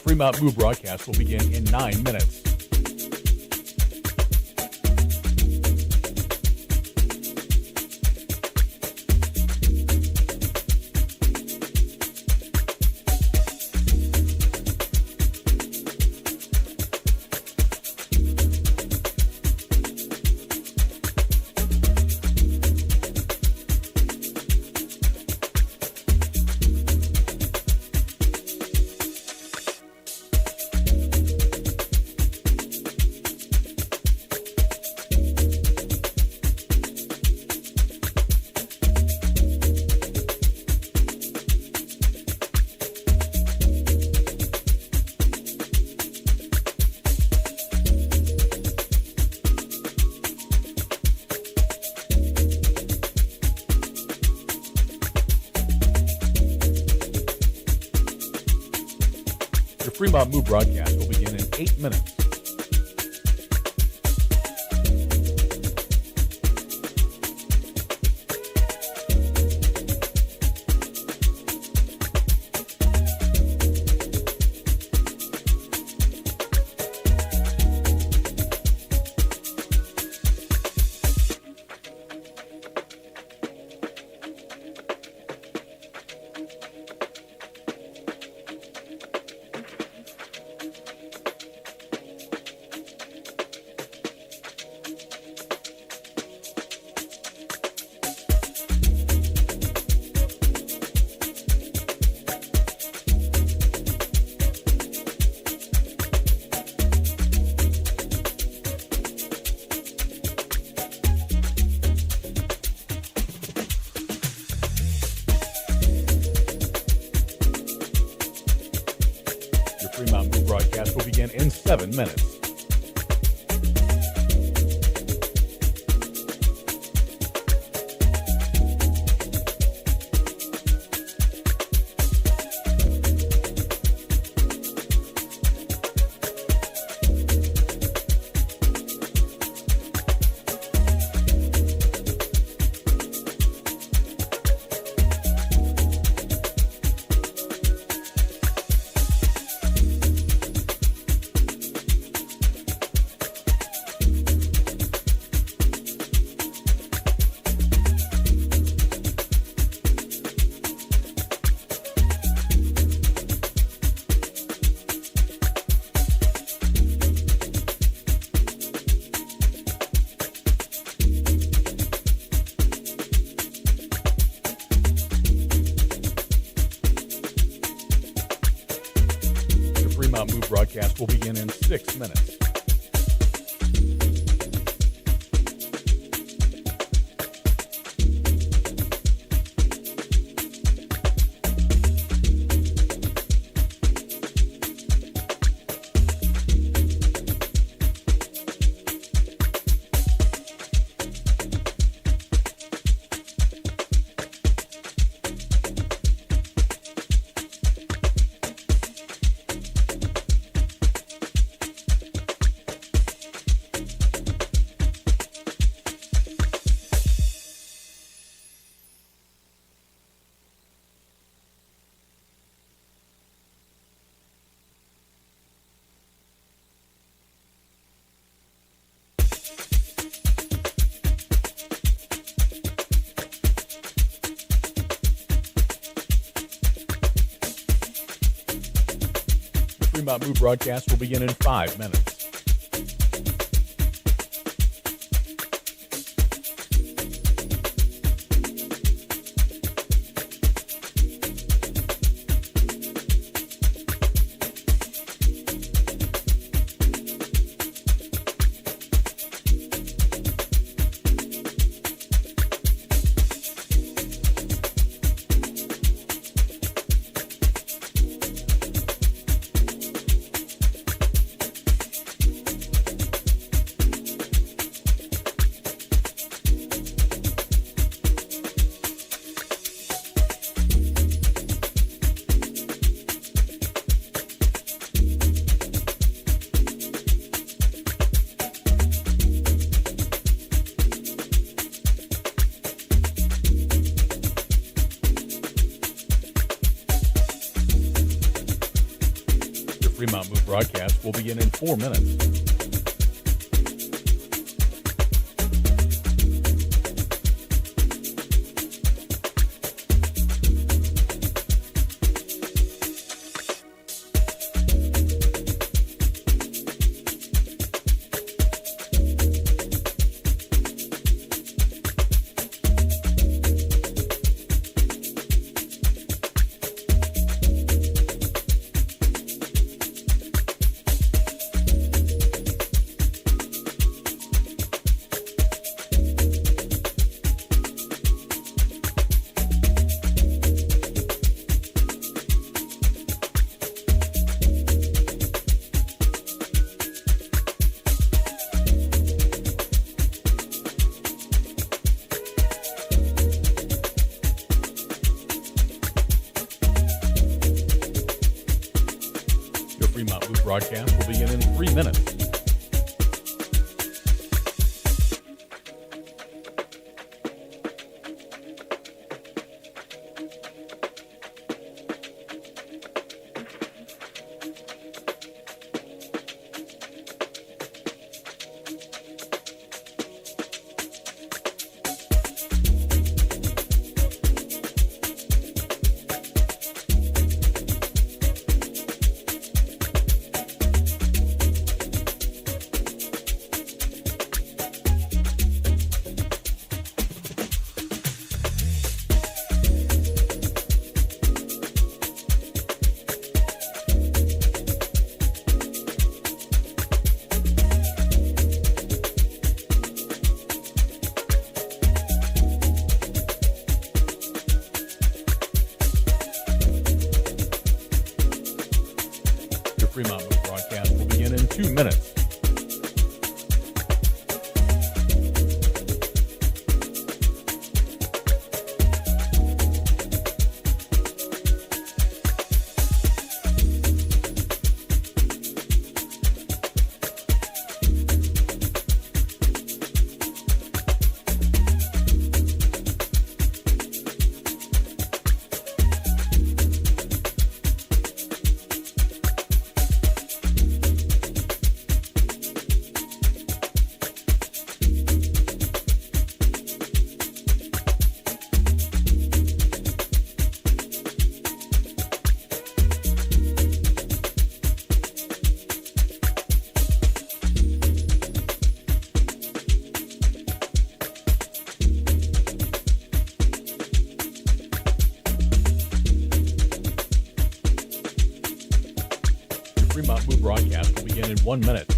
Fremont Moo broadcast will begin in 9 minutes. Your Fremont Moo broadcast will begin in 8 minutes. Fremont Moo broadcast will begin in 7 minutes. Fremont Moo broadcast will begin in 6 minutes. Fremont Moo broadcast will begin in 5 minutes. Fremont Moo broadcast will begin in 4 minutes. Fremont Moo broadcast will begin in 3 minutes. Fremont Moo broadcast will begin in 2 minutes. Fremont Moo broadcast will begin in 1 minute.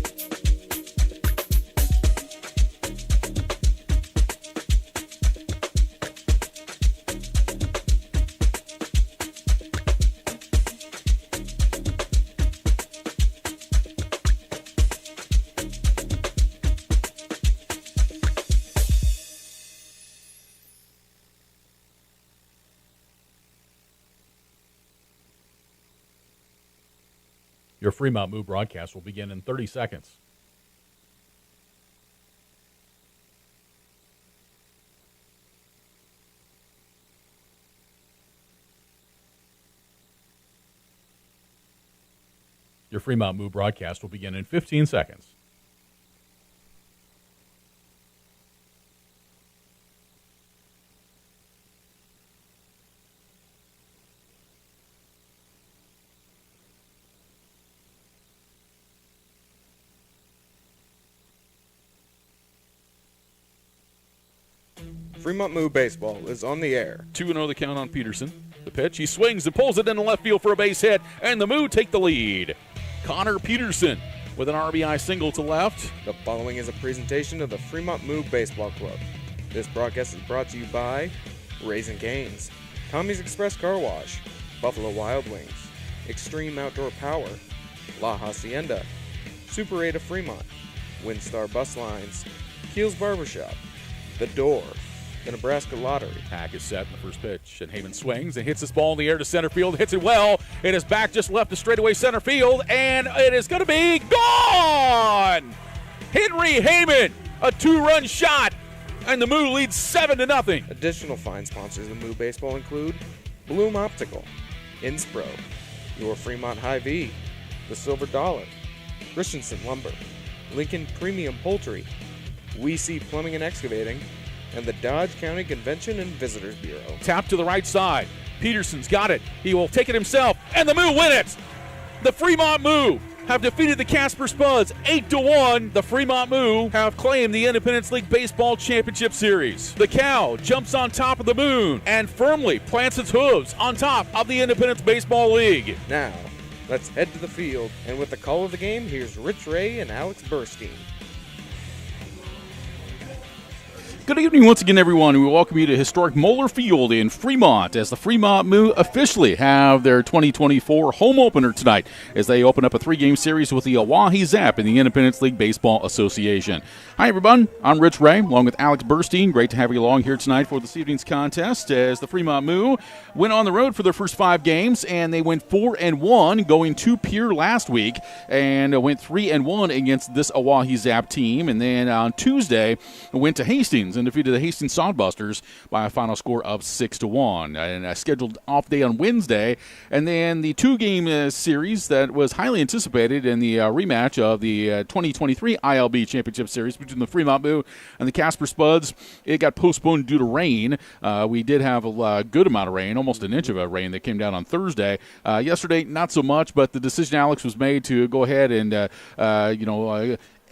Your Fremont Moo broadcast will begin in 30 seconds. Your Fremont Moo broadcast will begin in 15 seconds. Fremont Moo baseball is on the air. 2-0 the count on Peterson. The pitch, he swings and pulls it into left field for a base hit, and the Moo take the lead. Connor Peterson with an RBI single to left. The following is a presentation of the Fremont Moo Baseball Club. This broadcast is brought to you by Raising Cane's, Tommy's Express Car Wash, Buffalo Wild Wings, Extreme Outdoor Power, La Hacienda, Super 8 of Fremont, Windstar Bus Lines, Keels Barbershop, The Door, the Nebraska Lottery. Pack is set in the first pitch, and Heyman swings and hits this ball in the air to center field. Hits it well. It is back just left to straightaway center field, and it is going to be gone! Henry Heyman, a 2-run shot, and the Moo leads 7-0. Additional fine sponsors of Moo Baseball include Bloom Optical, Inspro, Your Fremont Hy-Vee, the Silver Dollar, Christensen Lumber, Lincoln Premium Poultry, We See Plumbing and Excavating, and the Dodge County Convention and Visitors Bureau. Tap to the right side. Peterson's got it. He will take it himself, and the Moo win it. The Fremont Moo have defeated the Casper Spuds 8-1. The Fremont Moo have claimed the Independence League Baseball Championship Series. The Cow jumps on top of the moon and firmly plants its hooves on top of the Independence Baseball League. Now, let's head to the field, and with the call of the game, here's Rich Ray and Alex Burstein. Good evening once again, everyone. We welcome you to historic Moeller Field in Fremont as the Fremont Moo officially have their 2024 home opener tonight as they open up a 3-game series with the OAHE ZAP in the Independence League Baseball Association. Hi, everyone. I'm Rich Ray, along with Alex Burstein. Great to have you along here tonight for this evening's contest as the Fremont Moo went on the road for their first 5 games, and they went 4-1, going to Pierre last week, and went 3-1 against this OAHE ZAP team. And then on Tuesday, went to Hastings and defeated the Hastings Sodbusters by a final score of 6-1. And a scheduled off day on Wednesday, and then the 2-game series that was highly anticipated in the rematch of the 2023 ILB Championship Series between the Fremont Moo and the Casper Spuds. It got postponed due to rain. We did have a good amount of rain, almost an inch of rain that came down on Thursday. Yesterday, not so much, but the decision, Alex, was made to go ahead and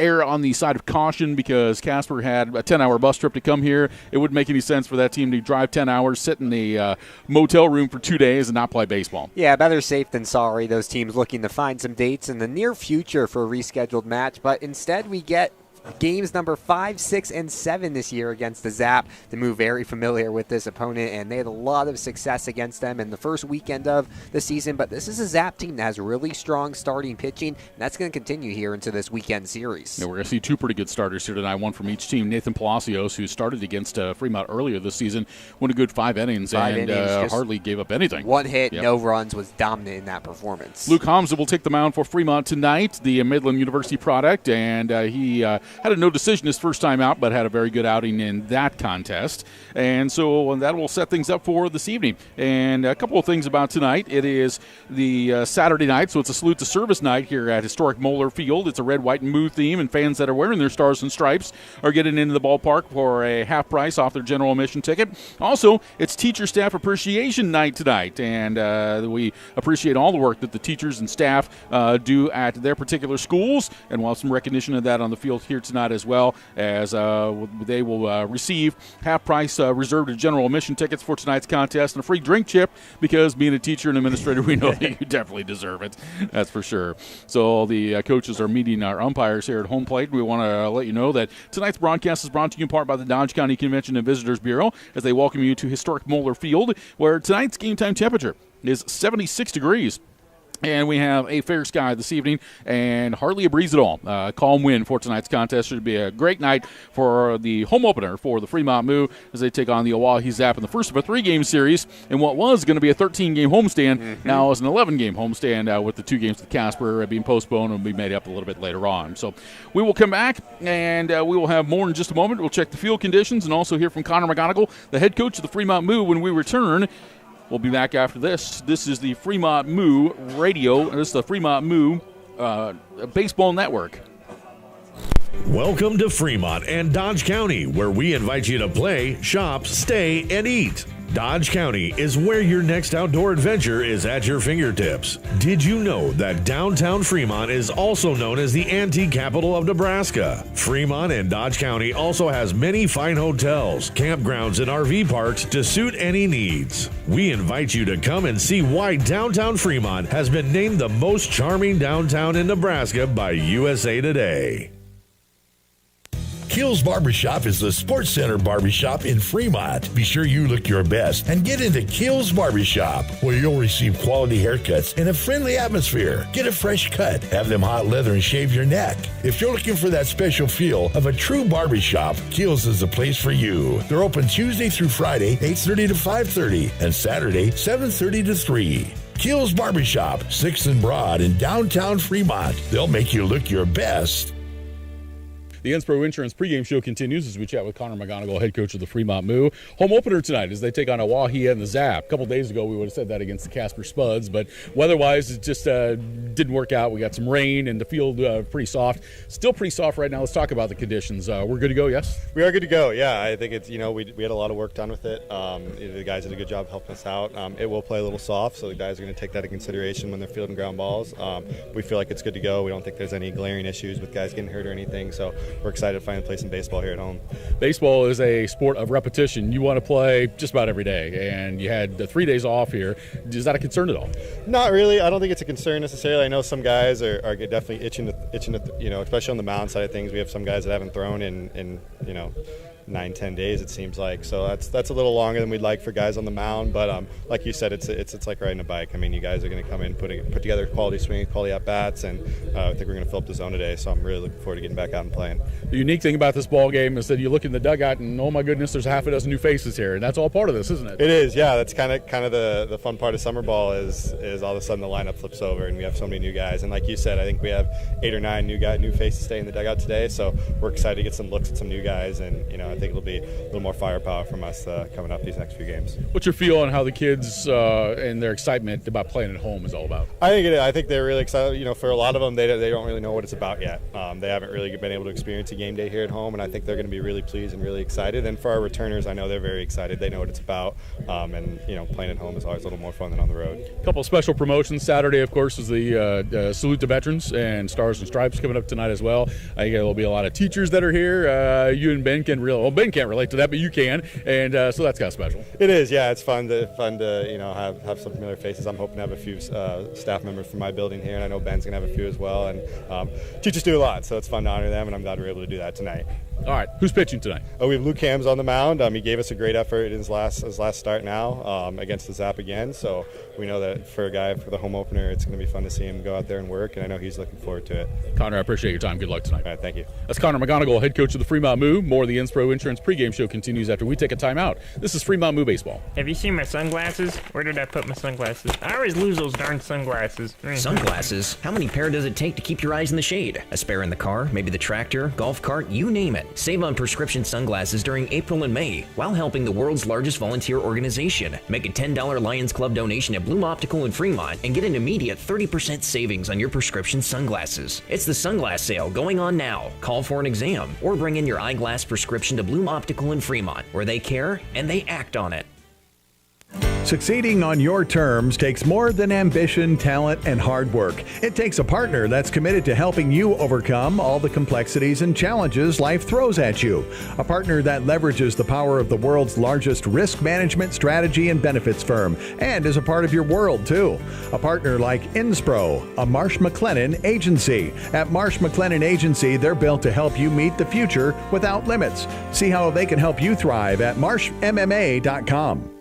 err on the side of caution because Casper had a 10-hour bus trip to come here. It wouldn't make any sense for that team to drive 10 hours, sit in the motel room for 2 days, and not play baseball. Yeah, better safe than sorry. Those teams looking to find some dates in the near future for a rescheduled match, but instead we get games number 5, 6, and 7 this year against the Zap. The Moo very familiar with this opponent, and they had a lot of success against them in the first weekend of the season. But this is a Zap team that has really strong starting pitching, and that's going to continue here into this weekend series. Yeah, we're going to see 2 pretty good starters here tonight, one from each team. Nathan Palacios, who started against Fremont earlier this season, went a good 5 innings and hardly gave up anything. 1 hit, no runs, was dominant in that performance. Luke Hamza will take the mound for Fremont tonight, the Midland University product, and he had a no decision his first time out, but had a very good outing in that contest. And so that will set things up for this evening. And a couple of things about tonight. It is the Saturday night, so it's a salute to service night here at historic Moeller Field. It's a red, white, and Moo theme, and fans that are wearing their stars and stripes are getting into the ballpark for a half price off their general admission ticket. Also, it's Teacher Staff Appreciation Night tonight, and we appreciate all the work that the teachers and staff do at their particular schools, and we'll have some recognition of that on the field here tonight as well, as they will receive half-price reserved general admission tickets for tonight's contest and a free drink chip because being a teacher and administrator, we know that you definitely deserve it. That's for sure. So the coaches are meeting our umpires here at home plate. We want to let you know that tonight's broadcast is brought to you in part by the Dodge County Convention and Visitors Bureau as they welcome you to historic Moeller Field, where tonight's game time temperature is 76 degrees. And we have a fair sky this evening and hardly a breeze at all. Calm wind for tonight's contest. Should be a great night for the home opener for the Fremont Moo as they take on the OAHE ZAP in the first of a 3-game series in what was going to be a 13-game homestand. Now is an 11-game homestand with the 2 games with Casper being postponed and will be made up a little bit later on. So we will come back and we will have more in just a moment. We'll check the field conditions and also hear from Connor McGonigal, the head coach of the Fremont Moo, when we return. We'll be back after this. This is the Fremont Moo Radio. This is the Fremont Moo Baseball Network. Welcome to Fremont and Dodge County, where we invite you to play, shop, stay, and eat. Dodge County is where your next outdoor adventure is at your fingertips. Did you know that downtown Fremont is also known as the antique capital of Nebraska? Fremont and Dodge County also has many fine hotels, campgrounds, and RV parks to suit any needs. We invite you to come and see why downtown Fremont has been named the most charming downtown in Nebraska by USA Today. Kills Barbershop is the Sports Center barbershop in Fremont. Be sure you look your best and get into Kills Barbershop, where you'll receive quality haircuts in a friendly atmosphere. Get a fresh cut, have them hot leather, and shave your neck. If you're looking for that special feel of a true barbershop, Kills is the place for you. They're open Tuesday through Friday, 8:30 to 5:30, and Saturday, 7:30 to 3. Kills Barbershop, 6th and Broad in downtown Fremont. They'll make you look your best. The Inspro Insurance pregame show continues as we chat with Connor McGonigal, head coach of the Fremont Moo. Home opener tonight as they take on OAHE and the ZAP. A couple days ago, we would have said that against the Casper Spuds, but weather-wise, it just didn't work out. We got some rain and the field pretty soft. Still pretty soft right now. Let's talk about the conditions. We're good to go, yes? We are good to go, yeah. I think it's, we had a lot of work done with it. The guys did a good job helping us out. It will play a little soft, so the guys are going to take that into consideration when they're fielding ground balls. We feel like it's good to go. We don't think there's any glaring issues with guys getting hurt or anything, so we're excited to finally play some baseball here at home. Baseball is a sport of repetition. You want to play just about every day, and you had 3 days off here. Is that a concern at all? Not really. I don't think it's a concern necessarily. I know some guys are definitely itching to, especially on the mound side of things. We have some guys that haven't thrown in 9-10 days, it seems like, so that's a little longer than we'd like for guys on the mound, but like you said, it's like riding a bike. I mean, you guys are going to come in, put together quality swings, quality at bats, and I think we're going to fill up the zone today, so I'm really looking forward to getting back out and playing. The unique thing about this ball game is that you look in the dugout and, oh my goodness, there's half a dozen new faces here, and that's all part of this, isn't it? It is, yeah. That's kind of the fun part of summer ball is all of a sudden the lineup flips over and we have so many new guys, and like you said, I think we have 8 or 9 new faces staying in the dugout today, so we're excited to get some looks at some new guys, and I think it'll be a little more firepower from us coming up these next few games. What's your feel on how the kids and their excitement about playing at home is all about? I think they're really excited. For a lot of them, they don't really know what it's about yet. They haven't really been able to experience a game day here at home, and I think they're going to be really pleased and really excited. And for our returners, I know they're very excited. They know what it's about, and playing at home is always a little more fun than on the road. A couple of special promotions. Saturday, of course, is the Salute to Veterans and Stars and Stripes coming up tonight as well. I think there'll be a lot of teachers that are here. You and Ben can Ben can't relate to that, but you can, and so that's kind of special. It is, yeah. It's fun to have some familiar faces. I'm hoping to have a few staff members from my building here, and I know Ben's gonna have a few as well. And teachers do a lot, so it's fun to honor them, and I'm glad we're able to do that tonight. All right, who's pitching tonight? We have Luke Hams on the mound. He gave us a great effort in his last start now against the ZAP again. So we know that for a guy for the home opener, it's going to be fun to see him go out there and work, and I know he's looking forward to it. Connor, I appreciate your time. Good luck tonight. All right, thank you. That's Connor McGonigal, head coach of the Fremont Moo. More of the Inspro Insurance pregame show continues after we take a timeout. This is Fremont Moo Baseball. Have you seen my sunglasses? Where did I put my sunglasses? I always lose those darn sunglasses. Sunglasses? How many pair does it take to keep your eyes in the shade? A spare in the car, maybe the tractor, golf cart, you name it. Save on prescription sunglasses during April and May while helping the world's largest volunteer organization. Make a $10 Lions Club donation at Bloom Optical in Fremont and get an immediate 30% savings on your prescription sunglasses. It's the sunglass sale going on now. Call for an exam or bring in your eyeglass prescription to Bloom Optical in Fremont, where they care and they act on it. Succeeding on your terms takes more than ambition, talent, and hard work. It takes a partner that's committed to helping you overcome all the complexities and challenges life throws at you. A partner that leverages the power of the world's largest risk management strategy and benefits firm and is a part of your world, too. A partner like Inspro, a Marsh McLennan agency. At Marsh McLennan Agency, they're built to help you meet the future without limits. See how they can help you thrive at marshmma.com.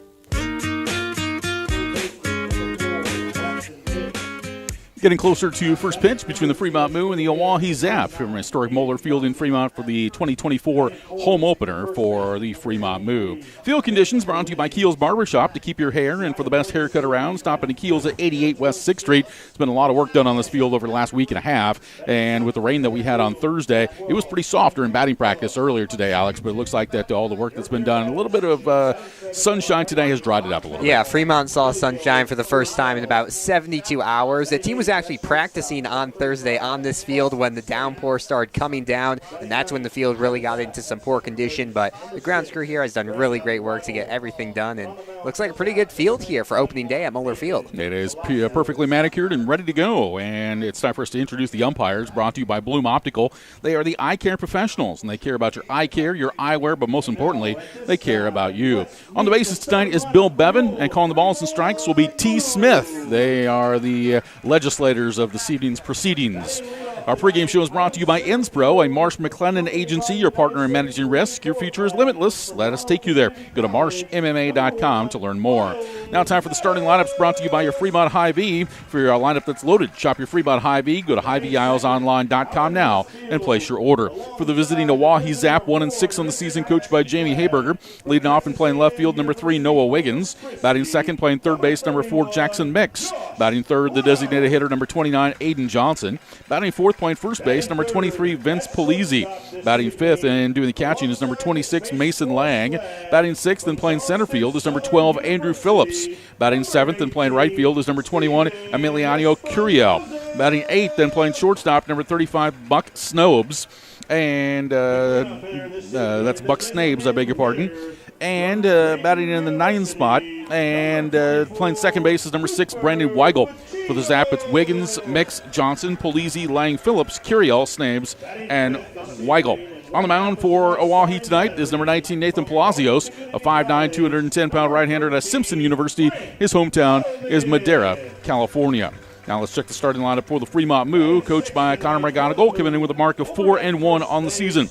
Getting closer to first pitch between the Fremont Moo and the OAHE ZAP from historic Moeller Field in Fremont for the 2024 home opener for the Fremont Moo. Field conditions brought to you by Keel's Barbershop. To keep your hair and for the best haircut around, stop in Keel's at 88 West 6th Street. It's been a lot of work done on this field over the last week and a half, and with the rain that we had on Thursday, it was pretty soft during batting practice earlier today, Alex, but it looks like that all the work that's been done, a little bit of sunshine today has dried it up a little bit. Yeah, Fremont saw sunshine for the first time in about 72 hours. The team was actually practicing on Thursday on this field when the downpour started coming down, and that's when the field really got into some poor condition, but the grounds crew here has done really great work to get everything done, and looks like a pretty good field here for opening day at Moeller Field. It is perfectly manicured and ready to go, and it's time for us to introduce the umpires, brought to you by Bloom Optical. They are the eye care professionals, and they care about your eye care, your eyewear, but most importantly, they care about you. On the bases tonight is Bill Bevan, and calling the balls and strikes will be T. Smith. They are the legislators of this evening's proceedings. Our pregame show is brought to you by Inspro, a Marsh McLennan agency, your partner in managing risk. Your future is limitless. Let us take you there. Go to marshmma.com to learn more. Now time for the starting lineups brought to you by your Fremont Hy-Vee. For your lineup that's loaded, shop your Fremont Hy-Vee. Go to HyVeeIslesOnline.com now and place your order. For the visiting OAHE ZAP, 1-6 on the season, coached by Jamie Hayberger. Leading off and playing left field, number 3, Noah Wiggins. Batting second, playing third base, number 4, Jackson Mix. Batting third, the designated hitter, number 29, Aiden Johnson. Batting fourth, playing first base, number 23, Vince Polizzi. Batting fifth and doing the catching is number 26, Mason Lang. Batting sixth and playing center field is number 12, Andrew Phillips. Batting seventh and playing right field is number 21, Emiliano Curiel. Batting eighth and playing shortstop, number 35, Buck Snobes. And that's Buck Snabes, I beg your pardon. And batting in the 9th spot and playing second base is number 6, Brandon Weigel. For the Zap, it's Wiggins, Mix, Johnson, Polizzi, Lang, Phillips, Curiel, Snabes, and Weigel. On the mound for OAHE tonight is number 19, Nathan Palacios, a 5'9", 210-pound right-hander at Simpson University. His hometown is Madera, California. Now let's check the starting lineup for the Fremont Moo, coached by Connor McGonigal, coming in with a mark of 4-1 on the season.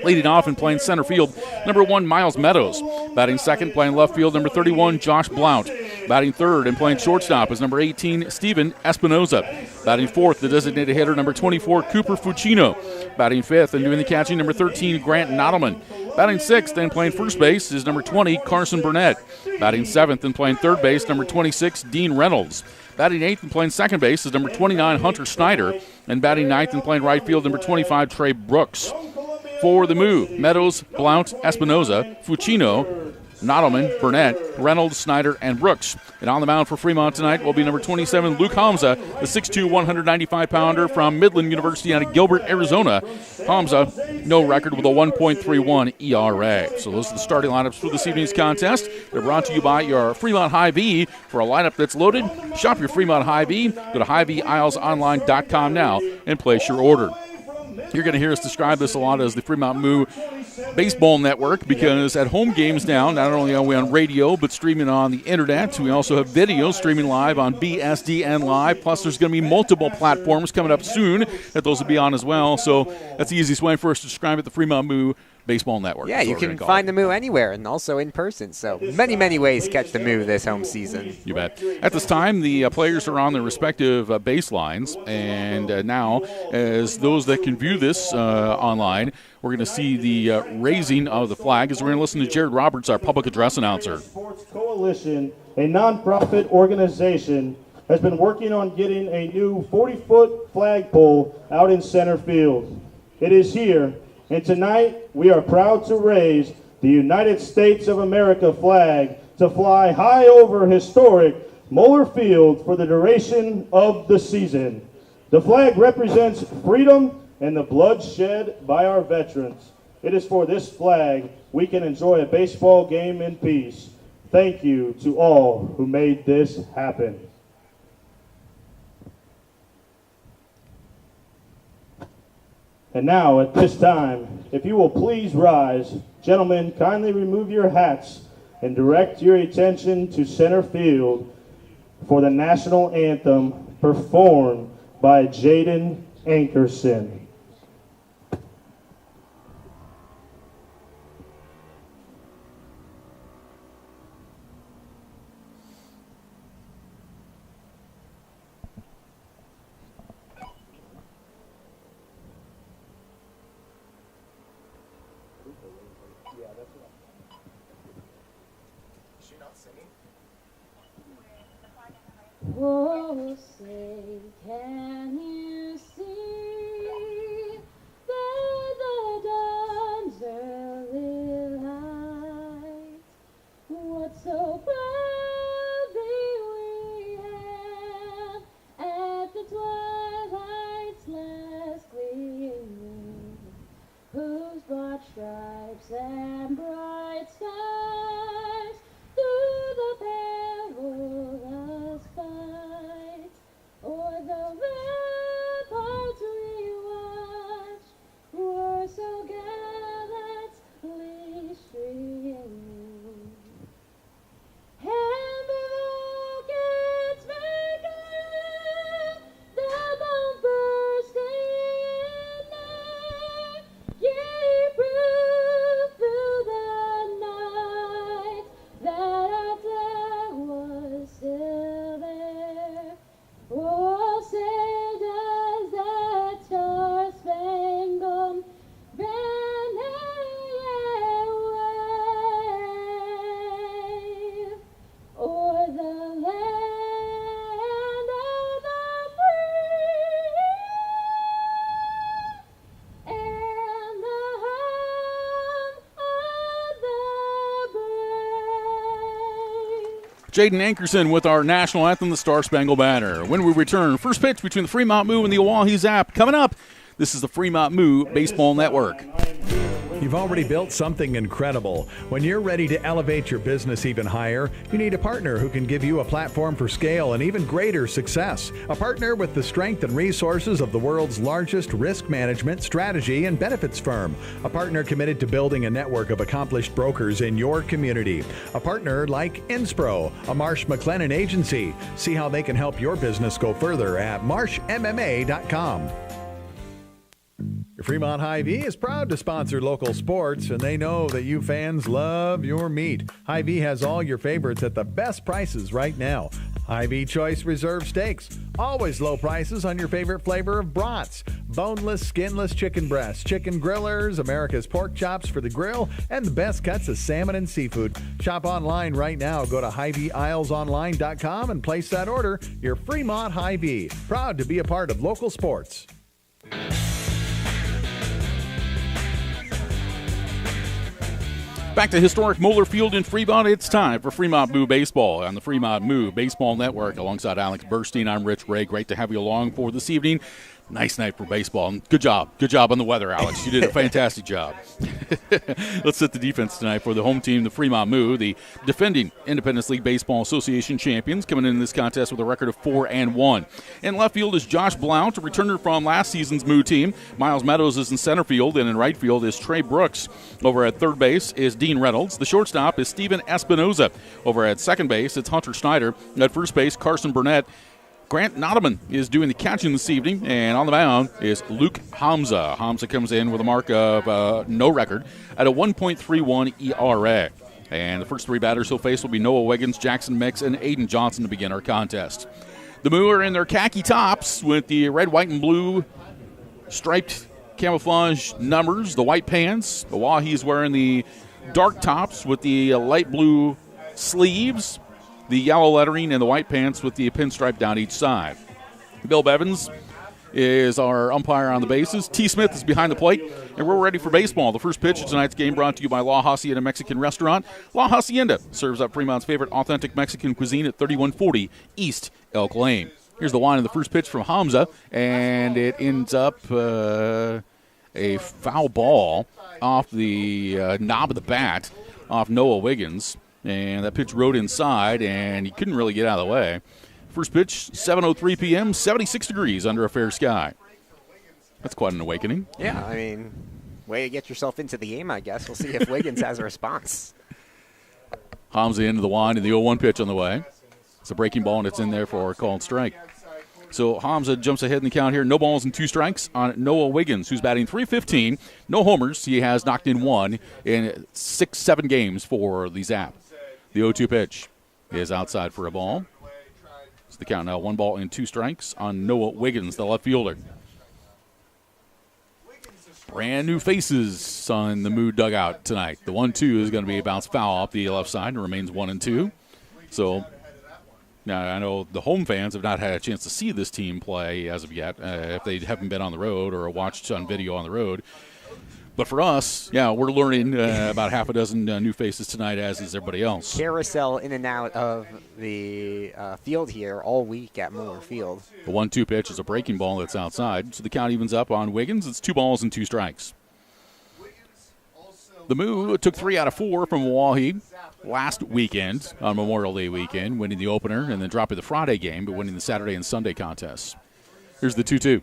Leading off and playing center field, number 1, Miles Meadows. Batting second, playing left field, number 31, Josh Blount. Batting third and playing shortstop is number 18, Steven Espinoza. Batting fourth, the designated hitter, number 24, Cooper Fucino. Batting fifth and doing the catching, number 13, Grant Nottleman. Batting sixth and playing first base is number 20, Carson Burnett. Batting seventh and playing third base, number 26, Dean Reynolds. Batting eighth and playing second base is number 29, Hunter Snyder. And batting ninth and playing right field, number 25, Trey Brooks. For the Moo, Meadows, Blount, Espinoza, Fucino, Nottleman, Burnett, Reynolds, Snyder, and Brooks. And on the mound for Fremont tonight will be number 27, Luke Hamza, the 6'2", 195-pounder from Midland University out of Gilbert, Arizona. Hamza, no record with a 1.31 ERA. So those are the starting lineups for this evening's contest. They're brought to you by your Fremont Hy-Vee. For a lineup that's loaded, shop your Fremont Hy-Vee. Go to HyVeeIslesOnline.com now and place your order. You're going to hear us describe this a lot as the Fremont Moo Baseball Network, because at home games now, not only are we on radio, but streaming on the internet. We also have video streaming live on BSDN Live. Plus, there's going to be multiple platforms coming up soon that those will be on as well. So that's the easiest way for us to describe it, the Fremont Moo Baseball Network. Yeah, you can find the Moo anywhere and also in person. So many ways to catch the Moo this home season. You bet. At this time, the players are on their respective baselines. And now, as those that can view this online, we're going to see the raising of the flag as we're going to listen to Jared Roberts, our public address announcer. Sports Coalition, a nonprofit organization, has been working on getting a new 40-foot flagpole out in center field. It is here. And tonight, we are proud to raise the United States of America flag to fly high over historic Moeller Field for the duration of the season. The flag represents freedom and the blood shed by our veterans. It is for this flag we can enjoy a baseball game in peace. Thank you to all who made this happen. And now, at this time, if you will please rise, gentlemen, kindly remove your hats and direct your attention to center field for the national anthem performed by Jaden Ankerson. Oh, say, can you see that the dawn's early light? What so proudly we hailed at the twilight's last gleaming, whose broad stripes and bright skies through the perilous fight o'er the rampart Jaden Ankerson with our national anthem, the Star Spangled Banner. When we return, first pitch between the Fremont Moo and the OAHE ZAP. Coming up, this is the Fremont Moo Baseball Network. You've already built something incredible. When you're ready to elevate your business even higher, you need a partner who can give you a platform for scale and even greater success. A partner with the strength and resources of the world's largest risk management, strategy, and benefits firm. A partner committed to building a network of accomplished brokers in your community. A partner like Inspro, a Marsh McLennan agency. See how they can help your business go further at marshmma.com. Your Fremont Hy-Vee is proud to sponsor local sports, and they know that you fans love your meat. Hy-Vee has all your favorites at the best prices right now. Hy-Vee Choice Reserve Steaks. Always low prices on your favorite flavor of brats. Boneless, skinless chicken breasts, chicken grillers, America's pork chops for the grill, and the best cuts of salmon and seafood. Shop online right now. Go to HyVeeIslesOnline.com and place that order. Your Fremont Hy-Vee. Proud to be a part of local sports. Back to historic Moeller Field in Fremont. It's time for Fremont Moo Baseball on the Fremont Moo Baseball Network. Alongside Alex Burstein, I'm Rich Ray. Great to have you along for this evening. Nice night for baseball. And good job. Good job on the weather, Alex. You did a fantastic job. Let's set the defense tonight for the home team, the Fremont Moo, the defending Independence League Baseball Association champions, coming in this contest with a record of 4-1. In left field is Josh Blount, a returner from last season's Moo team. Miles Meadows is in center field, and in right field is Trey Brooks. Over at third base is Dean Reynolds. The shortstop is Steven Espinoza. Over at second base, it's Hunter Schneider. At first base, Carson Burnett. Grant Nottaman is doing the catching this evening, and on the mound is Luke Hamza. Hamza comes in with a mark of no record at a 1.31 ERA. And the first three batters he'll face will be Noah Wiggins, Jackson Mix, and Aiden Johnson to begin our contest. The Moo are in their khaki tops with the red, white, and blue striped camouflage numbers, the white pants. The OAHE is wearing the dark tops with the light blue sleeves, the yellow lettering, and the white pants with the pinstripe down each side. Bill Bevins is our umpire on the bases. T. Smith is behind the plate, and we're ready for baseball. The first pitch of tonight's game brought to you by La Hacienda Mexican Restaurant. La Hacienda serves up Fremont's favorite authentic Mexican cuisine at 3140 East Elk Lane. Here's the line of the first pitch from Hamza, and it ends up a foul ball off the knob of the bat off Noah Wiggins. And that pitch rode inside, and he couldn't really get out of the way. First pitch, 7:03 p.m., 76 degrees under a fair sky. That's quite an awakening. Yeah, I mean, way to get yourself into the game, I guess. We'll see if Wiggins has a response. Hamza into the line, and the 0-1 pitch on the way. It's a breaking ball, and it's in there for a called strike. So Hamza jumps ahead in the count here. No balls and 2 strikes on Noah Wiggins, who's batting .315. No homers. He has knocked in 1 in 6-7 games for the Zap. The 0-2 pitch is outside for a ball. It's the count now, 1 ball and 2 strikes on Noah Wiggins, the left fielder. Brand new faces on the Moo dugout tonight. The 1-2 is going to be a bounce foul off the left side and remains 1-2. So now I know the home fans have not had a chance to see this team play as of yet, if they haven't been on the road or watched on video on the road. But for us, yeah, we're learning about half a dozen new faces tonight, as is everybody else. Carousel in and out of the field here all week at Moeller Field. The 1-2 pitch is a breaking ball that's outside, so the count evens up on Wiggins. It's 2 balls and 2 strikes. The Moo took 3 out of 4 from OAHE last weekend on Memorial Day weekend, winning the opener and then dropping the Friday game, but winning the Saturday and Sunday contests. Here's the 2-2.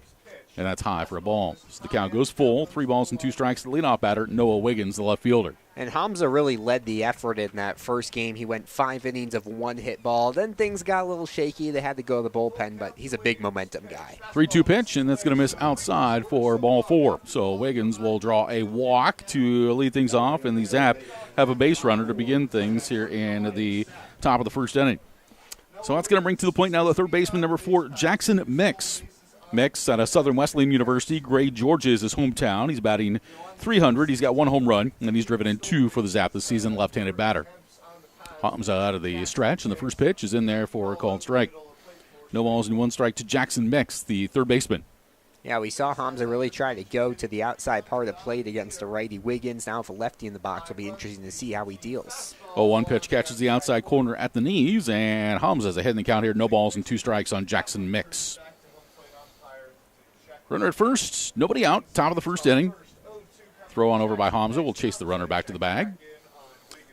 And that's high for a ball. So the count goes full. 3 balls and 2 strikes. The leadoff batter, Noah Wiggins, the left fielder. And Hamza really led the effort in that first game. He went 5 innings of 1 hit ball. Then things got a little shaky. They had to go to the bullpen, but he's a big momentum guy. 3-2 pitch, and that's going to miss outside for ball 4. So Wiggins will draw a walk to lead things off, and the Zap have a base runner to begin things here in the top of the first inning. So that's going to bring to the point now the third baseman, number 4, Jackson Mix. Mix out of Southern Wesleyan University. Gray, Georgia is his hometown. He's batting .300. He's got 1 home run, and he's driven in 2 for the Zap this season, left-handed batter. Hamza out of the stretch, and the first pitch is in there for a called strike. No balls and 1 strike to Jackson Mix, the third baseman. Yeah, we saw Hamza really try to go to the outside part of the plate against the righty Wiggins. Now with a lefty in the box, it'll be interesting to see how he deals. 0-1 pitch catches the outside corner at the knees, and Hamza's ahead in the count here. No balls and 2 strikes on Jackson Mix. Runner at first, nobody out, top of the first inning. Throw on over by Hamza will chase the runner back to the bag.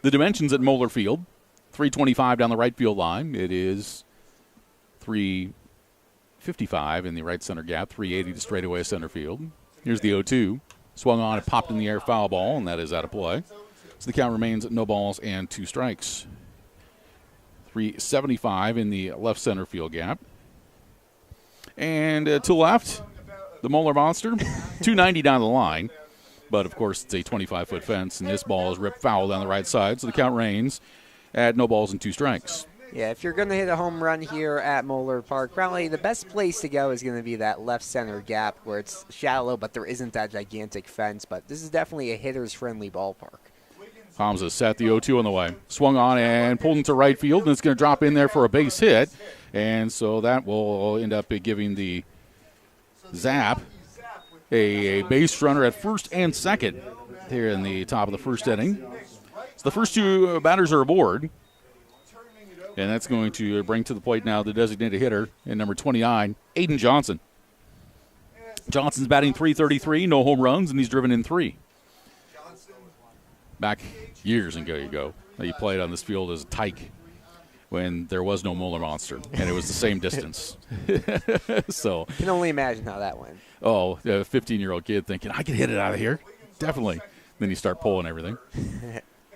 The dimensions at Moeller Field, 325 down the right field line. It is 355 in the right center gap, 380 to straightaway center field. Here's the 0-2. Swung on, it popped in the air, foul ball, and that is out of play. So the count remains at no balls and 2 strikes. 375 in the left center field gap. And to left, the Moeller Monster, 290 down the line. But, of course, it's a 25-foot fence, and this ball is ripped foul down the right side, so the count reigns at no balls and 2 strikes. Yeah, if you're going to hit a home run here at Moeller Park, probably the best place to go is going to be that left center gap where it's shallow, but there isn't that gigantic fence. But this is definitely a hitter's-friendly ballpark. Hamza set the 0-2 on the way. Swung on and pulled into right field, and it's going to drop in there for a base hit. And so that will end up giving the Zap a base runner at first and second here in the top of the first inning. So the first 2 batters are aboard. And that's going to bring to the plate now the designated hitter in number 29, Aiden Johnson. Johnson's batting .333, no home runs, and he's driven in 3. Back years ago, he played on this field as a tyke when there was no Moeller Monster, and it was the same distance. So I can only imagine how that went. Oh, a 15-year-old kid thinking, I can hit it out of here. Definitely. Then you start pulling everything.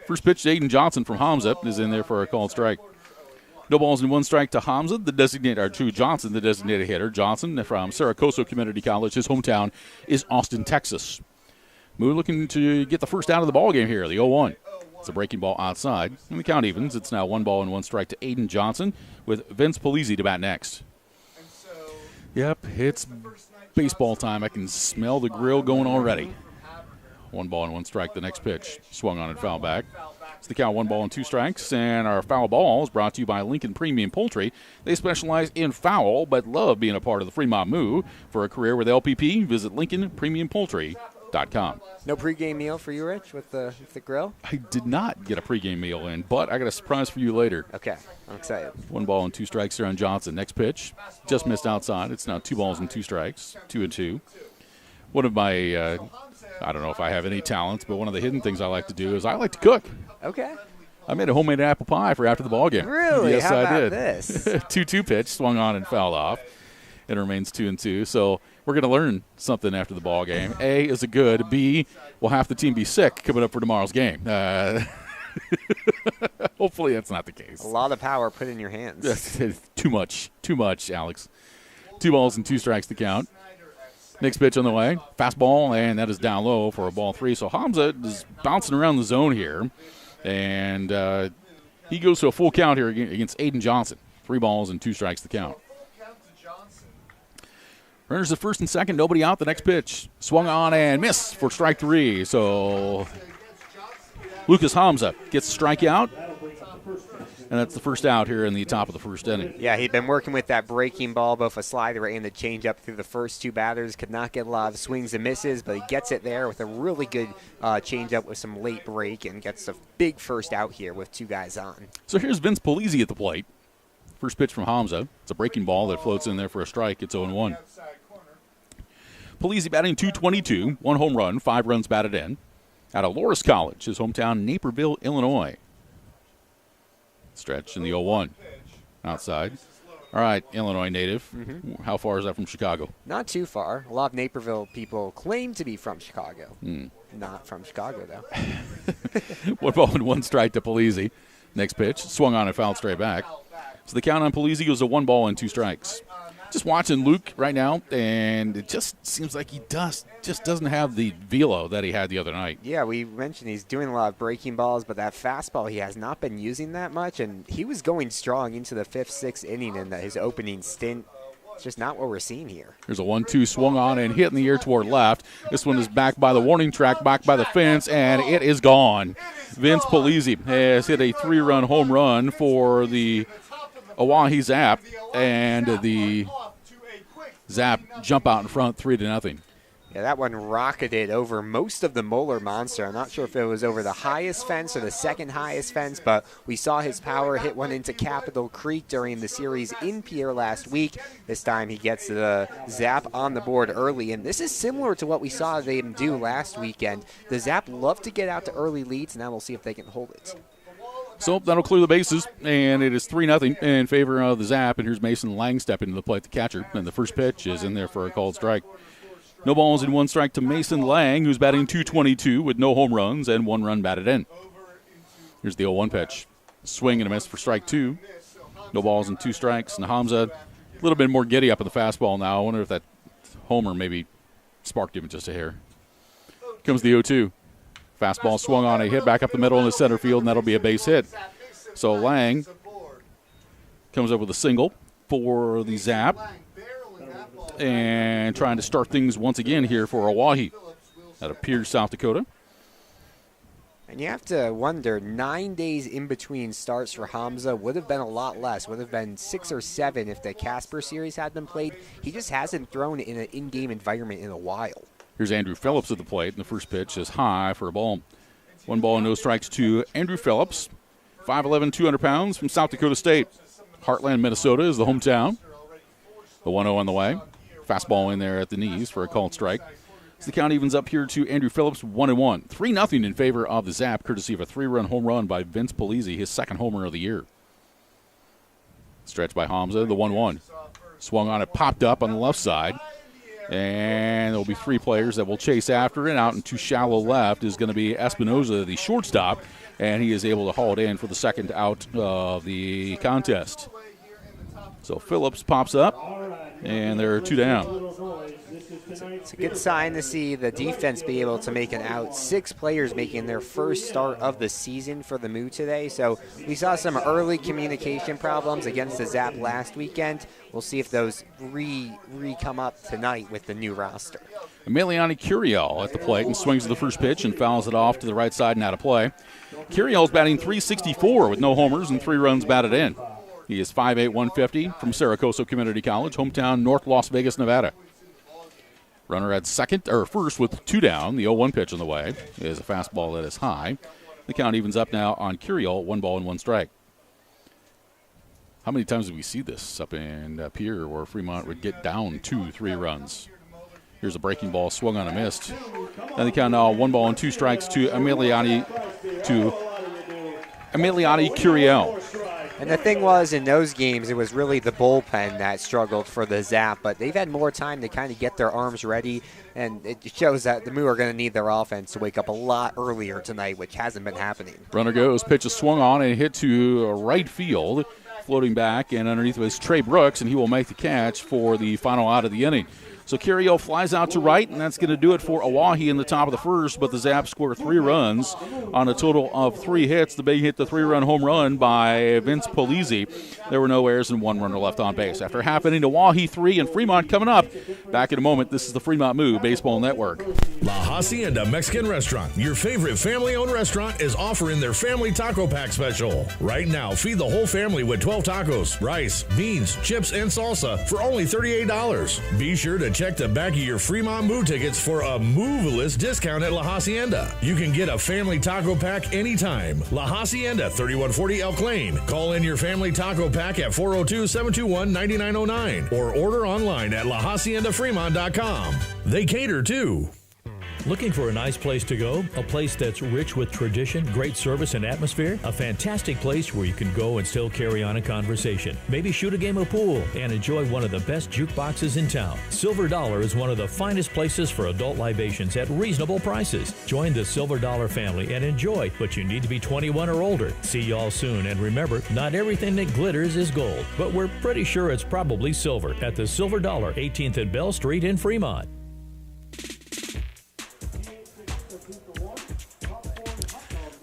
First pitch to Aiden Johnson from Hamza is in there for a called strike. No balls and 1 strike to Hamza, to Johnson, the designated hitter. Johnson from Saracoso Community College. His hometown is Austin, Texas. Moo looking to get the first out of the ball game here, the 0-1. It's a breaking ball outside. And the count evens. It's now 1 ball and 1 strike to Aiden Johnson with Vince Polizzi to bat next. Yep, it's baseball time. I can smell the grill going already. 1 ball and 1 strike the next pitch. Swung on and foul back. It's the count 1 ball and 2 strikes. And our foul ball is brought to you by Lincoln Premium Poultry. They specialize in fowl but love being a part of the Fremont Moo. For a career with LPP, visit LincolnPremiumPoultry.com. No pregame meal for you, Rich, with the grill? I did not get a pregame meal in, but I got a surprise for you later. Okay, I'm excited. 1 ball and 2 strikes there on Johnson. Next pitch, just missed outside. It's now 2 balls and 2 strikes, 2-2. One of my, I don't know if I have any talents, but one of the hidden things I like to do is I like to cook. Okay. I made a homemade apple pie for after the ball game. Really? Yes, How I about did. this? 2-2 pitch, swung on and fouled off. It remains 2-2. So we're going to learn something after the ball game. A, is it good? B, will half the team be sick coming up for tomorrow's game? Hopefully that's not the case. A lot of power put in your hands. Too much, Alex. 2 balls and 2 strikes to count. Next pitch on the way. Fastball, and that is down low for a ball 3. So Hamza is bouncing around the zone here. And he goes to a full count here against Aiden Johnson. 3 balls and 2 strikes to count. Runners at first and second, nobody out. The next pitch swung on and missed for strike 3. So Lucas Hamza gets a strikeout, and that's the first out here in the top of the first inning. Yeah, he'd been working with that breaking ball, both a slider and the changeup through the first 2 batters. Could not get a lot of swings and misses, but he gets it there with a really good changeup with some late break and gets a big first out here with 2 guys on. So here's Vince Polizzi at the plate. First pitch from Hamza. It's a breaking ball that floats in there for a strike. It's 0-1. Polizzi batting .222, 1 home run, 5 runs batted in. Out of Loras College, his hometown, Naperville, Illinois. Stretch in the 0-1. Outside. All right, Illinois native. Mm-hmm. How far is that from Chicago? Not too far. A lot of Naperville people claim to be from Chicago. Not from Chicago, though. 1 ball and 1 strike to Polizzi. Next pitch, swung on and fouled straight back. So the count on Polizzi goes to 1 ball and 2 strikes. Just watching Luke right now, and it just seems like he just doesn't have the velo that he had the other night. Yeah, we mentioned he's doing a lot of breaking balls, but that fastball he has not been using that much, and he was going strong into the 5th, 6th inning in his opening stint. It's just not what we're seeing here. There's a 1-2 swung on and hit in the air toward left. This one is back by the warning track, back by the fence, and it is gone. Vince Polizzi has hit a 3-run home run for the OAHE ZAP, and the Zap jump out in front 3-0. Yeah, that one rocketed over most of the Moeller Monster. I'm not sure if it was over the highest fence or the second highest fence, but we saw his power hit one into Capitol Creek during the series in Pierre last week. This time he gets the Zap on the board early, and this is similar to what we saw them do last weekend. The Zap love to get out to early leads, and now we'll see if they can hold it. So that'll clear the bases, and it is 3-0 in favor of the Zap, and here's Mason Lang stepping to the plate, the catcher, and the first pitch is in there for a called strike. No balls and 1 strike to Mason Lang, who's batting .222 with no home runs and 1 run batted in. Here's the 0-1 pitch. Swing and a miss for strike 2. No balls and 2 strikes. And Hamza a little bit more giddy up at the fastball now. I wonder if that homer maybe sparked him just a hair. Comes the 0-2. Fastball swung on, a hit back up the middle in the center field, and that'll be a base hit. So Lang comes up with a single for the Zap. And trying to start things once again here for OAHE out of Pierce, South Dakota. And you have to wonder, 9 days in between starts for Hamza would have been a lot less. Would have been 6 or 7 if the Casper series had been played. He just hasn't thrown in an in-game environment in a while. Here's Andrew Phillips at the plate, and the first pitch is high for a ball. 1 ball and no strikes to Andrew Phillips, 5'11", 200 pounds from South Dakota State. Heartland, Minnesota is the hometown. The 1-0 on the way. Fastball in there at the knees for a called strike. So the count evens up here to Andrew Phillips, 1-1. 3-0 in favor of the Zap, courtesy of a 3-run home run by Vince Polizzi, his second homer of the year. Stretch by Hamza, the 1-1. Swung on it, popped up on the left side. And there will be 3 players that will chase after it. Out into shallow left is going to be Espinoza, the shortstop, and he is able to haul it in for the second out of the contest. So Phillips pops up, and there are 2 down. It's a good sign to see the defense be able to make an out. 6 players making their first start of the season for the Moo today. So we saw some early communication problems against the Zap last weekend. We'll see if those come up tonight with the new roster. Emiliani Curiel at the plate and swings to the first pitch and fouls it off to the right side and out of play. Curiel's batting .364 with no homers and 3 runs batted in. He is 5'8", 150 from Saracoso Community College, hometown North Las Vegas, Nevada. Runner at first with 2 down. The 0-1 pitch on the way is a fastball that is high. The count evens up now on Curiel, 1 ball and 1 strike. How many times did we see this up in Pierre where Fremont would get down 2-3 runs? Here's a breaking ball swung on a missed. And the count now 1 ball and 2 strikes to Emiliani Curiel. And the thing was, in those games, it was really the bullpen that struggled for the Zap, but they've had more time to kind of get their arms ready, and it shows that the Moo are going to need their offense to wake up a lot earlier tonight, which hasn't been happening. Runner goes, pitch is swung on and hit to right field, floating back, and underneath was Trey Brooks, and he will make the catch for the final out of the inning. So Curiel flies out to right, and that's going to do it for OAHE in the top of the first, but the Zap score 3 runs on a total of 3 hits. The Bay hit the 3-run home run by Vince Polizzi. There were no errors and 1 runner left on base. After half inning, OAHE 3 and Fremont coming up. Back in a moment, this is the Fremont Moo Baseball Network. La Hacienda Mexican Restaurant, your favorite family-owned restaurant, is offering their family taco pack special. Right now, feed the whole family with 12 tacos, rice, beans, chips, and salsa for only $38. Be sure to check the back of your Fremont Moo tickets for a Moveless discount at La Hacienda. You can get a family taco pack anytime. La Hacienda, 3140 Elk Lane. Call in your family taco pack at 402-721-9909 or order online at lahaciendafremont.com. They cater too. Looking for a nice place to go? A place that's rich with tradition, great service, and atmosphere? A fantastic place where you can go and still carry on a conversation. Maybe shoot a game of pool and enjoy one of the best jukeboxes in town. Silver Dollar is one of the finest places for adult libations at reasonable prices. Join the Silver Dollar family and enjoy, but you need to be 21 or older. See y'all soon, and remember, not everything that glitters is gold, but we're pretty sure it's probably silver at the Silver Dollar, 18th and Bell Street in Fremont.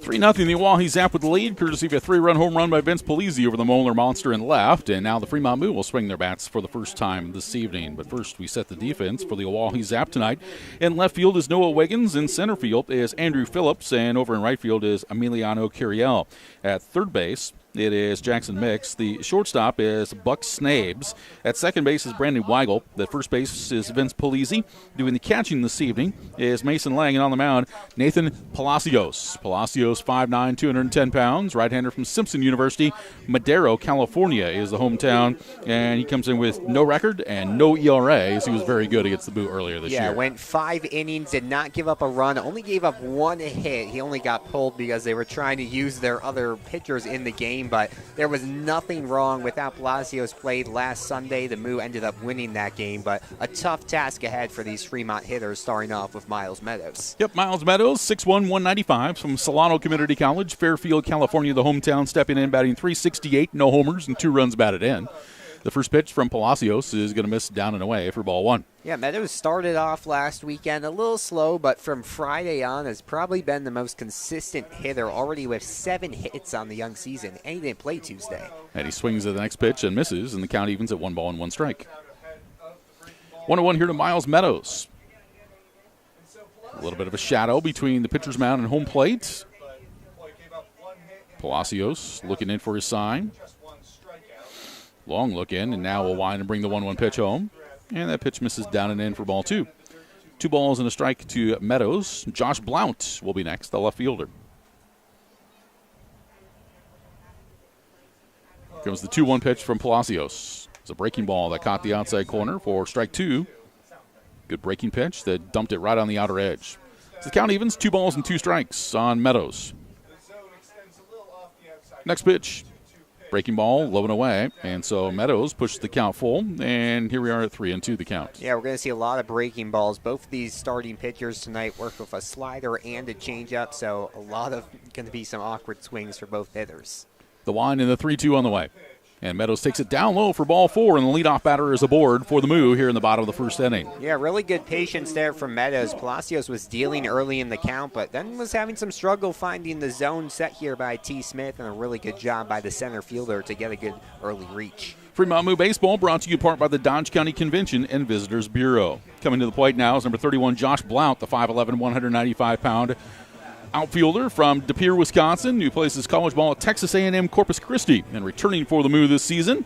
3-0 the OAHE Zap with the lead, courtesy of a 3-run home run by Vince Polizzi over the Moeller Monster in left. And now the Fremont Moo will swing their bats for the first time this evening. But first, we set the defense for the OAHE Zap tonight. In left field is Noah Wiggins. In center field is Andrew Phillips. And over in right field is Emiliano Curiel. At third base, it is Jackson Mix. The shortstop is Buck Snabes. At second base is Brandon Weigel. At first base is Vince Polizzi. Doing the catching this evening is Mason Lang. And on the mound, Nathan Palacios. Palacios, 5'9", 210 pounds. Right-hander from Simpson University. Madero, California is the hometown. And he comes in with no record and no ERA, as he was very good against the Moo earlier this year. Yeah, went 5 innings, did not give up a run, only gave up 1 hit. He only got pulled because they were trying to use their other pitchers in the game, but there was nothing wrong with how Palacios played last Sunday. The Moo ended up winning that game, but a tough task ahead for these Fremont hitters, starting off with Miles Meadows. Yep, Miles Meadows, 6'1", 195 from Solano Community College, Fairfield, California, the hometown, stepping in, batting .368, no homers, and 2 runs batted in. The first pitch from Palacios is going to miss down and away for ball 1. Yeah, Meadows started off last weekend a little slow, but from Friday on has probably been the most consistent hitter, already with 7 hits on the young season, and he didn't play Tuesday. And he swings at the next pitch and misses, and the count evens at 1 ball and 1 strike. 1-1 here to Miles Meadows. A little bit of a shadow between the pitcher's mound and home plate. Palacios looking in for his sign. Long look in, and now will wind and bring the 1-1 pitch home. And that pitch misses down and in for ball 2. 2 balls and a strike to Meadows. Josh Blount will be next, the left fielder. Here comes the 2-1 pitch from Palacios. It's a breaking ball that caught the outside corner for strike 2. Good breaking pitch that dumped it right on the outer edge. So the count evens, 2 balls and 2 strikes on Meadows. Next pitch. Breaking ball, low and away, and so Meadows pushes the count full, and here we are at 3-2 the count. Yeah, we're going to see a lot of breaking balls. Both of these starting pitchers tonight work with a slider and a changeup, so a lot of going to be some awkward swings for both hitters. The wind and the 3-2 on the way. And Meadows takes it down low for ball 4, and the leadoff batter is aboard for the Moo here in the bottom of the first inning. Yeah, really good patience there from Meadows. Palacios was dealing early in the count, but then was having some struggle finding the zone set here by T. Smith, and a really good job by the center fielder to get a good early reach. Fremont Moo Baseball brought to you in part by the Dodge County Convention and Visitors Bureau. Coming to the plate now is number 31, Josh Blount, the 5'11", 195-pound outfielder from De Pere, Wisconsin, who plays his college ball at Texas A&M Corpus Christi, and returning for the Moo this season.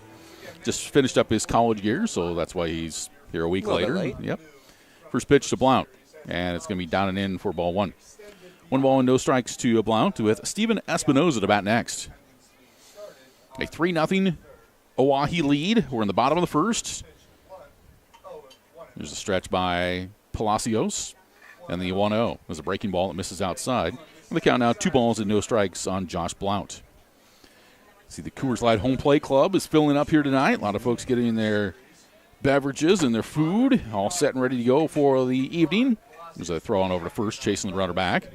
Just finished up his college year, so that's why he's here a week later. Yep. First pitch to Blount, and it's going to be down and in for ball 1. 1 ball and no strikes to Blount, with Steven Espinoza to bat next. A 3-0 OAHE lead. We're in the bottom of the first. There's a stretch by Palacios. And the 1-0 was a breaking ball that misses outside. And the count now 2 balls and no strikes on Josh Blount. See, the Coors Light Home Play Club is filling up here tonight. A lot of folks getting their beverages and their food all set and ready to go for the evening. As they throw on over to first, chasing the runner back.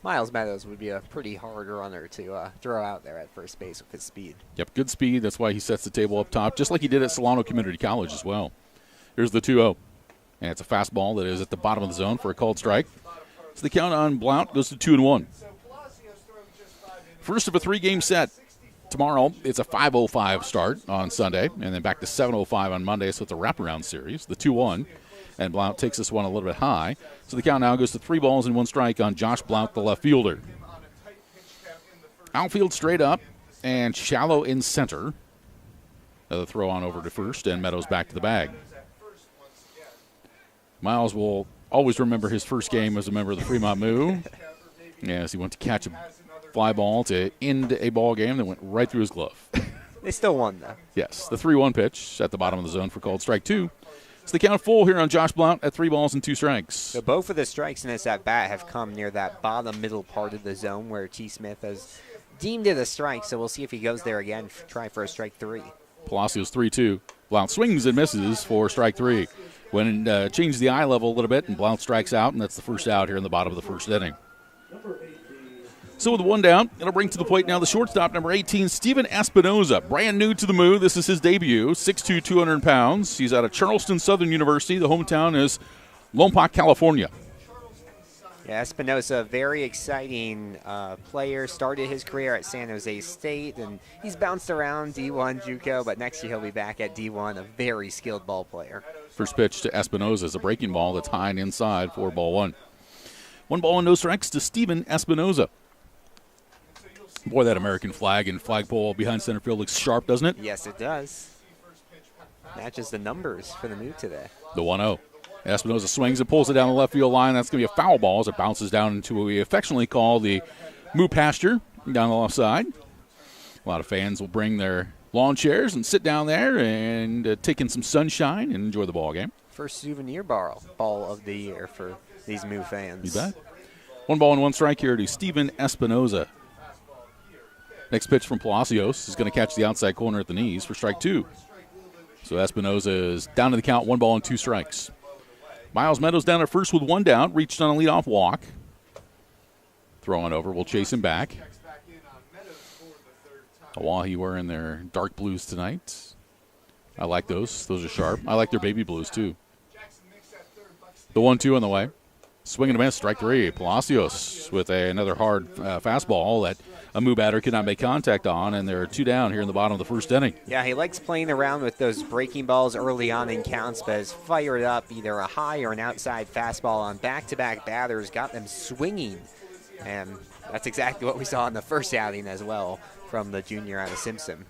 Miles Meadows would be a pretty hard runner to throw out there at first base with his speed. Yep, good speed. That's why he sets the table up top, just like he did at Solano Community College as well. Here's the 2-0. And it's a fastball that is at the bottom of the zone for a called strike. So the count on Blount goes to 2-1. First of a 3-game set. Tomorrow, it's a 5:05 start on Sunday, and then back to 7:05 on Monday, so it's a wraparound series, the 2-1. And Blount takes this one a little bit high. So the count now goes to 3 balls and 1 strike on Josh Blount, the left fielder. Outfield straight up and shallow in center. The throw on over to first, and Meadows back to the bag. Miles will always remember his first game as a member of the Fremont Moo, as he went to catch a fly ball to end a ball game that went right through his glove. They still won, though. Yes, the 3-1 pitch at the bottom of the zone for called strike 2. So the count full here on Josh Blount at 3 balls and 2 strikes. So both of the strikes in this at-bat have come near that bottom middle part of the zone where T. Smith has deemed it a strike, so we'll see if he goes there again, try for a strike 3. Palacios 3-2. Blount swings and misses for strike 3. When changes the eye level a little bit, and Blount strikes out, and that's the first out here in the bottom of the first inning. So with 1 down, it'll bring to the plate now the shortstop, number 18, Steven Espinoza. Brand new to the Moo. This is his debut. 6'2", 200 pounds. He's out of Charleston Southern University. The hometown is Lompoc, California. Yeah, Espinoza, very exciting player. Started his career at San Jose State, and he's bounced around D1 JUCO, but next year he'll be back at D1, a very skilled ball player. First pitch to Espinoza is a breaking ball that's high and inside for ball 1. 1 ball and no strikes to Steven Espinoza. Boy, that American flag and flagpole behind center field looks sharp, doesn't it? Yes, it does. Matches the numbers for the Moo today. The 1-0. Espinoza swings and pulls it down the left field line. That's going to be a foul ball as it bounces down into what we affectionately call the Moo pasture down the left side. A lot of fans will bring their lawn chairs and sit down there and take in some sunshine and enjoy the ball game. First souvenir ball of the year for these Moo fans. You bet. 1 ball and 1 strike here to Steven Espinoza. Next pitch from Palacios is going to catch the outside corner at the knees for strike 2. So Espinoza is down to the count, 1 ball and 2 strikes. Miles Meadows down at first with 1 down, reached on a leadoff walk. Throwing over, we'll chase him back. OAHE wearing their dark blues tonight. I like those. Those are sharp. I like their baby blues, too. The 1-2 on the way. Swing and a miss, strike 3. Palacios with another hard fastball that a Moo batter could not make contact on, and there are 2 down here in the bottom of the first inning. Yeah, he likes playing around with those breaking balls early on in counts, but has fired up either a high or an outside fastball on back-to-back batters, got them swinging. And that's exactly what we saw in the first outing as well from the junior out of Simpson.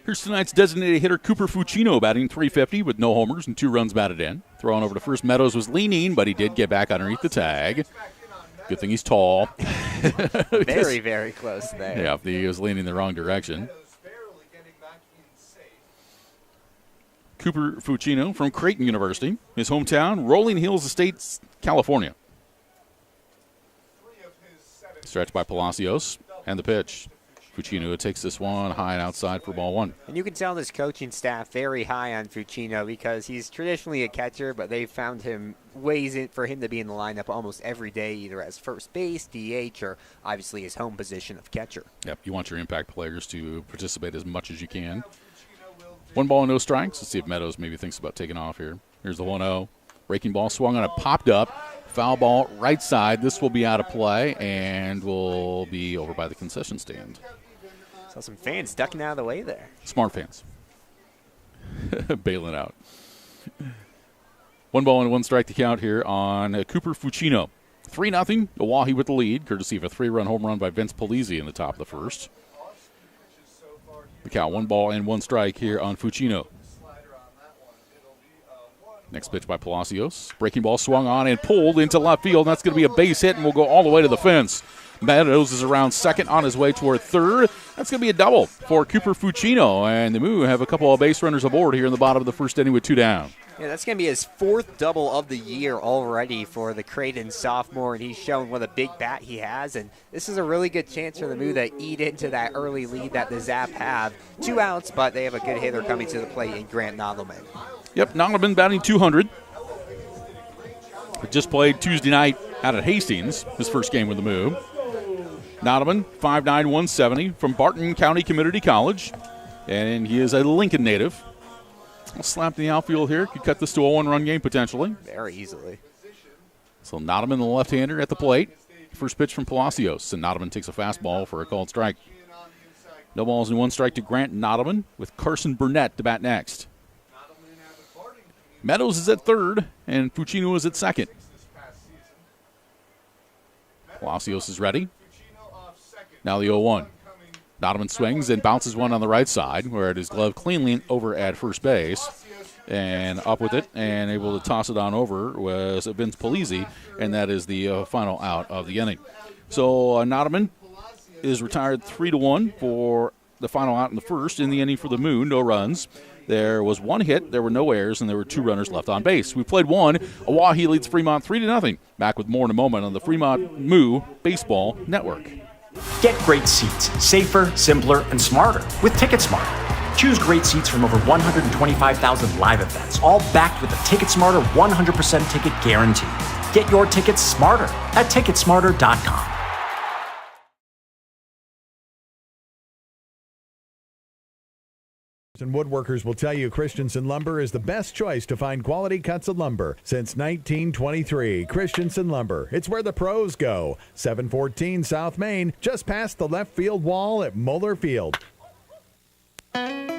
Here's tonight's designated hitter, Cooper Fucino, batting .350 with no homers and 2 runs batted in. Throwing over to first, Meadows was leaning, but he did get back underneath the tag. Good thing he's tall. Very, very close there. Yeah, he was leaning the wrong direction. Cooper Fucino from Creighton University. His hometown, Rolling Hills Estates, California. Stretched by Palacios, and the pitch. Fucino takes this one high and outside for ball 1. And you can tell this coaching staff very high on Fucino because he's traditionally a catcher, but they've found him ways for him to be in the lineup almost every day, either as first base, DH, or obviously his home position of catcher. Yep, you want your impact players to participate as much as you can. 1 ball and no strikes. Let's see if Meadows maybe thinks about taking off here. Here's the 1-0. Breaking ball swung on it, popped up. Foul ball right side. This will be out of play and will be over by the concession stand. Saw some fans ducking out of the way there. Smart fans. Bailing out. 1 ball and 1 strike to count here on Cooper Fucino. 3-0, OAHE with the lead, courtesy of a 3-run home run by Vince Polizzi in the top of the first. The count, 1 ball and 1 strike here on Fucino. Next pitch by Palacios. Breaking ball swung on and pulled into left field. That's going to be a base hit and will go all the way to the fence. Meadows is around second on his way toward third. That's going to be a double for Cooper Fucino. And the Moo have a couple of base runners aboard here in the bottom of the first inning with 2 down. Yeah, that's going to be his 4th double of the year already for the Creighton sophomore, and he's shown what a big bat he has. And this is a really good chance for the Moo to eat into that early lead that the Zap have. 2 outs, but they have a good hitter coming to the plate in Grant Nodelman. Yep, Nodelman batting .200. Just played Tuesday night out at Hastings, his first game with the Moo. Nodelman, 5'9", 170, from Barton County Community College, and he is a Lincoln native. I'll slap in the outfield here. Could cut this to a 1-run game potentially. Very easily. So Nodelman, the left-hander, at the plate. First pitch from Palacios, and Nodelman takes a fastball for a called strike. No balls and 1 strike to Grant Nodelman, with Carson Burnett to bat next. Meadows is at third, and Fucino is at second. Palacios is ready. Now the 0-1. Nodelman swings and bounces one on the right side, where it is gloved cleanly over at first base. And up with it and able to toss it on over was Vince Polizzi, and that is the final out of the inning. So Nodelman is retired 3-1 for the final out in the first in the inning for the Moo. No runs. There was 1 hit, there were no errors, and there were 2 runners left on base. We played 1. OAHE leads Fremont 3-0. Back with more in a moment on the Fremont Moo Baseball Network. Get great seats, safer, simpler, and smarter with TicketSmarter. Choose great seats from over 125,000 live events, all backed with a TicketSmarter 100% ticket guarantee. Get your tickets smarter at TicketSmarter.com. And woodworkers will tell you Christensen Lumber is the best choice to find quality cuts of lumber since 1923. Christensen Lumber, it's where the pros go. 714 South Main, just past the left field wall at Moeller Field.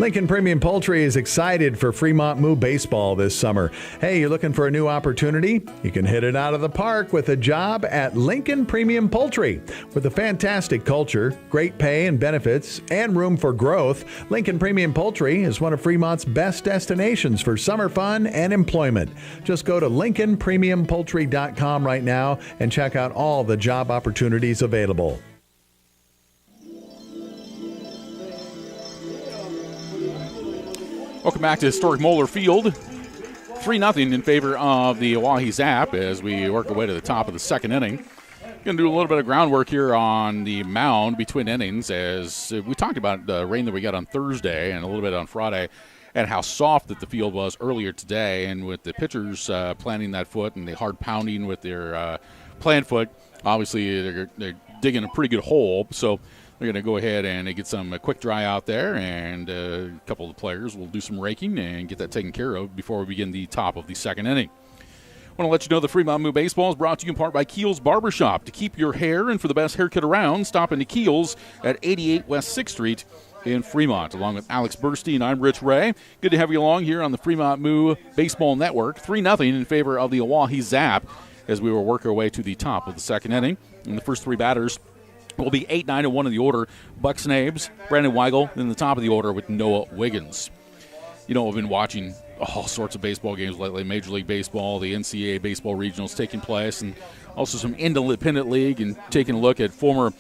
Lincoln Premium Poultry is excited for Fremont Moo baseball this summer. Hey, you're looking for a new opportunity? You can hit it out of the park with a job at Lincoln Premium Poultry. With a fantastic culture, great pay and benefits, and room for growth, Lincoln Premium Poultry is one of Fremont's best destinations for summer fun and employment. Just go to LincolnPremiumPoultry.com right now and check out all the job opportunities available. Welcome back to historic Moeller Field. 3-0 in favor of the OAHE ZAP as we work our way to the top of the second inning. Going to do a little bit of groundwork here on the mound between innings as we talked about the rain that we got on Thursday and a little bit on Friday and how soft that the field was earlier today. And with the pitchers planting that foot and the hard pounding with their plant foot, obviously they're digging a pretty good hole. So they're going to go ahead and get some quick dry out there, and a couple of the players will do some raking and get that taken care of before we begin the top of the second inning. I want to let you know the Fremont Moo Baseball is brought to you in part by Keel's Barbershop. To keep your hair and for the best haircut around, stop into Keel's at 88 West 6th Street in Fremont. Along with Alex Burstein, I'm Rich Ray. Good to have you along here on the Fremont Moo Baseball Network. 3-0 in favor of the OAHE ZAP as we will work our way to the top of the second inning. And the first three batters will be 8, 9, and 1 in the order. Buck Snabes, Brandon Weigel, in the top of the order with Noah Wiggins. You know, I've been watching all sorts of baseball games lately. Major League Baseball, the NCAA baseball regionals taking place, and also some independent league, and taking a look at former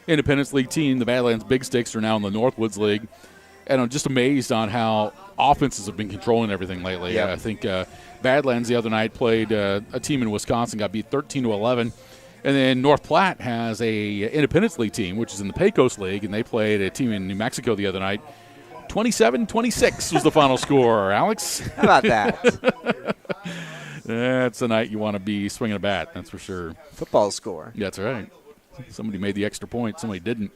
Independence League team. The Badlands Big Sticks are now in the Northwoods League. And I'm just amazed on how offenses have been controlling everything lately. Yep. I think Badlands the other night played a team in Wisconsin, got beat 13-11. And then North Platte has a Independence League team, which is in the Pecos League, and they played a team in New Mexico the other night. 27-26 was the final score. Alex? How about that? That's a night you want to be swinging a bat, that's for sure. Football score. That's right. Somebody made the extra point, somebody didn't.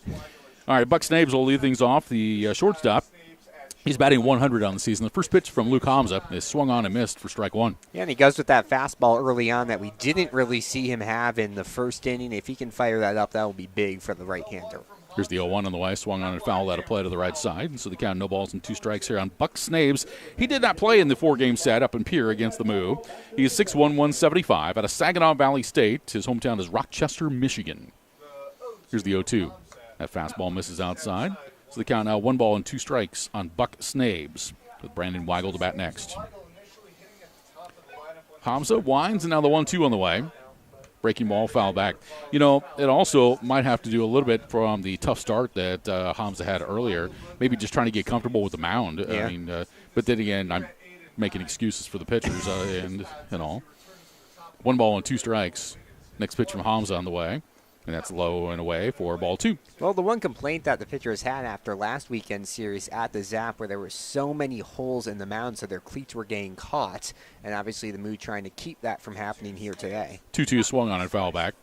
All right, Buck Snabes will lead things off, the shortstop. He's batting 100 on the season. The first pitch from Luke Hamza is swung on and missed for strike one. Yeah, and he goes with that fastball early on that we didn't really see him have in the first inning. If he can fire that up, that will be big for the right-hander. Here's the 0-1 on the way, swung on and fouled out of play to the right side. And so the count, no balls and 2 strikes here on Buck Snabes. He did not play in the 4-game set up in Pierre against the Moo. He is 6'1", 175 out of Saginaw Valley State. His hometown is Rochester, Michigan. Here's the 0-2. That fastball misses outside. So the count now 1 ball and 2 strikes on Buck Snabes with Brandon Weigel to bat next. Hamza winds, and now the 1-2 on the way. Breaking ball, foul back. You know, it also might have to do a little bit from the tough start that Hamza had earlier. Maybe just trying to get comfortable with the mound. Yeah. I mean, but then again, I'm making excuses for the pitchers and all. 1 ball and 2 strikes. Next pitch from Hamza on the way. And that's low and away for ball 2. Well, the one complaint that the pitchers had after last weekend's series at the ZAP where there were so many holes in the mound so their cleats were getting caught, and obviously the Moo trying to keep that from happening here today. 2-2 swung on and foul back.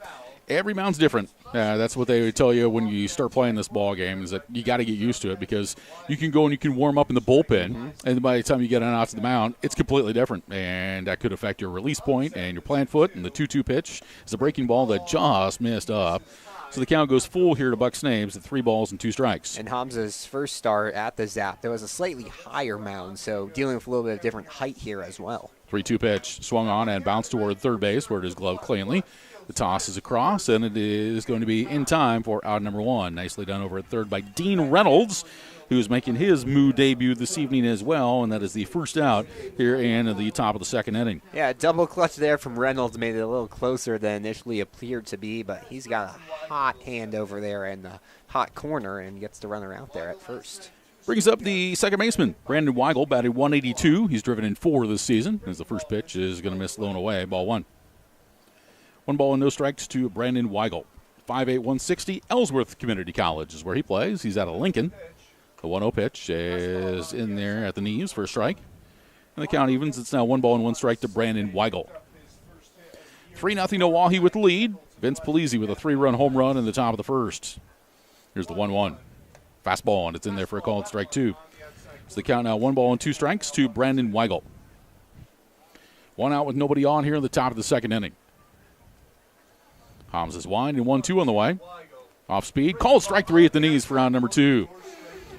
Every mound's different. That's what they would tell you when you start playing this ball game is that you got to get used to it because you can go and you can warm up in the bullpen, and by the time you get on out to the mound, it's completely different, and that could affect your release point and your plant foot. And the 2-2 pitch is a breaking ball that just missed up. So the count goes full here to Buck Snabes at 3 balls and 2 strikes. And Hamza's first start at the ZAP, there was a slightly higher mound, so dealing with a little bit of different height here as well. 3-2 pitch, swung on and bounced toward third base where it is gloved cleanly. The toss is across, and it is going to be in time for out number 1. Nicely done over at third by Dean Reynolds, who is making his Moo debut this evening as well, and that is the first out here in the top of the second inning. Yeah, double clutch there from Reynolds made it a little closer than initially appeared to be, but he's got a hot hand over there in the hot corner and gets the runner out there at first. Brings up the second baseman, Brandon Weigel, batted 182. He's driven in 4 this season, as the first pitch is going to miss low and away, ball 1. 1 ball and no strikes to Brandon Weigel. 5'8", 160, Ellsworth Community College is where he plays. He's out of Lincoln. The 1-0 pitch is in there at the knees for a strike. And the count evens. It's now 1 ball and 1 strike to Brandon Weigel. 3-0 OAHE with the lead. Vince Polizzi with a 3-run home run in the top of the first. Here's the 1-1. Fastball, and it's in there for a called strike 2. So the count now 1 ball and 2 strikes to Brandon Weigel. 1 out with nobody on here in the top of the second inning. Hamza's wind and 1-2 on the way. Off speed. Called strike 3 at the knees for round number 2.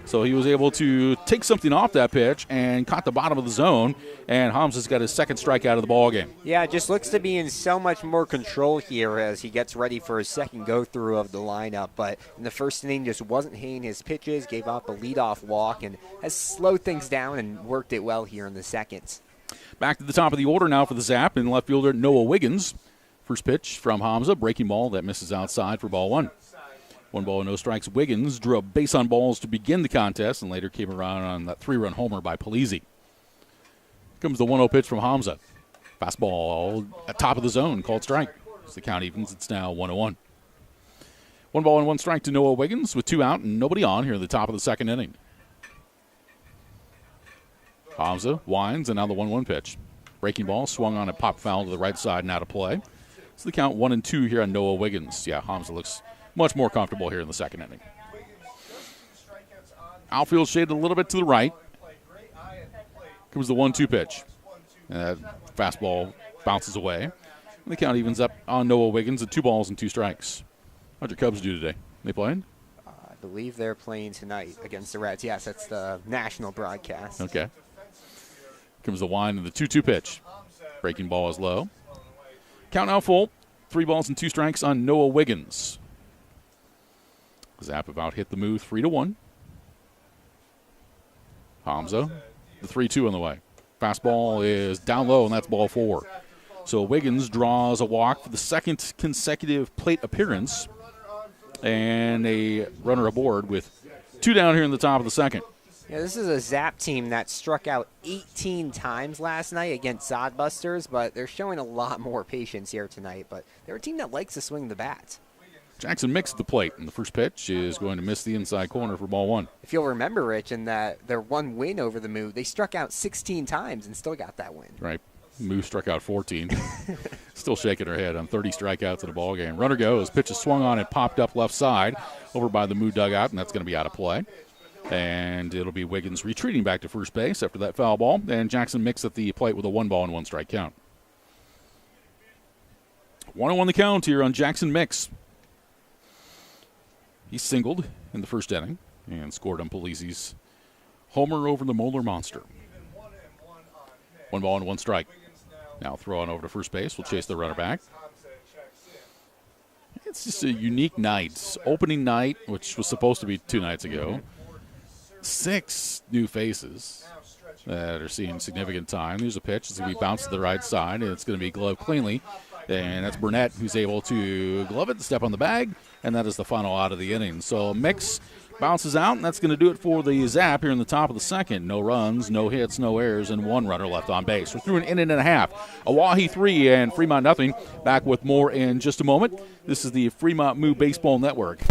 So he was able to take something off that pitch and caught the bottom of the zone, and Hamza's got his second strikeout of the ball game. Yeah, it just looks to be in so much more control here as he gets ready for his second go-through of the lineup. But in the first inning, just wasn't hitting his pitches, gave up a leadoff walk, and has slowed things down and worked it well here in the second. Back to the top of the order now for the Zap, and left fielder Noah Wiggins. First pitch from Hamza, breaking ball that misses outside for ball one. 1 ball, no strikes. Wiggins drew a base on balls to begin the contest and later came around on that 3-run homer by Polizzi. Comes the 1-0 pitch from Hamza. Fastball at top of the zone, called strike. As the count evens, it's now 1-1. 1 ball and 1 strike to Noah Wiggins with 2 out and nobody on here at the top of the second inning. Hamza winds, and now the 1-1 pitch. Breaking ball, swung on and popped foul to the right side and out of play. So the count 1-2 here on Noah Wiggins. Yeah, Hamza looks much more comfortable here in the second inning. Outfield shaded a little bit to the right. Comes the 1-2 pitch. And that fastball bounces away. And the count evens up on Noah Wiggins at 2 balls and 2 strikes. How'd your Cubs do today? They playing? I believe they're playing tonight against the Reds. Yes, that's the national broadcast. Okay. Comes the wind and the 2-2 pitch. Breaking ball is low. Count now full. 3 balls and 2 strikes on Noah Wiggins. Zap about hit the Moo 3-1. Hamza, the 3-2 on the way. Fastball is down low, and that's ball 4. So Wiggins draws a walk for the second consecutive plate appearance, and a runner aboard with 2 down here in the top of the second. Yeah, this is a Zap team that struck out 18 times last night against Sodbusters, but they're showing a lot more patience here tonight. But they're a team that likes to swing the bat. Jackson Mix at the plate, and the first pitch is going to miss the inside corner for ball 1. If you'll remember, Rich, in that their 1 win over the Moo, they struck out 16 times and still got that win. Right. Moo struck out 14. Still shaking her head on 30 strikeouts in a ball game. Runner goes. Pitch is swung on and popped up left side over by the Moo dugout, and that's going to be out of play. And it'll be Wiggins retreating back to first base after that foul ball, and Jackson Mix at the plate with a 1 ball and 1 strike count. 1-1 the count here on Jackson Mix. He singled in the first inning and scored on Polizzi's homer over the Moeller Monster. 1 ball and 1 strike. Now throw on over to first base. We'll chase the runner back. It's just a unique night. Opening night, which was supposed to be 2 nights ago. 6 new faces that are seeing significant time. There's a pitch. It's going to be bounced to the right side, and it's going to be gloved cleanly. And that's Burnett who's able to glove it, step on the bag, and that is the final out of the inning. So Mix bounces out, and that's going to do it for the Zap here in the top of the second. No runs, no hits, no errors, and 1 runner left on base. We're through an inning and a half. OAHE 3 and Fremont nothing. Back with more in just a moment. This is the Fremont Moo Baseball Network.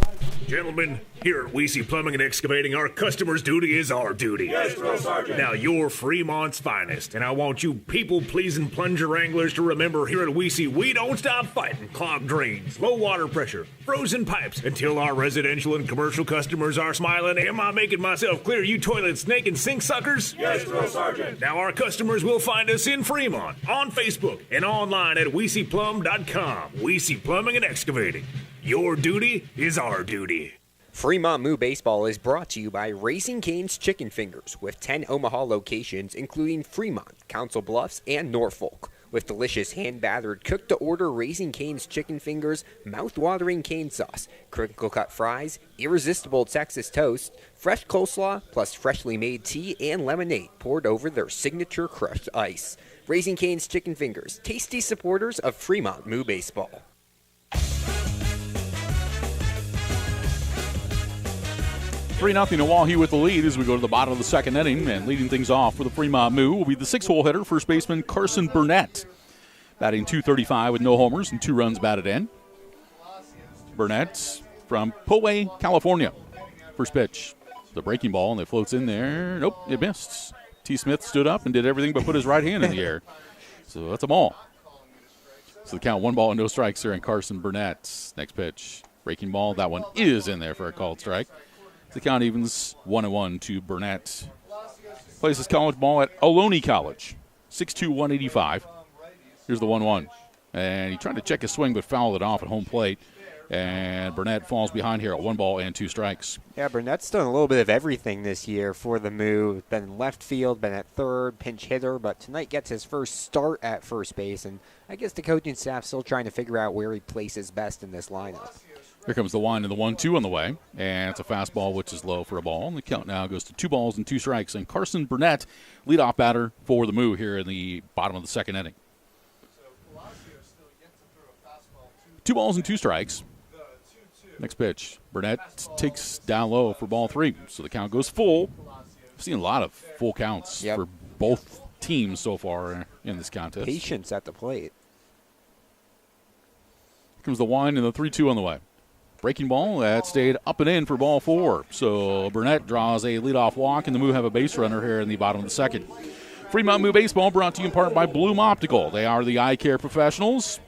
Gentlemen, here at Weesey Plumbing and Excavating, our customer's duty is our duty. Yes, Drill Sergeant. Now, you're Fremont's finest, and I want you people-pleasing plunger anglers to remember here at Weesey, we don't stop fighting clogged drains, low water pressure, frozen pipes, until our residential and commercial customers are smiling. Am I making myself clear, you toilet, snake, and sink suckers? Yes, Drill Sergeant. Now, our customers will find us in Fremont, on Facebook, and online at WeeseyPlum.com. Weesey Plumbing and Excavating. Your duty is our duty. Fremont Moo Baseball is brought to you by Raising Cane's Chicken Fingers, with 10 Omaha locations, including Fremont, Council Bluffs, and Norfolk. With delicious hand-battered, cooked-to-order Raising Cane's Chicken Fingers, mouth-watering cane sauce, crinkle-cut fries, irresistible Texas toast, fresh coleslaw, plus freshly made tea and lemonade poured over their signature crushed ice. Raising Cane's Chicken Fingers, tasty supporters of Fremont Moo Baseball. 3-0 OAHE with the lead as we go to the bottom of the second inning, and leading things off for the Fremont Moo will be the 6-hole hitter, first baseman Carson Burnett, batting .235 with no homers and 2 runs batted in. Burnett from Poway, California. First pitch, the breaking ball, and it floats in there. Nope, it missed. T. Smith stood up and did everything but put his right hand in the air. So that's a ball. So the count 1 ball and no strikes here in Carson Burnett's next pitch. Breaking ball, that one is in there for a called strike. The count evens 1-1 to Burnett. Plays his college ball at Ohlone College. 6'2", 185. Here's the 1-1. And he tried to check his swing but fouled it off at home plate. And Burnett falls behind here at 1 ball and 2 strikes. Yeah, Burnett's done a little bit of everything this year for the Moo. Been in left field, been at third, pinch hitter, but tonight gets his first start at first base. And I guess the coaching staff's still trying to figure out where he places best in this lineup. Here comes the 1 and the 1-2 on the way. And it's a fastball, which is low for a ball. And the count now goes to 2 balls and 2 strikes. And Carson Burnett, leadoff batter for the Moo here in the bottom of the second inning. 2 balls and 2 strikes. Next pitch, Burnett takes down low for ball 3. So the count goes full. I've seen a lot of full counts for both teams so far in this contest. Patience at the plate. Here comes the 1 and the 3-2 on the way. Breaking ball, that stayed up and in for ball 4. So Burnett draws a leadoff walk, and the Moo have a base runner here in the bottom of the second. Fremont Moo Baseball brought to you in part by Bloom Optical. They are the eye care professionals,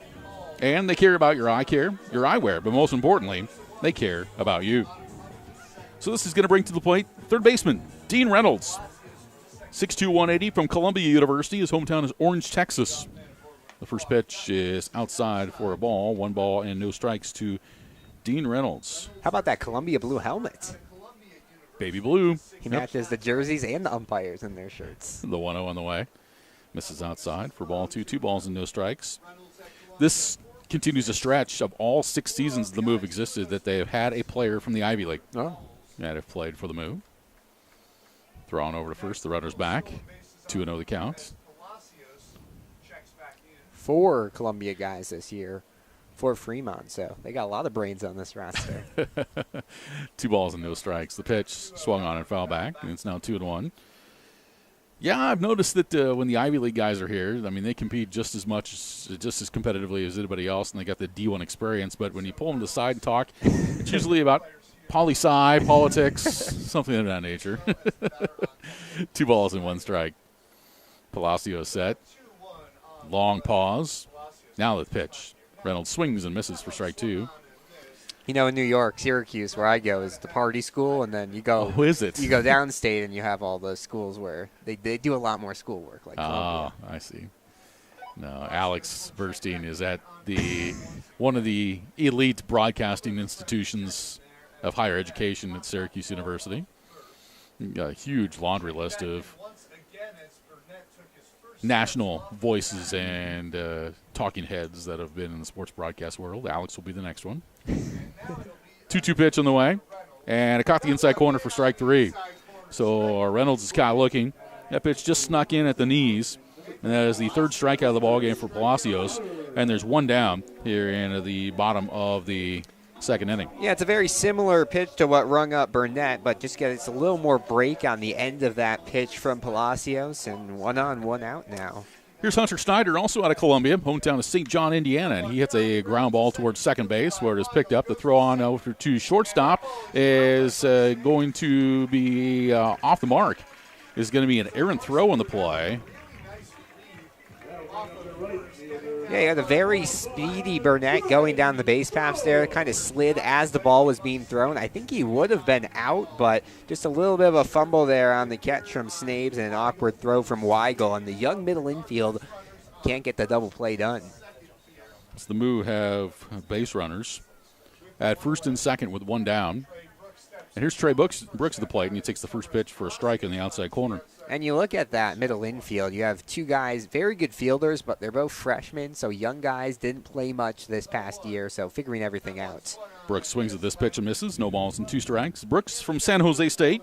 and they care about your eye care, your eyewear, but most importantly, they care about you. So this is going to bring to the plate third baseman Dean Reynolds. 6'2", 180 from Columbia University. His hometown is Orange, Texas. The first pitch is outside for a ball. 1 ball and no strikes to Dean Reynolds. How about that Columbia blue helmet? Baby blue. He matches the jerseys and the umpires in their shirts. The 1-0 on the way. Misses outside for ball 2. 2 balls and no strikes. This continues a stretch of all 6 seasons the Moo existed that they have had a player from the Ivy League that have played for the Moo. Throw on over to first. The runner's back. 2-0 the count. 4 Columbia guys this year for Fremont, so they got a lot of brains on this roster. 2 balls and no strikes. The pitch swung on and foul back, and it's now 2-1. Yeah, I've noticed that when the Ivy League guys are here, I mean, they compete just as competitively as anybody else, and they got the D1 experience. But when you pull them to the side and talk, it's usually about poli-sci, politics, something of that nature. 2 balls and 1 strike. Palacio set. Long pause. Now the pitch. Reynolds swings and misses for strike 2. You know, in New York, Syracuse, where I go, is the party school, and then you go. Oh, is it? You go downstate, and you have all those schools where they do a lot more schoolwork, like Columbia. I see. No, Alex Burstein is at one of the elite broadcasting institutions of higher education at Syracuse University. Got a huge laundry list of national voices and talking heads that have been in the sports broadcast world. Alex will be the next one. 2-2 pitch on the way, and it caught the inside corner for strike 3. So Reynolds is kind of looking. That pitch just snuck in at the knees, and that is the 3rd strikeout of the ballgame for Palacios. And there's 1 down here in the bottom of the second inning. Yeah, it's a very similar pitch to what rung up Burnett, but just it's a little more break on the end of that pitch from Palacios, and 1 on, 1 out now. Here's Hunter Snyder, also out of Columbia, hometown of St. John, Indiana, and he hits a ground ball towards second base where it is picked up. The throw on over to shortstop is going to be off the mark. Is going to be an errant throw on the play. Yeah, you had a very speedy Burnett going down the base paths there. Kind of slid as the ball was being thrown. I think he would have been out, but just a little bit of a fumble there on the catch from Snabes and an awkward throw from Weigel. And the young middle infield can't get the double play done. So the Moo have base runners at first and second with 1 down. And here's Trey Brooks at the plate, and he takes the first pitch for a strike in the outside corner. And you look at that middle infield, you have 2 guys, very good fielders, but they're both freshmen, so young guys didn't play much this past year, so figuring everything out. Brooks swings at this pitch and misses. No balls and 2 strikes. Brooks from San Jose State,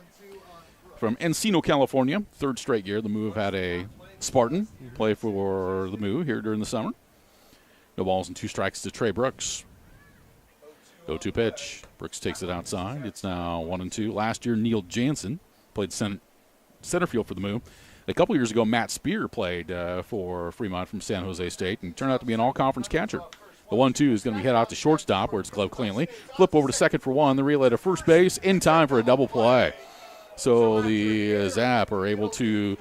from Encino, California. 3rd straight year the Moo have had a Spartan play for the Moo here during the summer. No balls and 2 strikes to Trey Brooks. 0-2 pitch. Brooks takes it outside. It's now 1-2. Last year, Neil Jansen played center field for the Moo. A couple years ago, Matt Spear played for Fremont from San Jose State and turned out to be an all-conference catcher. The 1-2 is going to be head out to shortstop where it's gloved cleanly. Flip over to second for 1. The relay to first base in time for a double play. So the Zap are able to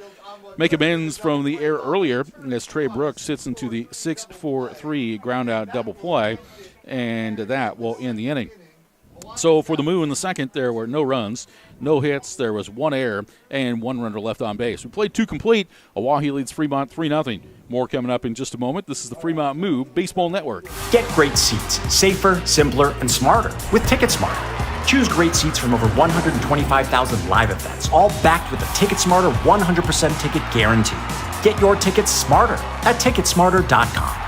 make amends from the error earlier as Trey Brooks sits into the 6-4-3 ground-out double play, and that will end the inning. So for the Moo in the second, there were no runs, no hits. There was one error and one runner left on base. We played 2 complete. OAHE leads Fremont 3-0. More coming up in just a moment. This is the Fremont Moo Baseball Network. Get great seats, safer, simpler, and smarter with TicketSmarter. Choose great seats from over 125,000 live events, all backed with a TicketSmarter 100% ticket guarantee. Get your tickets smarter at TicketSmarter.com.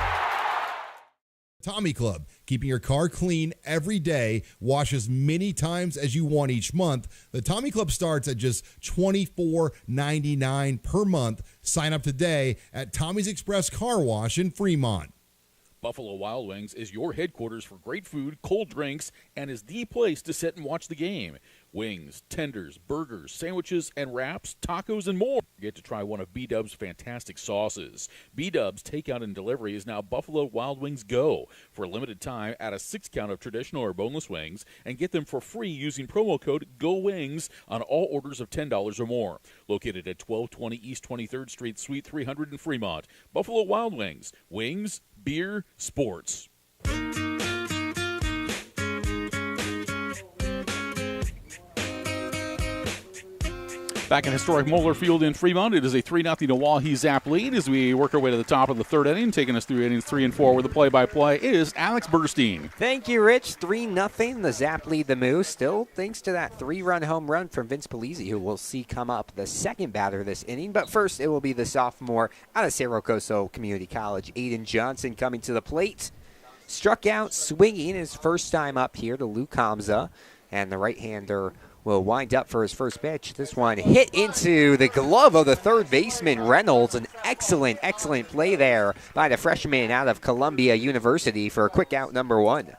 Tommy Club, keeping your car clean every day. Wash as many times as you want each month. The Tommy Club starts at just $24.99 per month. Sign up today at Tommy's Express Car Wash in Fremont. Buffalo Wild Wings is your headquarters for great food, cold drinks, and is the place to sit and watch the game. Wings, tenders, burgers, sandwiches, and wraps, tacos, and more. You get to try one of B-Dub's fantastic sauces. B-Dub's takeout and delivery is now Buffalo Wild Wings Go. For a limited time, add a 6 count of traditional or boneless wings and get them for free using promo code GOWINGS on all orders of $10 or more. Located at 1220 East 23rd Street, Suite 300 in Fremont. Buffalo Wild Wings. Wings, beer, sports. Back in historic Moeller Field in Fremont, it is a 3-0 OAHE ZAP lead as we work our way to the top of the third inning. Taking us through innings 3 and 4 with the play-by-play is Alex Burstein. Thank you, Rich. 3-0. The ZAP lead the Moo. Still thanks to that 3-run home run from Vince Polizzi, who we'll see come up the second batter this inning. But first, it will be the sophomore out of Cerro Coso Community College, Aiden Johnson, coming to the plate. Struck out swinging his first time up here to Luke Hamza, and the right-hander will wind up for his first pitch. This one hit into the glove of the third baseman, Reynolds. An excellent, excellent play there by the freshman out of Columbia University for a quick out number 1.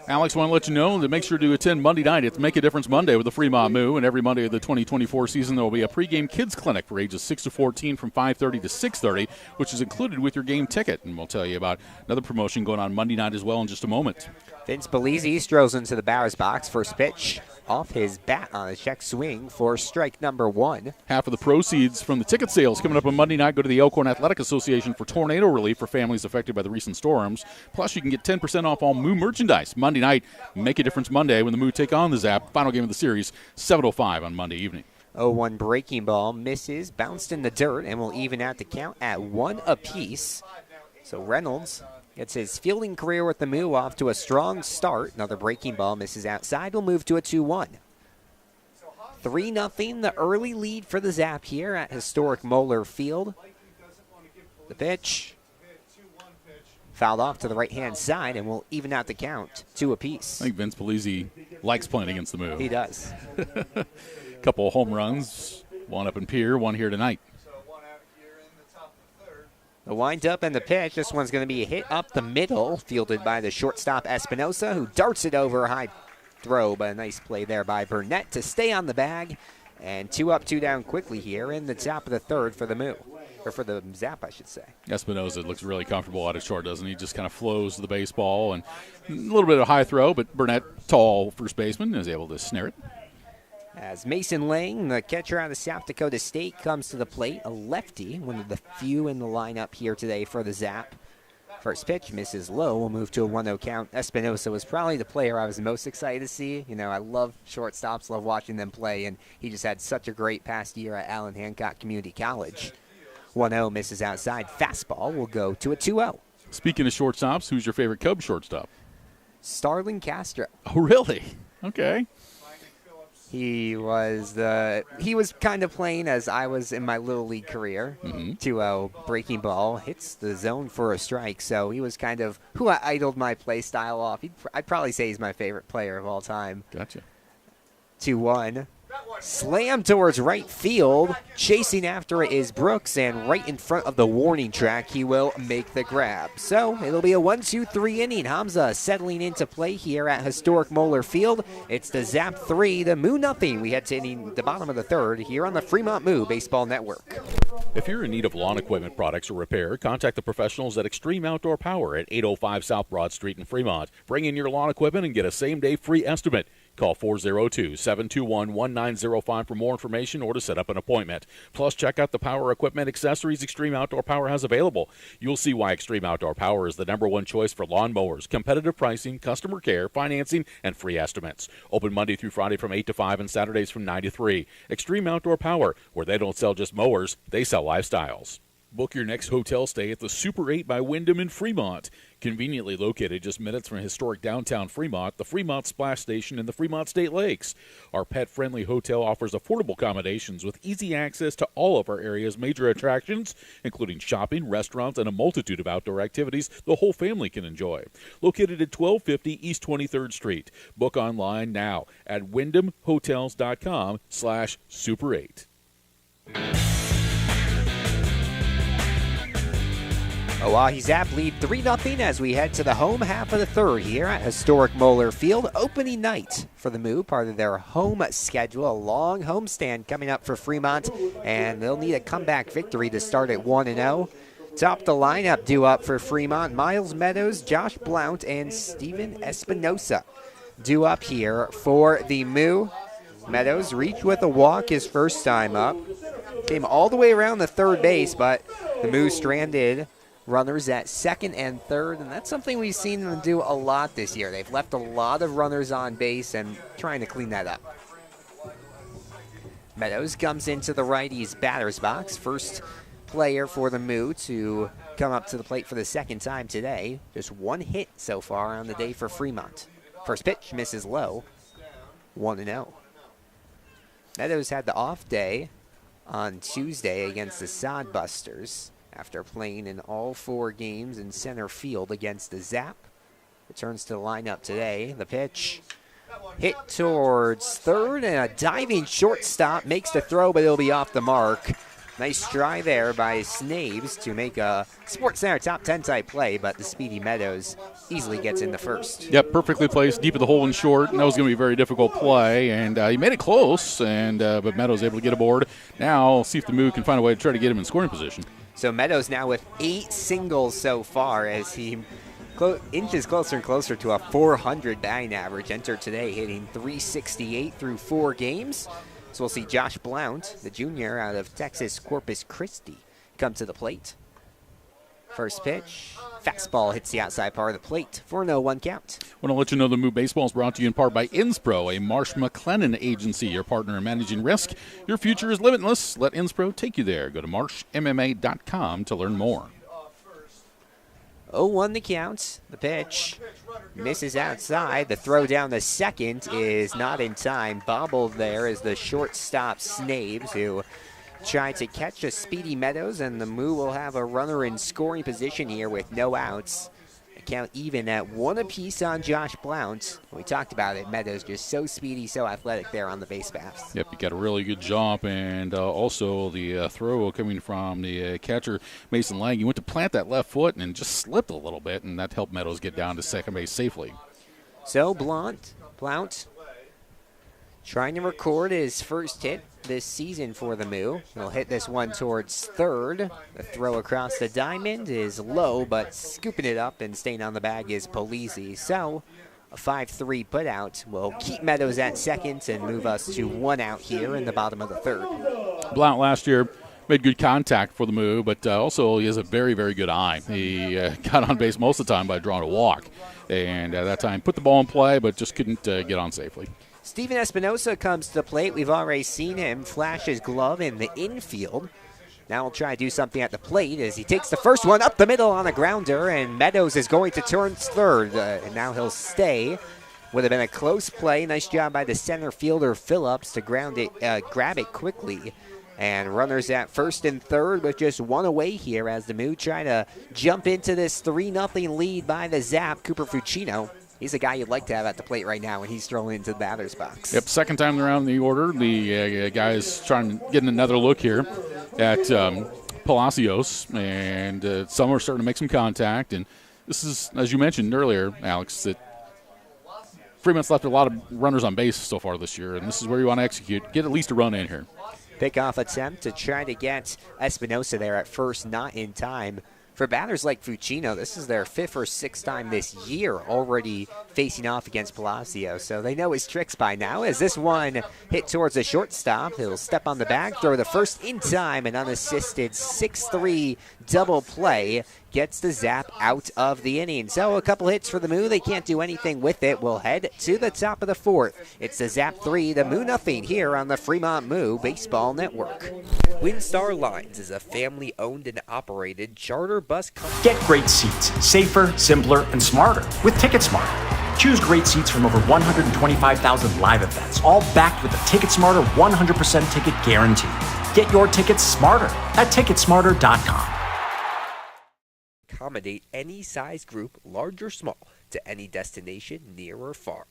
Alex, want to let you know that make sure to attend Monday night. It's Make a Difference Monday with the Fremont Moo, and every Monday of the 2024 season there will be a pregame kids clinic for ages 6 to 14 from 5:30 to 6:30, which is included with your game ticket. And we'll tell you about another promotion going on Monday night as well in just a moment. Vince Polizzi strolls into the batter's box. First pitch off his bat on a check swing for strike number 1. Half of the proceeds from the ticket sales coming up on Monday night go to the Elkhorn Athletic Association for tornado relief for families affected by the recent storms. Plus, you can get 10% off all Moo merchandise. Monday night, Make a Difference Monday when the Moo take on the ZAP. Final game of the series, 7:05 on Monday evening. 0-1 breaking ball misses, bounced in the dirt, and will even out the count at 1 apiece. So Reynolds gets his fielding career with the Moo off to a strong start. Another breaking ball misses outside. Will move to a 2-1. 3-0, the early lead for the ZAP here at historic Moeller Field. The pitch fouled off to the right-hand side and will even out the count, 2 apiece. I think Vince Polizzi likes playing against the Moo. He does. Couple of home runs, one up in Pier, one here tonight. The wind-up and the pitch. This one's going to be a hit up the middle, fielded by the shortstop Espinosa, who darts it over a high throw, but a nice play there by Burnett to stay on the bag. And 2 up, 2 down quickly here in the top of the third for the Moo. Or for the ZAP, I should say. Espinosa looks really comfortable out at short, doesn't he? Just kind of flows the baseball, and a little bit of a high throw, but Burnett, tall first baseman, is able to snare it. As Mason Lang, the catcher out of South Dakota State, comes to the plate, a lefty, one of the few in the lineup here today for the ZAP. First pitch misses low. We'll move to a 1-0 count. Espinosa was probably the player I was most excited to see. You know, I love shortstops, love watching them play, and he just had such a great past year at Allen Hancock Community College. 1-0 misses outside. Fastball will go to a 2-0. Speaking of shortstops, who's your favorite Cubs shortstop? Starlin Castro. Oh, really? Okay. He was kind of playing as I was in my Little League career. 2-0 breaking ball, hits the zone for a strike. So he was kind of who I idled my play style off. I'd probably say he's my favorite player of all time. Gotcha. 2-1. Slam towards right field. Chasing after it is Brooks, and right in front of the warning track, he will make the grab. So it'll be a 1-2-3 inning. Hamza settling into play here at historic Moeller Field. It's the ZAP 3, the Moo nothing. We head to inning the bottom of the third here on the Fremont Moo Baseball Network. If you're in need of lawn equipment products or repair, contact the professionals at Extreme Outdoor Power at 805 South Broad Street in Fremont. Bring in your lawn equipment and get a same-day free estimate. Call 402-721-1905 for more information or to set up an appointment. Plus, check out the power equipment accessories Extreme Outdoor Power has available. You'll see why Extreme Outdoor Power is the #1 choice for lawn mowers, competitive pricing, customer care, financing, and free estimates. Open Monday through Friday from 8 to 5 and Saturdays from 9 to 3. Extreme Outdoor Power, where they don't sell just mowers, they sell lifestyles. Book your next hotel stay at the Super 8 by Wyndham in Fremont. Conveniently located just minutes from historic downtown Fremont, the Fremont Splash Station, and the Fremont State Lakes. Our pet-friendly hotel offers affordable accommodations with easy access to all of our area's major attractions, including shopping, restaurants, and a multitude of outdoor activities the whole family can enjoy. Located at 1250 East 23rd Street. Book online now at wyndhamhotels.com/Super8. OAHE ZAP lead 3-0 as we head to the home half of the third here at historic Moeller Field. Opening night for the Moo, part of their home schedule. A long homestand coming up for Fremont, and they'll need a comeback victory to start at 1-0. Top the lineup due up for Fremont: Miles Meadows, Josh Blount, and Steven Espinosa. Due up here for the Moo. Meadows reached with a walk his first time up. Came all the way around the third base, but the Moo stranded runners at second and third, and that's something we've seen them do a lot this year. They've left a lot of runners on base and trying to clean that up. Meadows comes into the righty's batter's box. First player for the Moo to come up to the plate for the second time today. Just one hit so far on the day for Fremont. First pitch misses low, 1-0. Meadows had the off day on Tuesday against the Sodbusters after playing in all 4 games in center field against the Zap. Returns to the lineup today. The pitch hit towards third, and a diving shortstop makes the throw, but it'll be off the mark. Nice try there by Snaves to make a Sports Center top 10 type play, but the speedy Meadows easily gets in the first. Yep, perfectly placed, deep of the hole and short, and that was going to be a very difficult play, and he made it close, and but Meadows able to get aboard. Now, we'll see if the Moo can find a way to try to get him in scoring position. So Meadows now with 8 singles so far as he inches closer and closer to a 400 batting average. Entered today hitting .368 through 4 games. So we'll see Josh Blount, the junior out of Texas Corpus Christi, come to the plate. First pitch, fastball hits the outside part of the plate for a 0-1 count. I want to let you know the Moo Baseball is brought to you in part by Inspro, a Marsh McLennan agency, your partner in managing risk. Your future is limitless. Let Inspro take you there. Go to marshmma.com to learn more. 0-1 the count. The pitch misses outside. The throw down the second is not in time. Bobbled there is the shortstop Snaves, who tried to catch a speedy Meadows, and the Moo will have a runner in scoring position here with no outs. The count even at 1 apiece on Josh Blount. We talked about it. Meadows just so speedy, so athletic there on the base paths. Yep, he got a really good jump, and also the throw coming from the catcher, Mason Lang. He went to plant that left foot and just slipped a little bit, and that helped Meadows get down to second base safely. So Blount trying to record his first hit this season for the Moo. He'll hit this one towards third. The throw across the diamond is low, but scooping it up and staying on the bag is Polizzi. So a 5-3 putout will keep Meadows at second and move us to 1 out here in the bottom of the third. Blount last year made good contact for the Moo, but also he has a very, very good eye. He got on base most of the time by drawing a walk, and at that time put the ball in play, but just couldn't get on safely. Steven Espinosa comes to the plate. We've already seen him flash his glove in the infield. Now we'll try to do something at the plate as he takes the first one up the middle on a grounder, and Meadows is going to turn third, and now he'll stay. Would have been a close play. Nice job by the center fielder Phillips to grab it quickly. And runners at first and third with just 1 away here as the Moo try to jump into this 3-0 lead by the Zap. Cooper Fucino, he's a guy you'd like to have at the plate right now when he's thrown into the batter's box. Yep, second time around in the order. The guys trying to get another look here at Palacios, and some are starting to make some contact. And this is, as you mentioned earlier, Alex, that Fremont's left a lot of runners on base so far this year, and this is where you want to execute. Get at least a run in here. Pickoff attempt to try to get Espinosa there at first, not in time for batters like Fucino, this is their 5th or 6th time this year already facing off against Palacio. So they know his tricks by now. As this one hit towards the shortstop, he'll step on the bag, throw the first in time, and unassisted 6-3 double play gets the Zap out of the inning. So a couple hits for the Moo. They can't do anything with it. We'll head to the top of the 4th. It's the Zap 3, the Moo nothing here on the Fremont Moo Baseball Network. WinStar Lines is a family-owned and operated charter bus company. Get great seats, safer, simpler, and smarter with TicketSmarter. Choose great seats from over 125,000 live events, all backed with a TicketSmarter 100% ticket guarantee. Get your tickets smarter at TicketSmarter.com. Accommodate any size group, large or small, to any destination, near or far.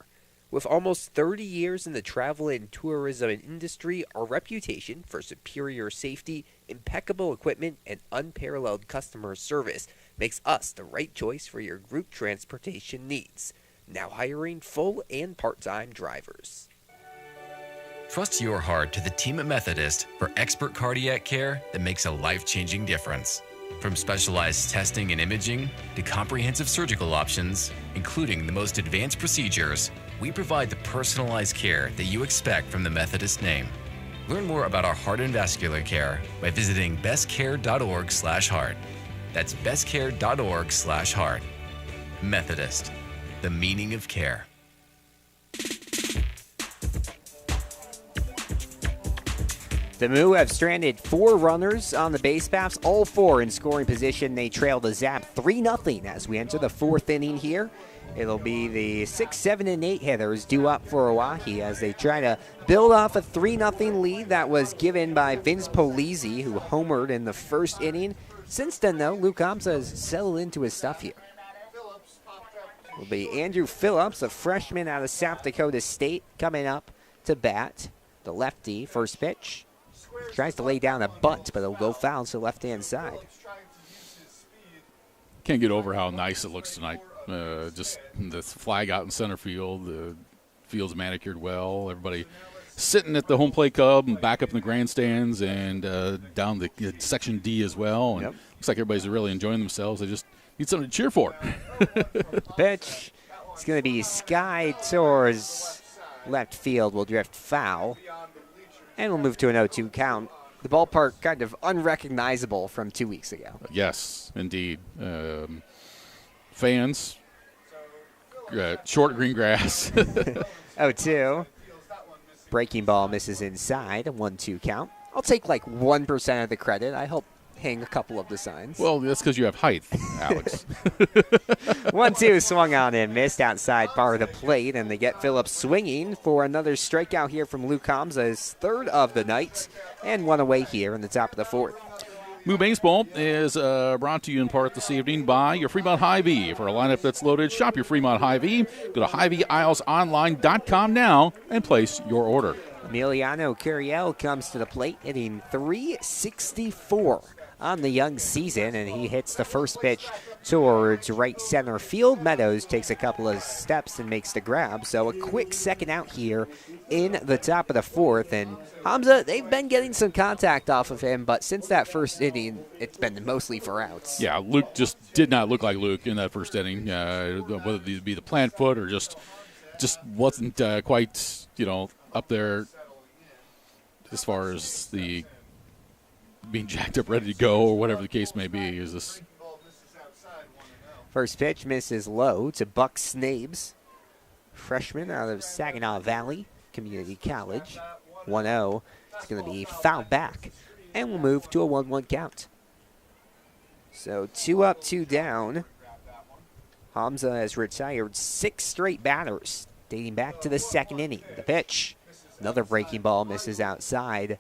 With almost 30 years in the travel and tourism industry, our reputation for superior safety, impeccable equipment, and unparalleled customer service makes us the right choice for your group transportation needs. Now hiring full and part-time drivers. Trust your heart to the team at Methodist for expert cardiac care that makes a life-changing difference. From specialized testing and imaging to comprehensive surgical options, including the most advanced procedures, we provide the personalized care that you expect from the Methodist name. Learn more about our heart and vascular care by visiting bestcare.org/heart. That's bestcare.org/heart. Methodist, the meaning of care. The Moo have stranded 4 runners on the base paths, all 4 in scoring position. They trail the Zap 3-0 as we enter the 4th inning here. It'll be the 6, 7, and 8 hitters due up for OAHE as they try to build off a 3-0 lead that was given by Vince Polizzi, who homered in the first inning. Since then, though, Luke Hamza has settled into his stuff here. It'll be Andrew Phillips, a freshman out of South Dakota State, coming up to bat. The lefty, first pitch. Tries to lay down a bunt, but it'll go foul to the left-hand side. Can't get over how nice it looks tonight. Just the flag out in center field. The field's manicured well. Everybody sitting at the home plate club and back up in the grandstands and down the Section D as well. And looks like everybody's really enjoying themselves. They just need something to cheer for. Pitch. It's going to be sky towards left field. Will drift foul. And we'll move to an 0-2 count. The ballpark kind of unrecognizable from 2 weeks ago. Yes, indeed. Fans, short green grass. 0-2. Breaking ball misses inside. A 1-2 count. I'll take like 1% of the credit. I help hang a couple of the signs. Well, that's because you have height, Alex. 1-2 swung on and missed outside part of the plate, and they get Phillips swinging for another strikeout here from Luke Hamza, his 3rd of the night, and one away here in the top of the 4th. Moo Baseball is brought to you in part this evening by your Fremont Hy-Vee. For a lineup that's loaded, shop your Fremont Hy-Vee. Go to HyVeeIslesOnline.com now and place your order. Emiliano Curiel comes to the plate, hitting .364 on the young season, and he hits the first pitch towards right center field. Meadows takes a couple of steps and makes the grab, so a quick second out here in the top of the 4th. And Hamza, they've been getting some contact off of him, but since that first inning, it's been mostly for outs. Yeah, Luke just did not look like Luke in that first inning, whether it be the plant foot or just wasn't quite, up there as far as the being jacked up, ready to go, or whatever the case may be. Is this first pitch misses low to Buck Snabes, freshman out of Saginaw Valley Community College. 1-0. It's going to be fouled back, and we'll move to a 1-1 count. So 2 up, 2 down. Hamza has retired 6 straight batters dating back to the 2nd inning. The pitch, another breaking ball, misses outside.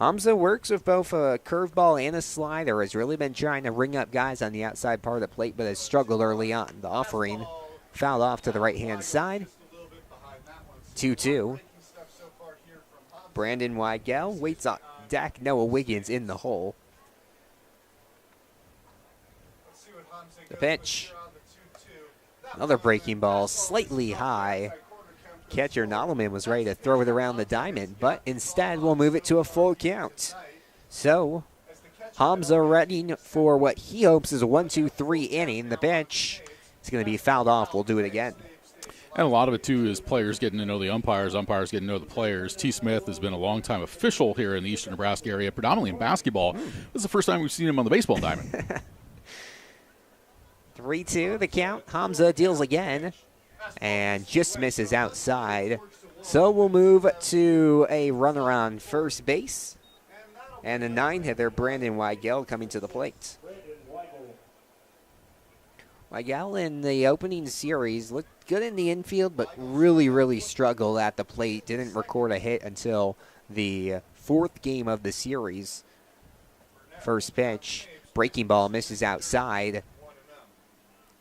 Hamza works with both a curveball and a slider, has really been trying to ring up guys on the outside part of the plate, but has struggled early on. The offering fouled off to the right-hand side. 2-2. Brandon Weigel waits on deck. Noah Wiggins in the hole. The pitch. Another breaking ball, slightly high. Catcher Nodelman was ready to throw it around the diamond, but instead we'll move it to a full count. So Hamza ready for what he hopes is a 1-2-3 inning. The pitch is going to be fouled off. We'll do it again. And a lot of it, too, is players getting to know the umpires getting to know the players. T. Smith has been a long-time official here in the eastern Nebraska area, predominantly in basketball. This is the first time we've seen him on the baseball diamond. 3-2 the count. Hamza deals again and just misses outside. So we'll move to a runner on first base. And a 9-hitter, Brandon Weigel, coming to the plate. Weigel in the opening series looked good in the infield, but really struggled at the plate. Didn't record a hit until the fourth game of the series. First pitch, breaking ball misses outside.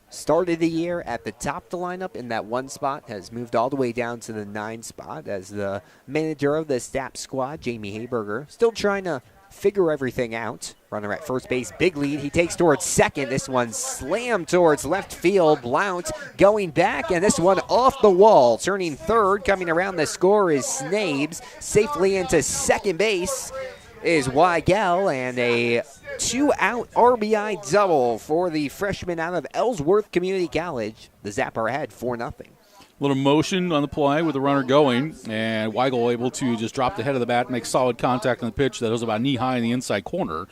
Started the year at the top of the lineup in that 1 spot, has moved all the way down to the 9 spot as the manager of the ZAP squad, Jamie Hayberger, still trying to figure everything out. Runner at first base, big lead. He takes towards second. This one slammed towards left field. Blount going back, and this one off the wall. Turning third, coming around the score is Snabes. Safely into second base is Weigel, and a 2-out RBI double for the freshman out of Ellsworth Community College. The Zap are ahead 4-0. Little motion on the play with the runner going, and Weigel able to just drop the head of the bat, make solid contact on the pitch that was about knee-high in the inside corner.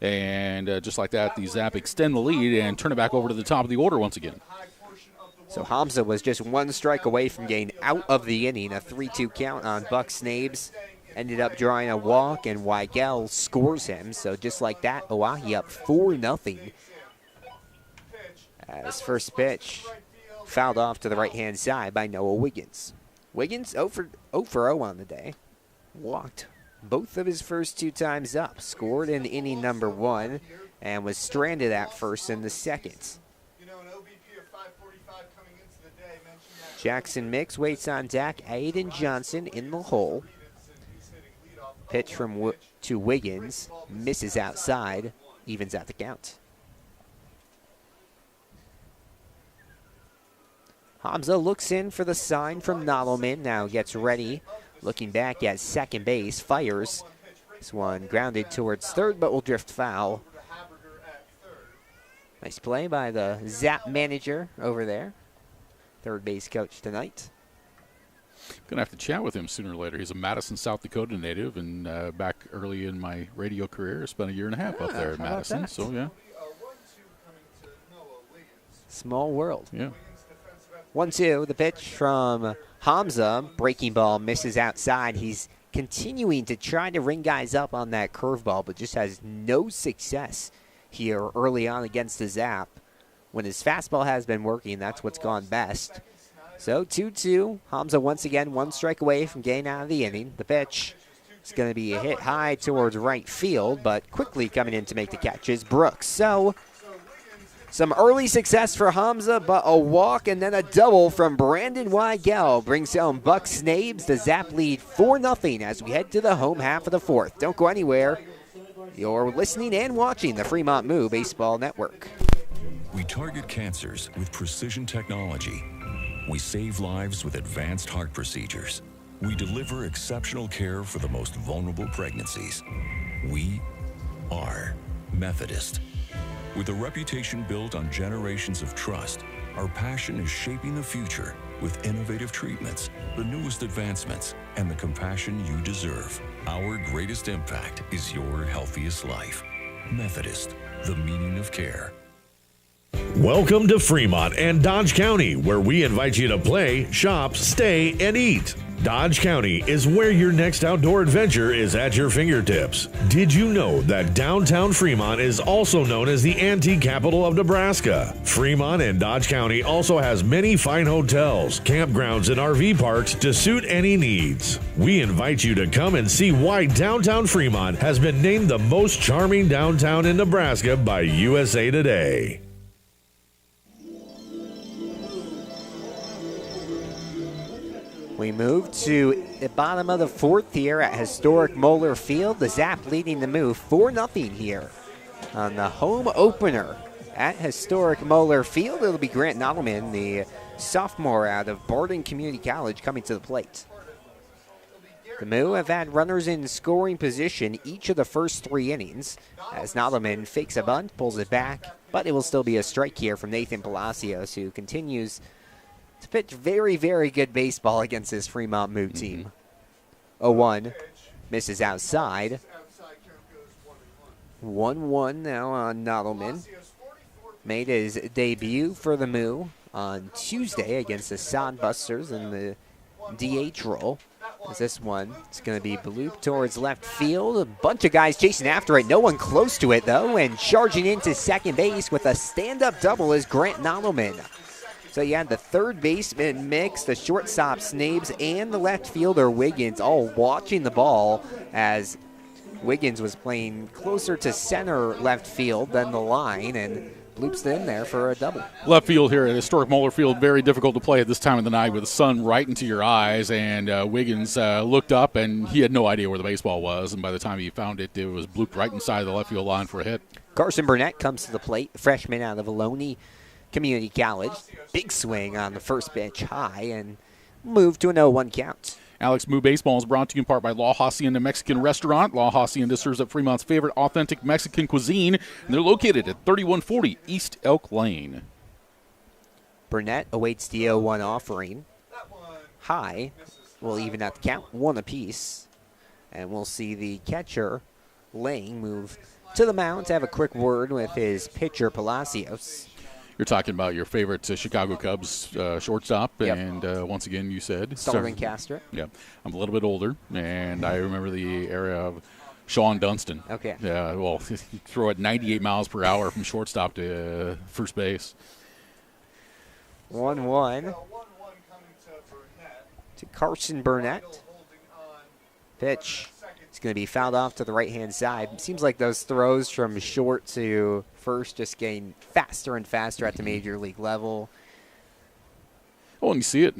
And just like that, the Zap extend the lead and turn it back over to the top of the order once again. So Hamza was just 1 strike away from getting out of the inning. A 3-2 count on Buck Snabes. Ended up drawing a walk, and Weigel scores him. So just like that, OAHE up 4-0. As first pitch fouled off to the right-hand side by Noah Wiggins. Wiggins 0 for 0 on the day. Walked both of his first 2 times up. Scored in inning number 1 and was stranded at first in the second. Jackson Mix waits on deck. Aiden Johnson in the hole. Pitch to Wiggins. Misses outside. Evens out the count. Hamza looks in for the sign from Nodelman. Now gets ready. Looking back at second base. Fires. This one grounded towards third, but will drift foul. Nice play by the Zap manager over there. Third base coach tonight. Going to have to chat with him sooner or later. He's a Madison, South Dakota native, and back early in my radio career, spent a year and a half up there in Madison. So, yeah. Small world. Yeah. 1-2, the pitch from Hamza. Breaking ball misses outside. He's continuing to try to ring guys up on that curveball, but just has no success here early on against the Zap. When his fastball has been working, that's what's gone best. So 2-2. Hamza once again 1 strike away from getting out of the inning. The pitch is going to be a hit high towards right field, but quickly coming in to make the catch is Brooks. So some early success for Hamza, but a walk and then a double from Brandon Weigel brings home Buck Snabes. The Zap lead 4-0 as we head to the home half of the 4th. Don't go anywhere. You're listening and watching the Fremont Moo Baseball Network. We target cancers with precision technology. We save lives with advanced heart procedures. We deliver exceptional care for the most vulnerable pregnancies. We are Methodist. With a reputation built on generations of trust, our passion is shaping the future with innovative treatments, the newest advancements, and the compassion you deserve. Our greatest impact is your healthiest life. Methodist, the meaning of care. Welcome to Fremont and Dodge County, where we invite you to play, shop, stay, and eat. Dodge County is where your next outdoor adventure is at your fingertips. Did you know that downtown Fremont is also known as the antique capital of Nebraska? Fremont and Dodge County also has many fine hotels, campgrounds, and RV parks to suit any needs. We invite you to come and see why downtown Fremont has been named the most charming downtown in Nebraska by USA Today. We move to the bottom of the 4th here at historic Moeller Field. The Zap leading the move 4-0 here on the home opener at historic Moeller Field. It'll be Grant Nodelman, the sophomore out of Barden Community College, coming to the plate. The Moo have had runners in scoring position each of the first 3 innings, as Nottleman fakes a bunt, pulls it back, but it will still be a strike here from Nathan Palacios, who continues to pitch very, very good baseball against this Fremont Moo team. 0-1, misses outside. 1-1 now on Nottleman. Made his debut for the Moo on Tuesday against the Sodbusters in the DH role. As this one, it's going to be blooped towards left field. A bunch of guys chasing after it. No one close to it, though. And charging into second base with a stand-up double is Grant Nottleman. So you had the third baseman mix, the shortstop Snabes, and the left fielder Wiggins all watching the ball as Wiggins was playing closer to center left field than the line, and loops in there for a double. Left field here at historic Moeller Field, very difficult to play at this time of the night with the sun right into your eyes. And Wiggins looked up, and he had no idea where the baseball was. And by the time he found it, it was blooped right inside the left field line for a hit. Carson Burnett comes to the plate, freshman out of Ohlone Community College. Big swing on the first pitch, high, and moved to an 0-1 count. Alex Moo Baseball is brought to you in part by La Hacienda Mexican Restaurant. La Hacienda serves up Fremont's favorite authentic Mexican cuisine, and they're located at 3140 East Elk Lane. Burnett awaits the 0-1 offering. High will even out the count, 1 apiece. And we'll see the catcher, Lang, move to the mound to have a quick word with his pitcher, Palacios. You're talking about your favorite Chicago Cubs shortstop, Yep. And once again, you said Sullivan Castro. Yeah, I'm a little bit older, and I remember the era of Sean Dunston. Okay. Yeah, well, throw it 98 miles per hour from shortstop to first base. 1-1 to Carson Burnett. Pitch. It's going to be fouled off to the right-hand side. Seems like those throws from short to first just getting faster and faster at the major league level. Well, and you see it,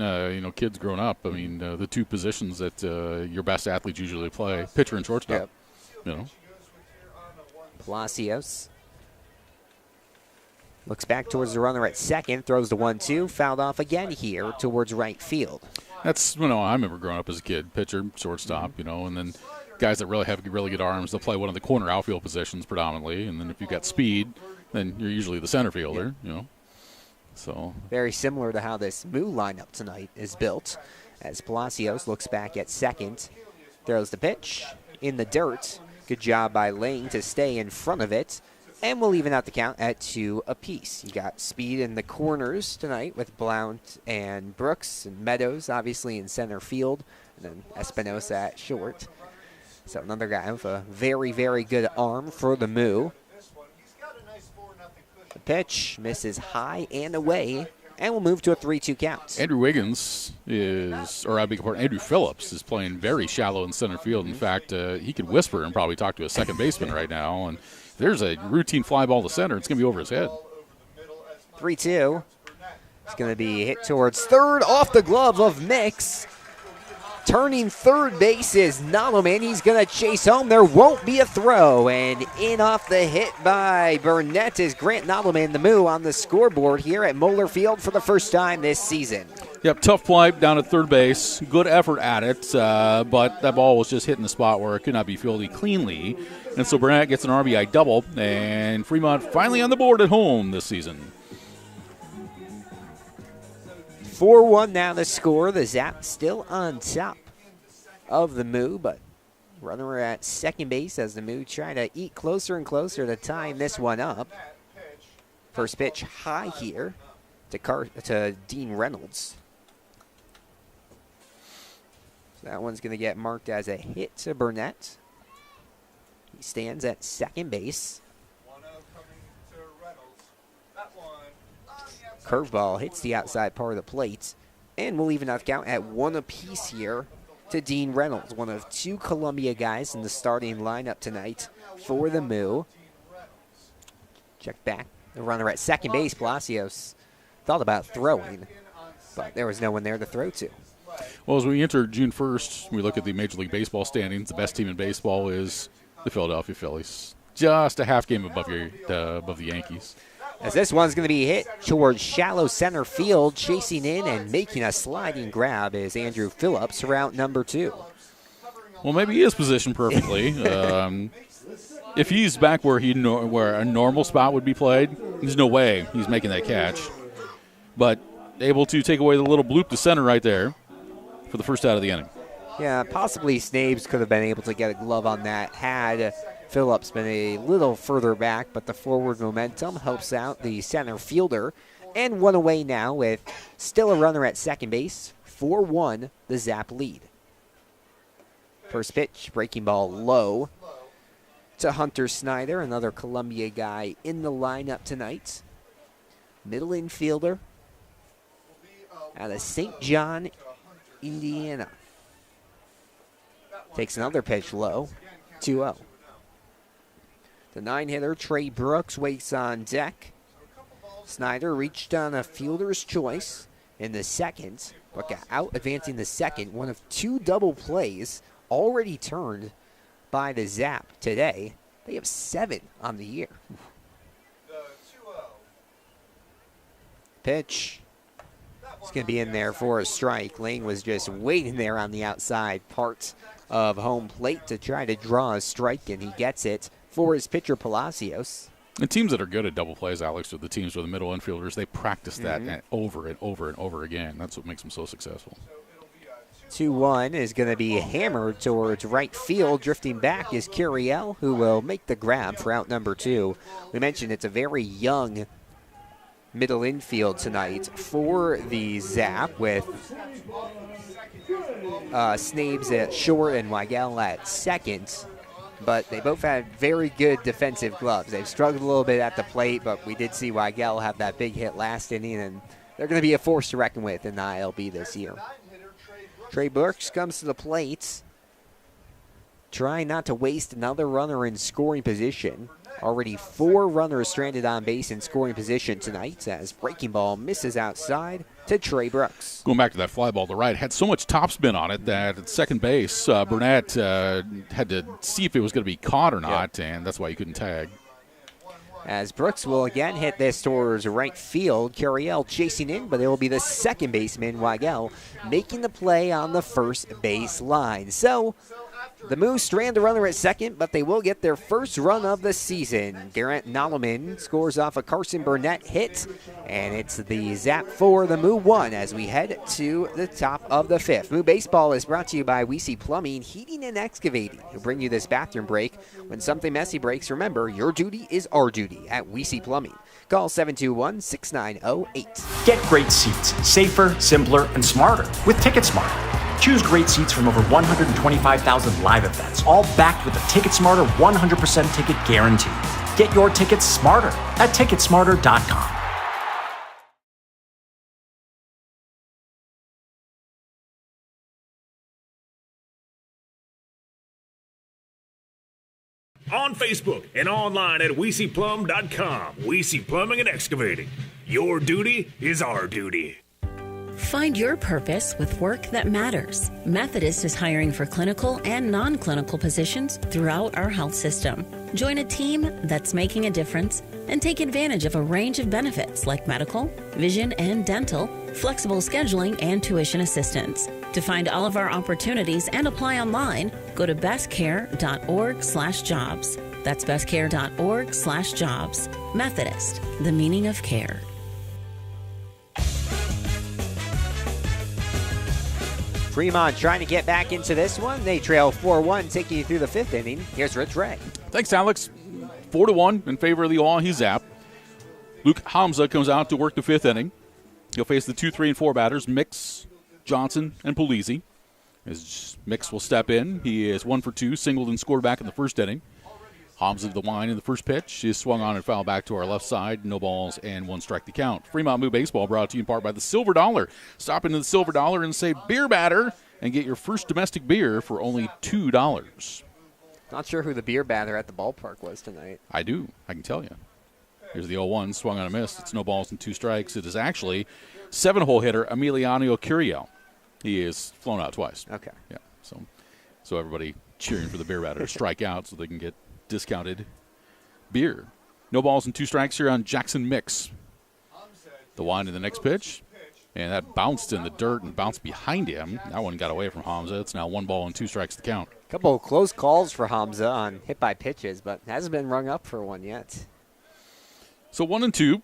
kids growing up. I mean, the two positions that your best athletes usually play, pitcher and shortstop. Yep. Palacios looks back towards the runner at second, throws the 1-2, fouled off again here towards right field. That's, I remember growing up as a kid, pitcher, shortstop, and then guys that really have really good arms, they'll play one of the corner outfield positions predominantly, and then if you've got speed, then you're usually the center fielder, So very similar to how this Moo lineup tonight is built, as Palacios looks back at second, throws the pitch in the dirt. Good job by Lane to stay in front of it, and we'll even out the count at 2 apiece. You got speed in the corners tonight with Blount and Brooks and Meadows, obviously in center field, and then Espinosa at short. So another guy with a very, very good arm for the Moo. The pitch misses high and away, and we'll move to a 3-2 count. Andrew Wiggins Andrew Phillips is playing very shallow in center field. In fact, he could whisper and probably talk to a second baseman right now. And if there's a routine fly ball to center, it's going to be over his head. 3-2. It's going to be hit towards third off the glove of Mix. Turning third base is Nottleman. He's going to chase home. There won't be a throw. And in off the hit by Burnett is Grant Nottleman, the Moo, on the scoreboard here at Moeller Field for the first time this season. Yep, tough play down at third base. Good effort at it, but that ball was just hitting the spot where it could not be fielded cleanly. And so Burnett gets an RBI double, and Fremont finally on the board at home this season. 4-1 now the score. The Zap still on top of the Moo, but runner at second base as the Moo try to eat closer and closer to tying this one up. First pitch high here to Dean Reynolds. So that one's going to get marked as a hit to Burnett. He stands at second base. Curveball hits the outside part of the plate, and we'll even out the count at 1 apiece here to Dean Reynolds, one of 2 Columbia guys in the starting lineup tonight for the Moo. Check back. The runner at second base, Palacios, thought about throwing, but there was no one there to throw to. Well, as we enter June 1st, we look at the Major League Baseball standings. The best team in baseball is the Philadelphia Phillies, just a half game above the Yankees. As this one's going to be hit towards shallow center field, chasing in and making a sliding grab is Andrew Phillips, route number 2. Well, maybe he is positioned perfectly. If he's back where where a normal spot would be played, there's no way he's making that catch. But able to take away the little bloop to center right there for the first out of the inning. Yeah, possibly Snabes could have been able to get a glove on that had Phillips been a little further back, but the forward momentum helps out the center fielder. And one away now with still a runner at second base. 4-1, the Zap lead. First pitch, breaking ball low to Hunter Snyder, another Columbia guy in the lineup tonight. Middle infielder out of St. John, Indiana. Takes another pitch low, 2-0. The 9-hitter, Trey Brooks, waits on deck. Snyder reached on a fielder's choice in the second, but got out advancing the second. One of 2 double plays already turned by the Zap today. They have 7 on the year. Pitch. It's going to be in there for a strike. Lane was just waiting there on the outside part of home plate to try to draw a strike, and he gets it for his pitcher, Palacios. The teams that are good at double plays, Alex, are the teams with the middle infielders. They practice that over and over and over again. That's what makes them so successful. 2-1 is going to be hammered towards right field. Drifting back is Curiel, who will make the grab for out number 2. We mentioned it's a very young middle infield tonight for the Zap, with Snabes at short and Weigel at second. But they both had very good defensive gloves. They've struggled a little bit at the plate, but we did see Weigel have that big hit last inning, and they're going to be a force to reckon with in the ILB this year. Trey Brooks comes to the plate, trying not to waste another runner in scoring position. Already 4 runners stranded on base in scoring position tonight, as breaking ball misses outside to Trey Brooks. Going back to that fly ball to right, had so much topspin on it that at second base, Burnett had to see if it was going to be caught or not, and that's why he couldn't tag. As Brooks will again hit this towards right field. Curiel chasing in, but it will be the second baseman, Weigel, making the play on the first base line. So the Moose strand the runner at second, but they will get their first run of the season. Garrett Nolleman scores off a Carson Burnett hit, and it's the Zap 4, the Moo 1, as we head to the top of the 5th. Moo Baseball is brought to you by We See Plumbing, Heating, and Excavating, who bring you this bathroom break. When something messy breaks, remember, your duty is our duty at We See Plumbing. Call 721-6908. Get great seats, safer, simpler, and smarter with TicketSmarter. Choose great seats from over 125,000 live events, all backed with a TicketSmarter 100% ticket guarantee. Get your tickets smarter at TicketSmarter.com. On Facebook and online at WeSeePlum.com. We See Plumbing and Excavating. Your duty is our duty. Find your purpose with work that matters. Methodist is hiring for clinical and non-clinical positions throughout our health system. Join a team that's making a difference and take advantage of a range of benefits like medical, vision and dental, flexible scheduling, and tuition assistance. To find all of our opportunities and apply online, go to bestcare.org/jobs. That's bestcare.org/jobs. Methodist, the meaning of care. Fremont trying to get back into this one. They trail 4-1, taking you through the 5th inning. Here's Rich Ray. Thanks, Alex. 4-1 in favor of the OAHE ZAP. Luke Hamza comes out to work the 5th inning. He'll face the 2, 3, and 4 batters, Mix, Johnson, and Polizzi. As Mix will step in, he is 1 for 2, singled and scored back in the 1st inning. Hamza the line in the first pitch is swung on and fouled back to our left side. No balls and 1 strike to count. Fremont Moo Baseball brought to you in part by the Silver Dollar. Stop into the Silver Dollar and save beer batter and get your first domestic beer for only $2. Not sure who the beer batter at the ballpark was tonight. I do. I can tell you. Here's the 0-1, swung on a miss. It's no balls and 2 strikes. It is actually 7-hole hitter Emiliano Curiel. He is flown out twice. Okay. Yeah. So everybody cheering for the beer batter to strike out so they can get discounted beer. No balls and 2 strikes here on Jackson Mix. The wind in the next pitch. And that bounced in the dirt and bounced behind him. That one got away from Hamza. It's now 1 ball and 2 strikes to count. Couple of close calls for Hamza on hit by pitches, but hasn't been rung up for one yet. So 1-2.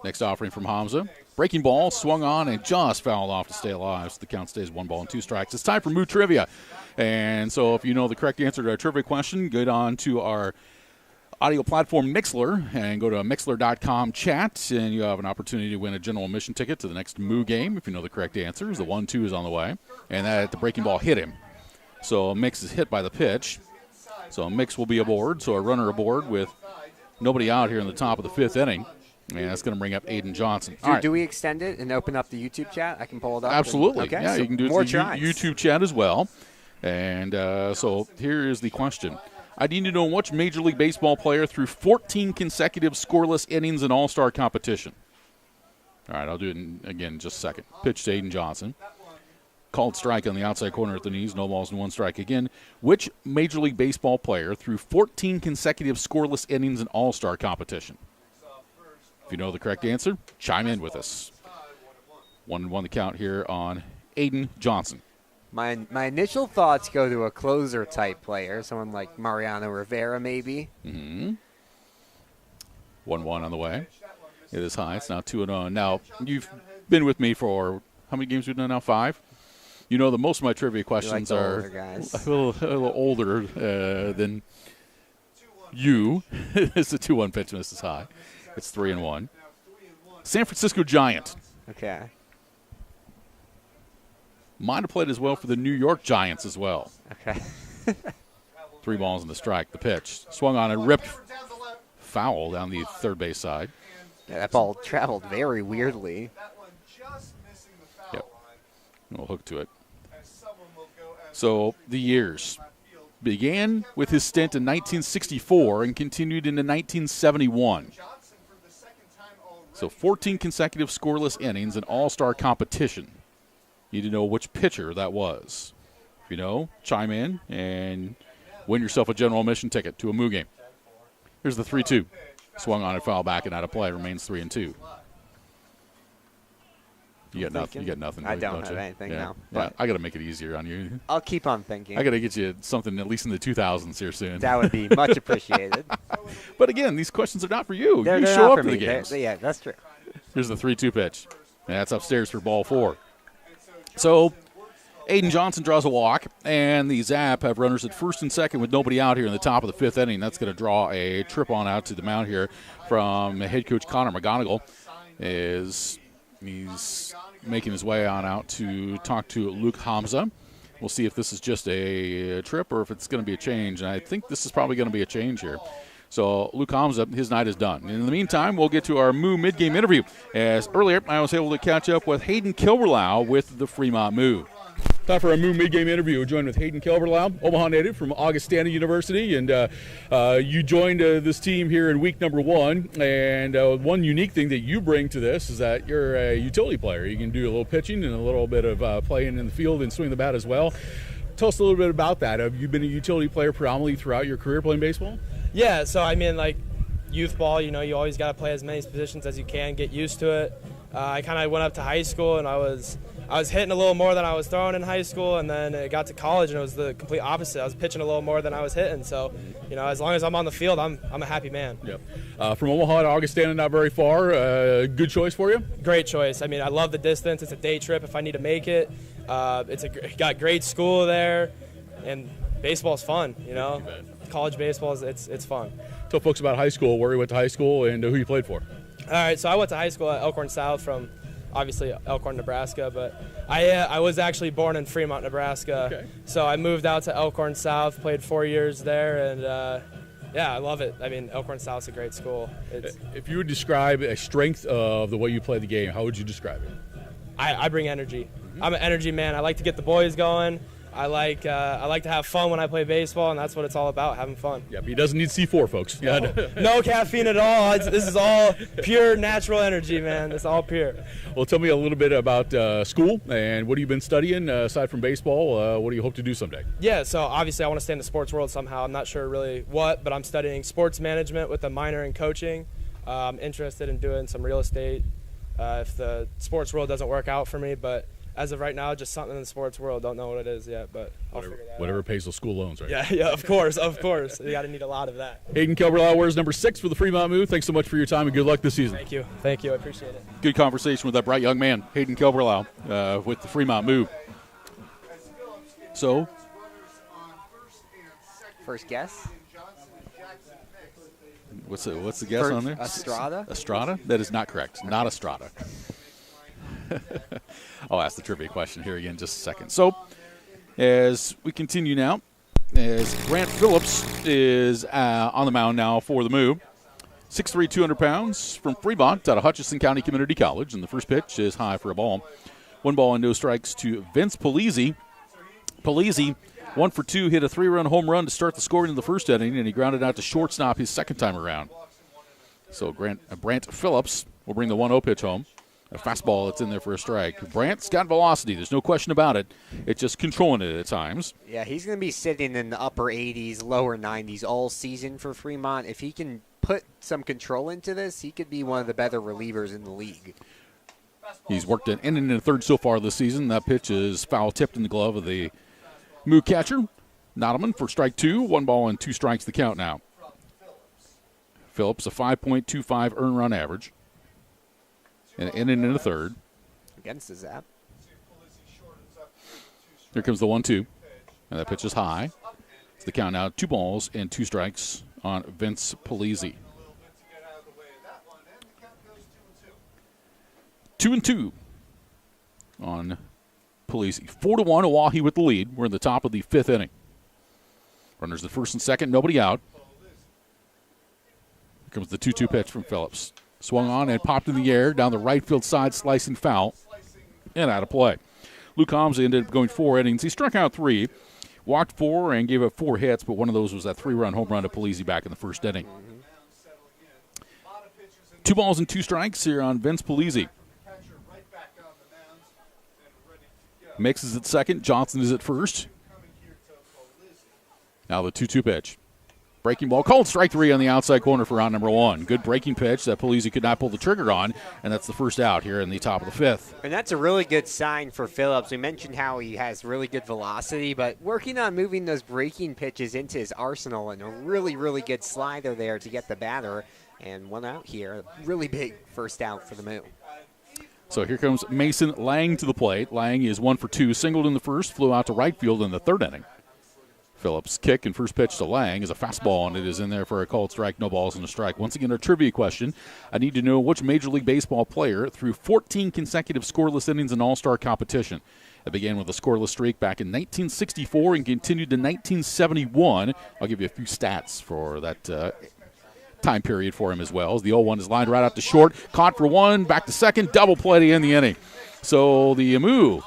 Next offering from Hamza. Breaking ball, swung on, and just fouled off to stay alive. So the count stays 1 ball and 2 strikes. It's time for Moo Trivia. And so if you know the correct answer to our trivia question, get on to our audio platform Mixler and go to Mixler.com chat, and you have an opportunity to win a general admission ticket to the next Moo game if you know the correct answers. The 1-2 is on the way, and that the breaking ball hit him. So Mix is hit by the pitch. So Mix will be aboard, so a runner aboard with nobody out here in the top of the 5th inning. And that's going to bring up Aiden Johnson. Do we extend it and open up the YouTube chat? I can pull it up. Absolutely. Okay, yeah, so you can do it more through tries. YouTube chat as well. And so here is the question. I need to know which Major League Baseball player threw 14 consecutive scoreless innings in All-Star competition. All right, I'll do it again in just a second. Pitch to Aiden Johnson. Called strike on the outside corner at the knees. No balls and 1 strike again. Which Major League Baseball player threw 14 consecutive scoreless innings in All-Star competition? If you know the correct answer, chime in with us. 1-1 the count here on Aiden Johnson. My initial thoughts go to a closer type player, someone like Mariano Rivera maybe. 1-1 on the way. It is high. It's now 2-0. Now, you've been with me for how many games we've done now? 5? You know that most of my trivia questions are a little older than you. It's a 2-1 pitch, and this is high. It's 3-1. San Francisco Giant. Okay. Might have played as well for the New York Giants as well. Okay. 3 balls and the strike. The pitch. Swung on and ripped foul down the third base side. Yeah, that ball traveled very weirdly. Yep. We'll hook to it. So the years. Began with his stint in 1964 and continued into 1971. So 14 consecutive scoreless innings in all-star competition. You need to know which pitcher that was. If you know, chime in and win yourself a general admission ticket to a Moo game. Here's the 3-2. Swung on and foul back and out of play. Remains 3-2. You got nothing. You got nothing. I don't have anything now. Yeah, I got to make it easier on you. I'll keep on thinking. I got to get you something at least in the 2000s here soon. That would be much appreciated. But again, these questions are not for you. They're you not show up for to the me. games. Yeah, that's true. Here's the 3-2 pitch. And that's upstairs for ball 4. So Aiden Johnson draws a walk, and the Zap have runners at first and second with nobody out here in the top of the 5th inning. That's going to draw a trip on out to the mound here from head coach Connor McGonigal. He's making his way on out to talk to Luke Hamza. We'll see if this is just a trip or if it's going to be a change. And I think this is probably going to be a change here. So Luke Hamza, his night is done. And in the meantime, we'll get to our Moo mid-game interview. As earlier, I was able to catch up with Hayden Kilberlau with the Fremont Moo. Time for a Moo mid-game interview. We're joined with Hayden Kilberlau, Omaha native from Augustana University. And you joined this team here in week number 1. And one unique thing that you bring to this is that you're a utility player. You can do a little pitching and a little bit of playing in the field and swing the bat as well. Tell us a little bit about that. Have you been a utility player predominantly throughout your career playing baseball? Yeah, so I mean, like youth ball, you know, you always got to play as many positions as you can, get used to it. I kind of went up to high school and I was hitting a little more than I was throwing in high school, and then it got to college and it was the complete opposite. I was pitching a little more than I was hitting. So, you know, as long as I'm on the field, I'm a happy man. Yep. From Omaha to Augustana, not very far. Good choice for you? Great choice. I mean, I love the distance. It's a day trip if I need to make it. Got great school there, and baseball's fun. You know, college baseball it's fun. Tell folks about high school, where you went to high school, and who you played for. All right, so I went to high school at Elkhorn South from, obviously, Elkhorn, Nebraska, but I was actually born in Fremont, Nebraska. Okay. So I moved out to Elkhorn South, played 4 years there, and yeah, I love it. I mean, Elkhorn South's a great school. If you would describe a strength of the way you play the game, how would you describe it? I bring energy. I'm an energy man. I like to get the boys going. I like to have fun when I play baseball, and that's what it's all about, having fun. Yep, he doesn't need C4, folks. No caffeine at all. This is all pure natural energy, man. It's all pure. Well, tell me a little bit about school, and what have you been studying aside from baseball? What do you hope to do someday? Yeah, so obviously I want to stay in the sports world somehow. I'm not sure really what, but I'm studying sports management with a minor in coaching. I'm interested in doing some real estate if the sports world doesn't work out for me, but as of right now, just something in the sports world. Don't know what it is yet, but I'll figure that out. Whatever pays those school loans, right? Yeah, of course. You got to need a lot of that. Hayden Kelberlau wears number 6 for the Fremont Moo. Thanks so much for your time and good luck this season. Thank you. I appreciate it. Good conversation with that bright young man, Hayden Kelberlau, with the Fremont Moo. So, first guess. What's the guess on there? Estrada? Estrada? That is not correct. Not Estrada. I'll ask the trivia question here again in just a second. So, as we continue now, as Grant Phillips is on the mound now for the Moo. 6'3", 200 pounds from Fremont out of Hutchinson County Community College. And the first pitch is high for a ball. 1 ball and no strikes to Vince Polizzi. Polizzi, 1 for 2, hit a 3-run home run to start the scoring in the first inning, and he grounded out to shortstop his second time around. So Brant Phillips will bring the 1-0 pitch home. A fastball that's in there for a strike. Brant's got velocity. There's no question about it. It's just controlling it at times. Yeah, he's going to be sitting in the upper 80s, lower 90s all season for Fremont. If he can put some control into this, he could be one of the better relievers in the league. He's worked an inning and a third so far this season. That pitch is foul-tipped in the glove of the Moo catcher. Nottleman for strike 2. 1 ball and 2 strikes the count now. Phillips, a 5.25 earned run average. An inning and a third. Against the Zap. Here comes the 1-2. And that pitch is high. It's the count now. 2 balls and 2 strikes on Vince Polizzi. 2-2 on Polizzi. 4-1, OAHE with the lead. We're in the top of the 5th inning. Runners at first and second, nobody out. Here comes the 2-2 pitch from Phillips. Swung on and popped in the air down the right field side, slicing foul, and out of play. Luke Homza ended up going 4 innings. He struck out 3, walked 4, and gave up 4 hits, but one of those was that 3-run home run to Polizzi back in the first inning. 2 balls and 2 strikes here on Vince Polizzi. Mix is at second. Johnson is at first. Now the 2-2 pitch. Breaking ball, called strike 3 on the outside corner for round number 1. Good breaking pitch that Polizzi could not pull the trigger on, and that's the first out here in the top of the 5th. And that's a really good sign for Phillips. We mentioned how he has really good velocity, but working on moving those breaking pitches into his arsenal, and a really, really good slider there to get the batter. And 1 out here. Really big first out for the Moo. So here comes Mason Lang to the plate. Lang is 1 for 2, singled in the first, flew out to right field in the 3rd inning. Phillips' kick and first pitch to Lang is a fastball, and it is in there for a called strike, no balls and a strike. Once again, a trivia question. I need to know which Major League Baseball player threw 14 consecutive scoreless innings in All-Star competition. It began with a scoreless streak back in 1964 and continued to 1971. I'll give you a few stats for that time period for him as well. As the 0-1 is lined right out to short, caught for 1, back to second, double play to end the inning. So the Moo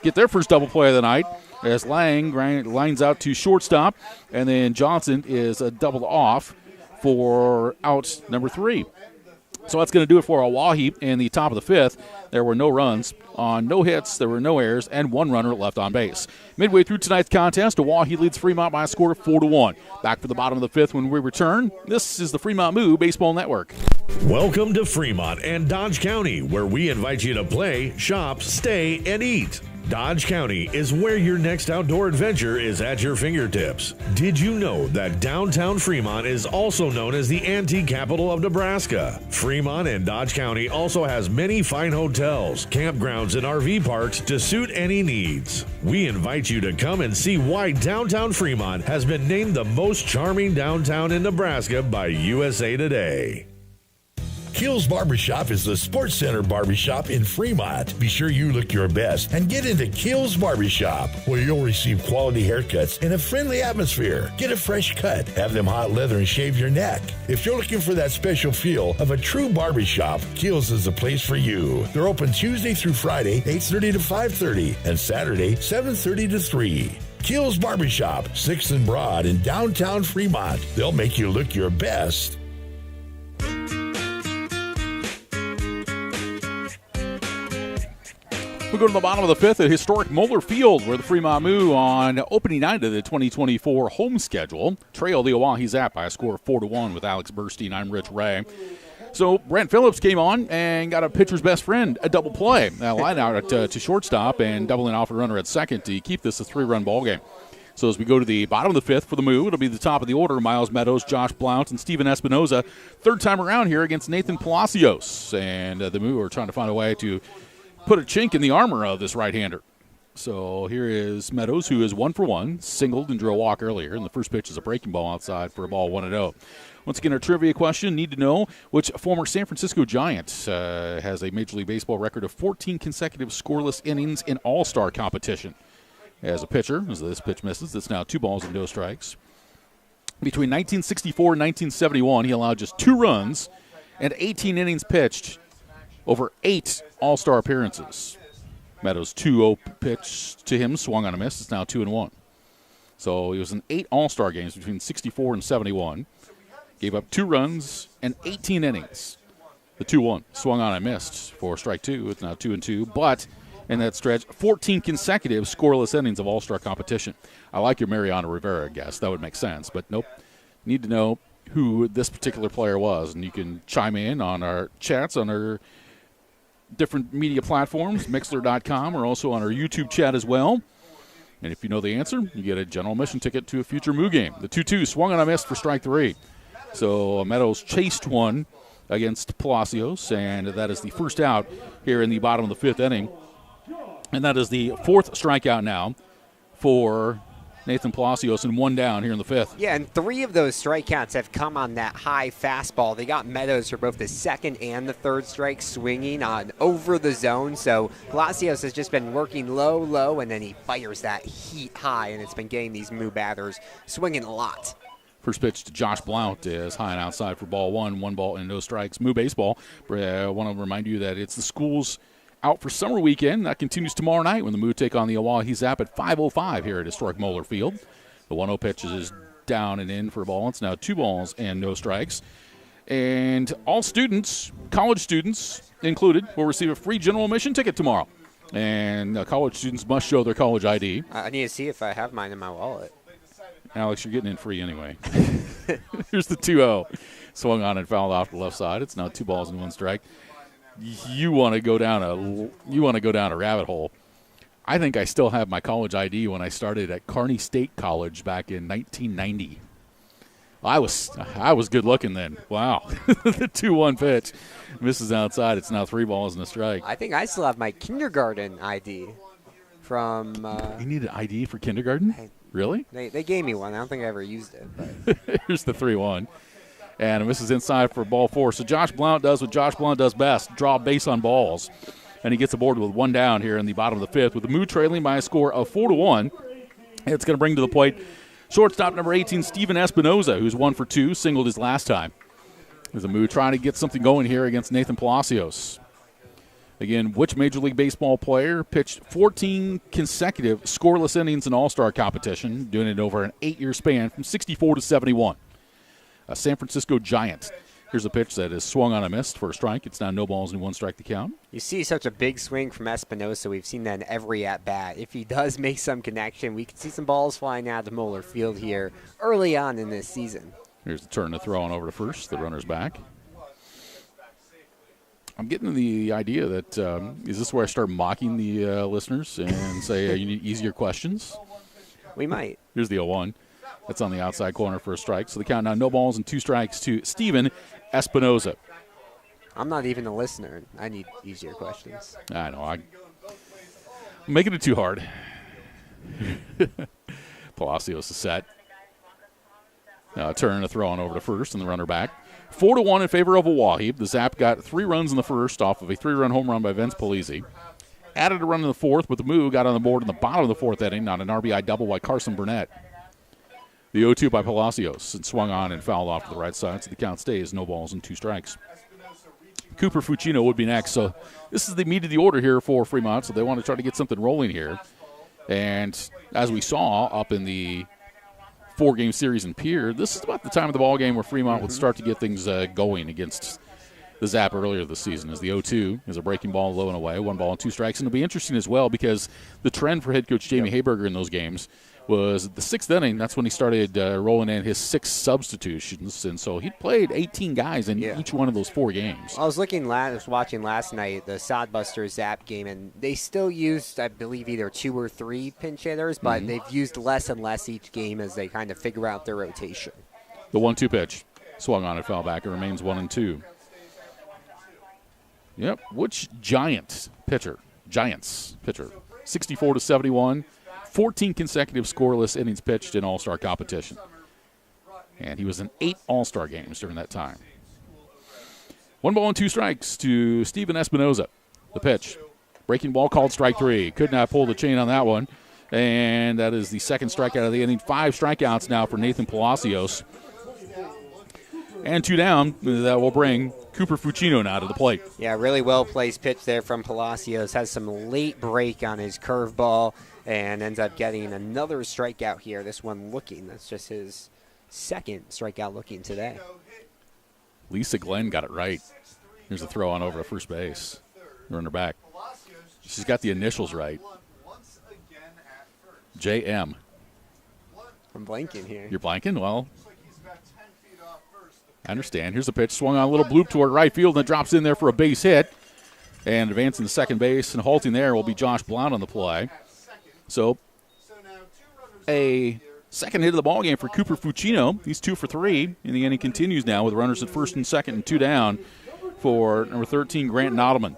get their first double play of the night as Lang lines out to shortstop, and then Johnson is doubled off for out number 3. So that's going to do it for OAHE in the top of the 5th. There were no runs on no hits, there were no errors, and 1 runner left on base. Midway through tonight's contest, OAHE leads Fremont by a score of 4-1. Back for the bottom of the 5th when we return. This is the Fremont Moo Baseball Network. Welcome to Fremont and Dodge County, where we invite you to play, shop, stay, and eat. Dodge County is where your next outdoor adventure is at your fingertips. Did you know that downtown Fremont is also known as the antique capital of Nebraska? Fremont and Dodge County also has many fine hotels, campgrounds, and RV parks to suit any needs. We invite you to come and see why downtown Fremont has been named the most charming downtown in Nebraska by USA Today. Kills Barbershop is the Sports Center barbershop in Fremont. Be sure you look your best and get into Kills Barbershop, where you'll receive quality haircuts in a friendly atmosphere. Get a fresh cut, have them hot leather, and shave your neck. If you're looking for that special feel of a true barbershop, Kills is the place for you. They're open Tuesday through Friday, 8:30 to 5:30, and Saturday, 7:30 to 3. Kills Barbershop, 6th and Broad in downtown Fremont. They'll make you look your best. We go to the bottom of the 5th at historic Moeller Field, where the Fremont Moo on opening night of the 2024 home schedule trail the OAHE ZAP by a score of 4-1 with Alex Burstein. I'm Rich Ray. So Brent Phillips came on and got a pitcher's best friend, a double play. Line out to shortstop and doubling off a runner at second to keep this a 3-run ball game. So as we go to the bottom of the fifth for the Moo, it'll be the top of the order. Miles Meadows, Josh Blount, and Steven Espinoza. Third time around here against Nathan Palacios. And the Moo are trying to find a way to put a chink in the armor of this right-hander. So here is Meadows, who is 1 for 1, singled and drew a walk earlier. And the first pitch is a breaking ball outside for a ball 1-0. Once again, our trivia question, need to know which former San Francisco Giant has a Major League Baseball record of 14 consecutive scoreless innings in All-Star competition. As a pitcher, as this pitch misses, it's now 2 balls and no strikes. Between 1964 and 1971, he allowed just 2 runs and 18 innings pitched over 8 All-Star appearances. Meadows' 2-0 pitch to him swung on a miss. It's now 2-1. So he was in 8 All-Star games between 64 and 71. Gave up 2 runs and 18 innings. The 2-1 swung on and missed for strike 2. It's now 2-2. But in that stretch, 14 consecutive scoreless innings of All-Star competition. I like your Mariano Rivera guess. That would make sense. But nope. Need to know who this particular player was. And you can chime in on our chats on our different media platforms, Mixler.com, or also on our YouTube chat as well. And if you know the answer, you get a general admission ticket to a future Moo game. The 2-2 swung on a miss for strike 3. So Meadows chased one against Palacios, and that is the first out here in the bottom of the 5th inning. And that is the 4th strikeout now for Nathan Palacios, and 1 down here in the 5th. Yeah, and 3 of those strikeouts have come on that high fastball. They got Meadows for both the 2nd and the 3rd strike swinging on over the zone. So Palacios has just been working low, and then he fires that heat high, and it's been getting these Moo batters swinging a lot. First pitch to Josh Blount is high and outside for ball 1. 1 ball and no strikes. Moo baseball. I want to remind you that it's the school's out for summer weekend. That continues tomorrow night when the Moo take on the OAHE ZAP at 5:05 here at historic Moeller Field. The 1-0 pitch is down and in for a ball. It's now 2 balls and no strikes. And all students, college students included, will receive a free general admission ticket tomorrow. And college students must show their college ID. I need to see if I have mine in my wallet. Alex, you're getting in free anyway. Here's the 2-0. Swung on and fouled off the left side. It's now 2 balls and 1 strike. You want to go down a rabbit hole. I think I still have my college ID when I started at Kearney State College back in 1990. I was good looking then. Wow. The 2-1 pitch misses outside. It's now 3 balls and a strike. I think I still have my kindergarten ID from. You need an ID for kindergarten? Really? They gave me one. I don't think I ever used it. But. Here's the 3-1. And it misses inside for ball 4. So Josh Blount does what Josh Blount does best, draw a base on balls. And he gets aboard with 1 down here in the bottom of the 5th with the Moo trailing by a score of 4-1. It's going to bring to the plate shortstop number 18, Steven Espinoza, who's 1 for 2, singled his last time. There's the Moo trying to get something going here against Nathan Palacios. Again, which Major League Baseball player pitched 14 consecutive scoreless innings in All-Star competition, doing it over an 8-year span from 64 to 71? A San Francisco Giant. Here's a pitch that is swung on a miss for a strike. It's now no balls and 1 strike to count. You see such a big swing from Espinosa. We've seen that in every at-bat. If he does make some connection, we could see some balls flying out of Moeller Field here early on in this season. Here's the turn to throw on over to first. The runner's back. I'm getting the idea that is this where I start mocking the listeners and say you need easier questions? We might. Here's the 0-1. That's on the outside corner for a strike. So the count now, no balls and 2 strikes to Steven Espinoza. I'm not even a listener. I need easier questions. I know. I'm making it too hard. Palacios is set. Turn to throw on over to first and the runner back. 4-1 in favor of OAHE. The Zap got 3 runs in the first off of a 3-run home run by Vince Polizzi. Added a run in the 4th, but the Moo got on the board in the bottom of the 4th inning on an RBI double by Carson Burnett. The 0-2 by Palacios and swung on and fouled off to the right side, so the count stays no balls and 2 strikes. Cooper Fucino would be next. So this is the meat of the order here for Fremont, so they want to try to get something rolling here. And as we saw up in the 4-game series in Pierre, this is about the time of the ball game where Fremont would start to get things going against the Zap earlier this season, as the 0-2 is a breaking ball low and away, 1 ball and 2 strikes. And it'll be interesting as well because the trend for head coach Jamie Hayberger in those games was the 6th inning. That's when he started rolling in his 6 substitutions, and so he played 18 guys in each one of those 4 games. I was watching last night the Sodbuster Zap game, and they still used, I believe, either 2 or 3 pinch hitters, but they've used less and less each game as they kind of figure out their rotation. The 1-2 pitch swung on and foul back. It remains 1-2. Yep, which Giants pitcher, 64-71. 14 consecutive scoreless innings pitched in All-Star competition. And he was in 8 All-Star games during that time. 1 ball and 2 strikes to Steven Espinoza. The pitch. Breaking ball called strike 3. Could not pull the chain on that one. And that is the 2nd strikeout of the inning. 5 strikeouts now for Nathan Palacios. And 2 down. That will bring Cooper Fucino now to the plate. Yeah, really well-placed pitch there from Palacios. Has some late break on his curveball and ends up getting another strikeout here. This one looking. That's just his 2nd strikeout looking today. Lisa Glenn got it right. Here's a throw on over to first base. Runner back. She's got the initials right. JM. I'm blanking here. You're blanking? Well, I understand. Here's a pitch. Swung on a little bloop toward right field and it drops in there for a base hit. And advancing to second base and halting there will be Josh Blount on the play. So a second hit of the ball game for Cooper Fucino. He's 2 for 3. And the inning continues now with runners at first and second and 2 down for number 13, Grant Nottleman.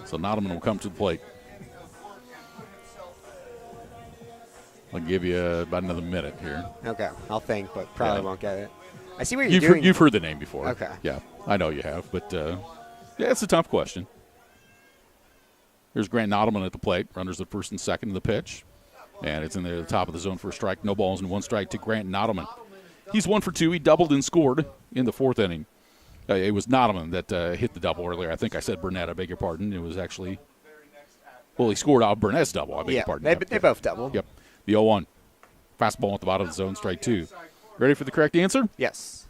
So Nottleman will come to the plate. I'll give you about another minute here. Okay, I'll think, but probably won't get it. I see what you're doing. You've heard the name before. Okay. Yeah, I know you have, but it's a tough question. Here's Grant Nottleman at the plate. Runners at first and second in the pitch. And it's in there at the top of the zone for a strike. No balls and 1 strike to Grant Nottleman. He's 1 for 2. He doubled and scored in the 4th inning. It was Nottleman that hit the double earlier. I think I said Burnett. I beg your pardon. It was actually, he scored out Burnett's double. I beg your pardon. They both doubled. Yep. The 0-1. Fastball at the bottom of the zone, strike 2. Ready for the correct answer? Yes.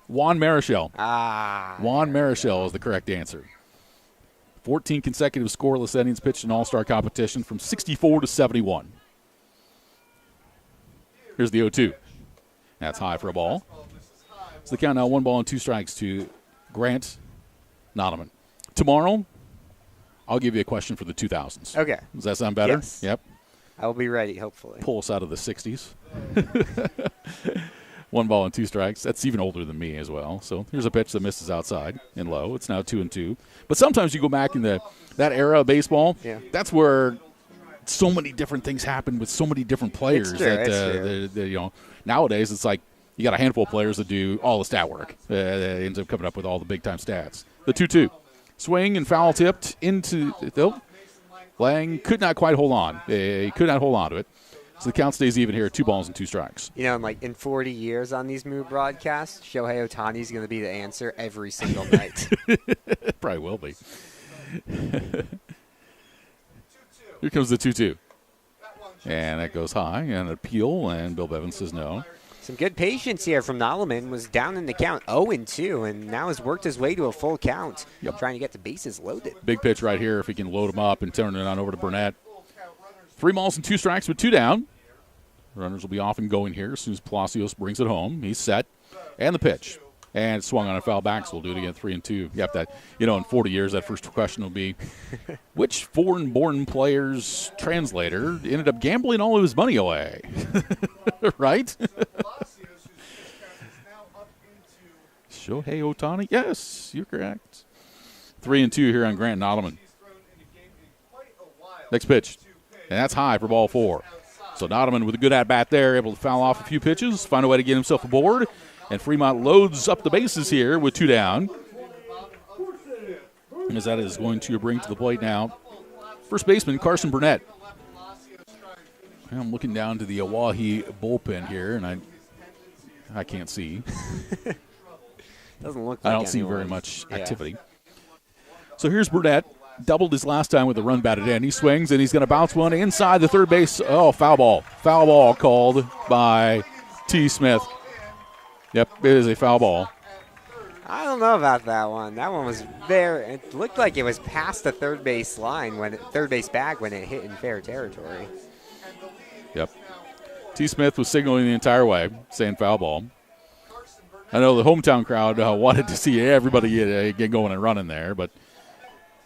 Juan Marichal. Juan Marichal is the correct answer. 14 consecutive scoreless innings pitched in All-Star competition from 64-71. Here's the 0-2. That's high for a ball. So the count now 1 ball and 2 strikes to Grant Nottleman. Tomorrow, I'll give you a question for the 2000s. Okay. Does that sound better? Yes. Yep. I will be ready, hopefully. Pull us out of the 60s. 1 ball and 2 strikes. That's even older than me as well. So here's a pitch that misses outside and low. It's now 2-2. But sometimes you go back in that era of baseball. Yeah. That's where so many different things happen with so many different players. It's true. That nowadays it's like you got a handful of players that do all the stat work. That ends up coming up with all the big-time stats. The 2-2. Swing and foul tipped into Lang could not quite hold on. He could not hold on to it. So the count stays even here, 2 balls and 2 strikes. In 40 years on these Moo broadcasts, Shohei Ohtani's going to be the answer every single night. Probably will be. Here comes the 2-2. And that goes high, and an appeal, and Bill Bevins says no. Some good patience here from Nottleman. Was down in the count 0-2, and now has worked his way to a full count, trying to get the bases loaded. Big pitch right here if he can load him up and turn it on over to Burnett. 3 balls and 2 strikes with 2 down. Runners will be off and going here as soon as Palacios brings it home. He's set. And the pitch. And it swung on a foul back, so we'll do it again 3-2. Yep, that, in 40 years, that first question will be, which foreign-born player's translator ended up gambling all of his money away? Right? Shohei Ohtani? Yes, you're correct. 3-2 here on Grant Nottleman. Next pitch. And that's high for ball 4. So Nottleman with a good at-bat there, able to foul off a few pitches, find a way to get himself aboard. And Fremont loads up the bases here with 2 down. As that is going to bring to the plate now first baseman Carson Burnett. I'm looking down to the OAHE bullpen here, and I can't see. Doesn't look like I don't see very much activity. So here's Burnett. Doubled his last time with a run batted in. He swings, and he's going to bounce one inside the third base. Oh, foul ball. Foul ball called by T. Smith. Yep, it is a foul ball. I don't know about that one. That one was it looked like it was past the third base line, third base bag when it hit in fair territory. Yep. T. Smith was signaling the entire way, saying foul ball. I know the hometown crowd wanted to see everybody get going and running there, but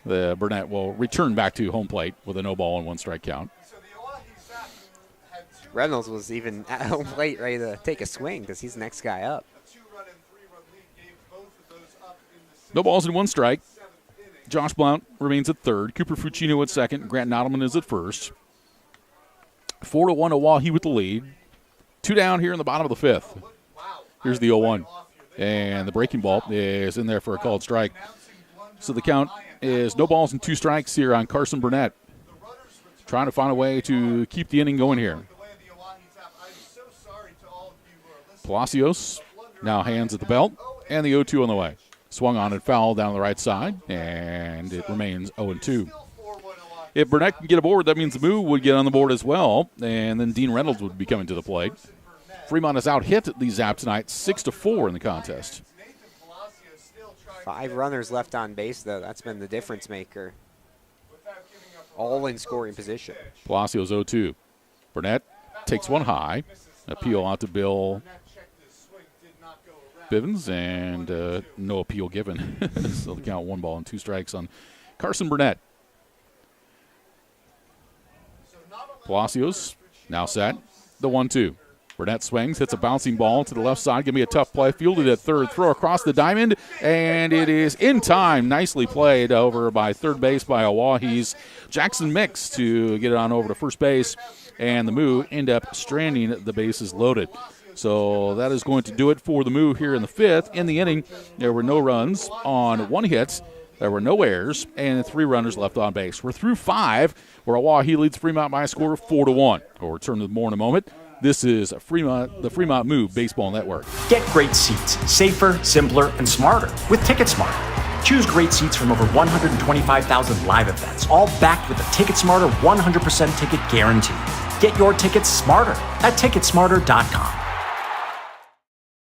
the Burnett will return back to home plate with a no ball and 1 strike count. Reynolds was even at home plate ready to take a swing because he's the next guy up. No balls and 1 strike. Josh Blount remains at third. Cooper Fucino at second. Grant Nottleman is at first. 4-1 OAHE with the lead. 2 down here in the bottom of the 5th. Here's the 0-1. And the breaking ball is in there for a called strike. So the count is no balls and 2 strikes here on Carson Burnett. Trying to find a way to keep the inning going here. Palacios now hands at the belt, and the 0-2 on the way. Swung on and fouled down the right side, and it remains 0-2. If Burnett can get aboard, that means the Moo would get on the board as well, and then Dean Reynolds would be coming to the plate. Fremont has out-hit the Zap tonight, 6-4 in the contest. 5 runners left on base, though. That's been the difference maker. All in scoring position. Palacios 0-2. Burnett takes one high. Appeal out to Bill Bivens, and no appeal given. So the count 1 ball and 2 strikes on Carson Burnett. Palacios now set. The 1-2. Burnett swings, hits a bouncing ball to the left side. Give me a tough play. Fielded at third. Throw across the diamond, and it is in time. Nicely played over by third base by OAHE's Jackson Mix to get it on over to first base, and the Moo end up stranding the bases loaded. So that is going to do it for the Moo here in the 5th. In the inning, there were no runs on 1 hit. There were no errors, and 3 runners left on base. We're through 5, where OAHE leads Fremont by a score of 4-1. We'll return to more in a moment. This is the Fremont Moo Baseball Network. Get great seats, safer, simpler, and smarter with TicketSmarter. Choose great seats from over 125,000 live events, all backed with a TicketSmarter 100% ticket guarantee. Get your tickets smarter at TicketSmarter.com.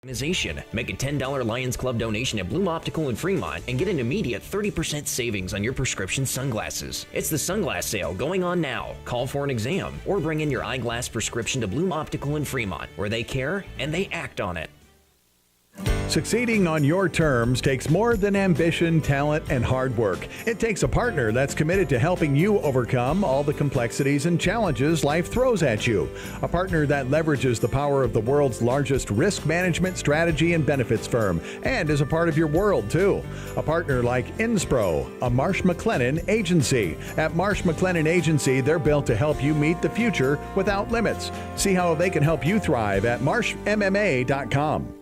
Make a $10 Lions Club donation at Bloom Optical in Fremont and get an immediate 30% savings on your prescription sunglasses. It's the sunglass sale going on now. Call for an exam or bring in your eyeglass prescription to Bloom Optical in Fremont, where they care and they act on it. Succeeding on your terms takes more than ambition, talent, and hard work. It takes a partner that's committed to helping you overcome all the complexities and challenges life throws at you. A partner that leverages the power of the world's largest risk management strategy and benefits firm and is a part of your world, too. A partner like Inspro, a Marsh McLennan agency. At Marsh McLennan Agency, they're built to help you meet the future without limits. See how they can help you thrive at marshmma.com.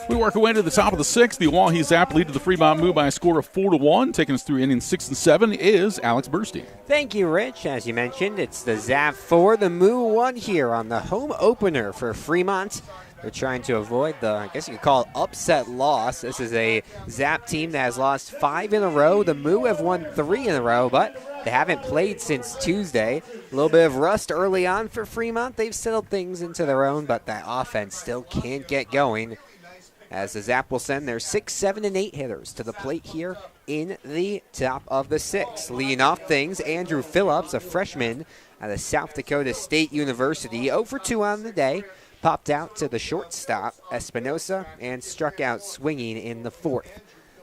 We work our way to the top of the 6th. The OAHE ZAP lead to the Fremont Moo by a score of 4-1. Taking us through innings 6 and 7 is Alex Burstein. Thank you, Rich. As you mentioned, it's the ZAP 4, the Moo 1 here on the home opener for Fremont. They're trying to avoid the, I guess you could call it, upset loss. This is a ZAP team that has lost 5 in a row. The Moo have won 3 in a row, but they haven't played since Tuesday. A little bit of rust early on for Fremont. They've settled things into their own, but that offense still can't get going, as the ZAP will send their 6, 7, and 8 hitters to the plate here in the top of the 6th. Leading off things, Andrew Phillips, a freshman out of South Dakota State University, 0 for 2 on the day. Popped out to the shortstop, Espinosa, and struck out swinging in the 4th.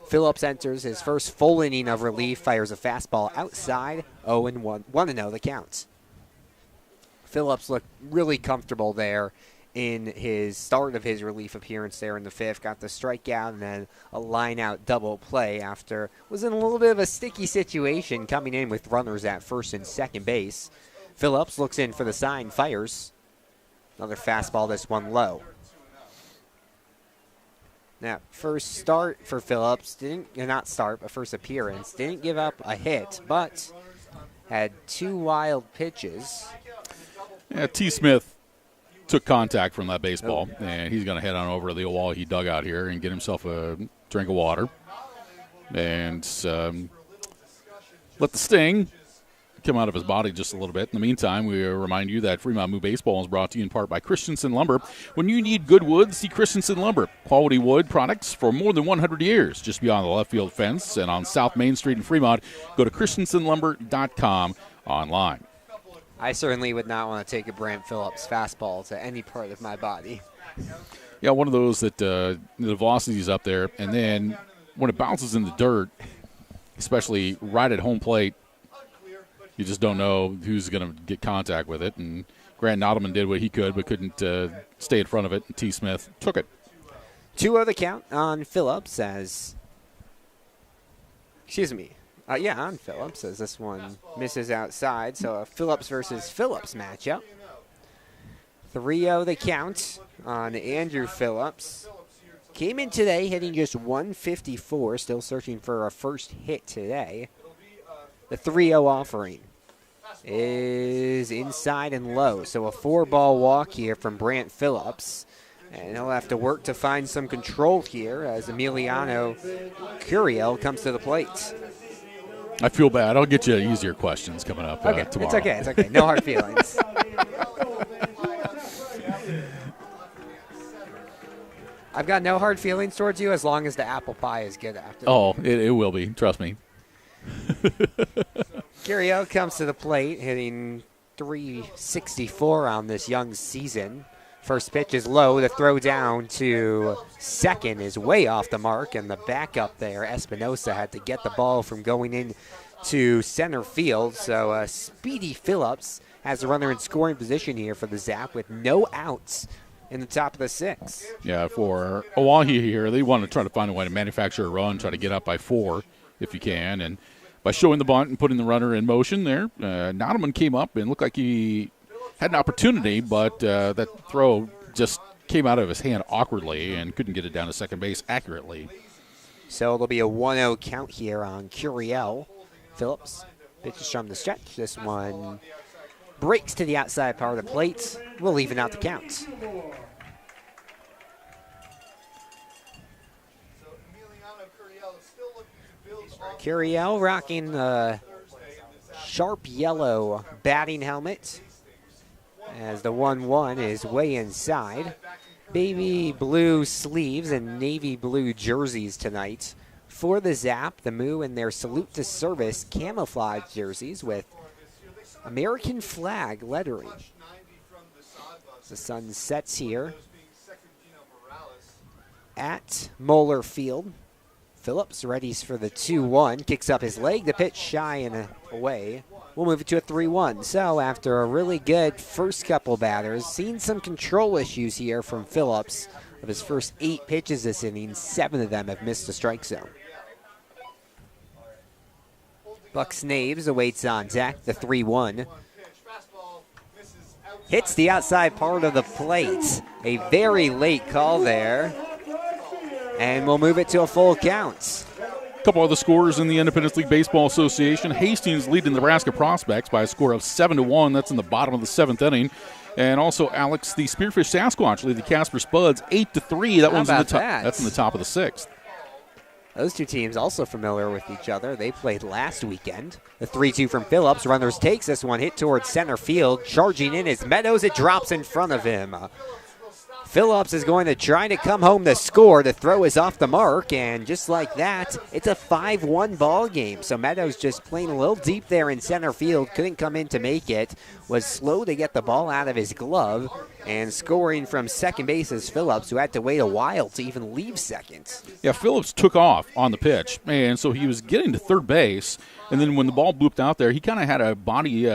Phillips enters his first full inning of relief, fires a fastball outside, 0-1, 1-0 the counts. Phillips looked really comfortable there in his start of his relief appearance there in the 5th. Got the strikeout and then a line-out double play after was in a little bit of a sticky situation coming in with runners at first and second base. Phillips looks in for the sign, fires. Another fastball, this one low. Now, first start for Phillips, first appearance, didn't give up a hit, but had 2 wild pitches. Yeah, T. Smith took contact from that baseball, and he's going to head on over to the OAHE dugout here and get himself a drink of water and let the sting come out of his body just a little bit. In the meantime, we remind you that Fremont Moo Baseball is brought to you in part by Christensen Lumber. When you need good wood, see Christensen Lumber. Quality wood products for more than 100 years, just beyond the left field fence and on South Main Street in Fremont. Go to christensenlumber.com online. I certainly would not want to take a Brant Phillips fastball to any part of my body. Yeah, one of those that the velocity is up there, and then when it bounces in the dirt, especially right at home plate, you just don't know who's going to get contact with it. And Grant Nottleman did what he could, but couldn't stay in front of it, and T. Smith took it. 2-0 the count on Phillips as, on Phillips as this one misses outside. So a Phillips versus Phillips matchup. 3-0 the count on Andrew Phillips. Came in today hitting just 154, still searching for a first hit today. The 3-0 offering is inside and low, so a 4-ball walk here from Brant Phillips. And he'll have to work to find some control here as Emiliano Curiel comes to the plate. I feel bad. I'll get you easier questions coming up tomorrow. It's okay. No hard feelings. I've got no hard feelings towards you as long as the apple pie is good after. Oh, it will be. Trust me. Curiel comes to the plate, hitting .364 on this young season. First pitch is low. The throw down to second is way off the mark, and the backup there, Espinosa, had to get the ball from going in to center field. So Speedy Phillips has a runner in scoring position here for the Zap with no outs in the top of the 6th. Yeah, for OAHE here, they want to try to find a way to manufacture a run, try to get up by 4 if you can. And by showing the bunt and putting the runner in motion there, Nottleman came up and looked like he had an opportunity, but that throw just came out of his hand awkwardly and couldn't get it down to second base accurately. So it'll be a 1-0 count here on Curiel. Phillips pitches from the stretch. This one breaks to the outside part of the plate. We'll even out the count. Curiel rocking a sharp yellow batting helmet as the 1-1 is way inside. Baby blue sleeves and navy blue jerseys tonight for the Zap. The Moo in their salute to service camouflage jerseys with American flag lettering. The sun sets here at Moeller Field. Phillips readies for the 2-1, kicks up his leg, the pitch shy and away. We'll move it to a 3-1. So after a really good first couple batters, seen some control issues here from Phillips. Of his first 8 pitches this inning, 7 of them have missed the strike zone. Buck Snaves awaits on deck, the 3-1. Hits the outside part of the plate. A very late call there. And we'll move it to a full count. A couple other scores in the Independence League Baseball Association. Hastings leading the Nebraska Prospects by a score of 7-1. That's in the bottom of the 7th inning. And also Alex, the Spearfish Sasquatch, lead the Casper Spuds 8-3. That one's in the top. That's in the top of the 6th. Those two teams also familiar with each other. They played last weekend. The 3-2 from Phillips. Runners takes this one, hit towards center field. Charging in is Meadows. It drops in front of him. Phillips is going to try to come home to score. The throw is off the mark, and just like that, it's a 5-1 ball game. So Meadows just playing a little deep there in center field, couldn't come in to make it, was slow to get the ball out of his glove, and scoring from second base is Phillips, who had to wait a while to even leave second. Yeah, Phillips took off on the pitch, and so he was getting to third base, and then when the ball blooped out there, he kind of had a body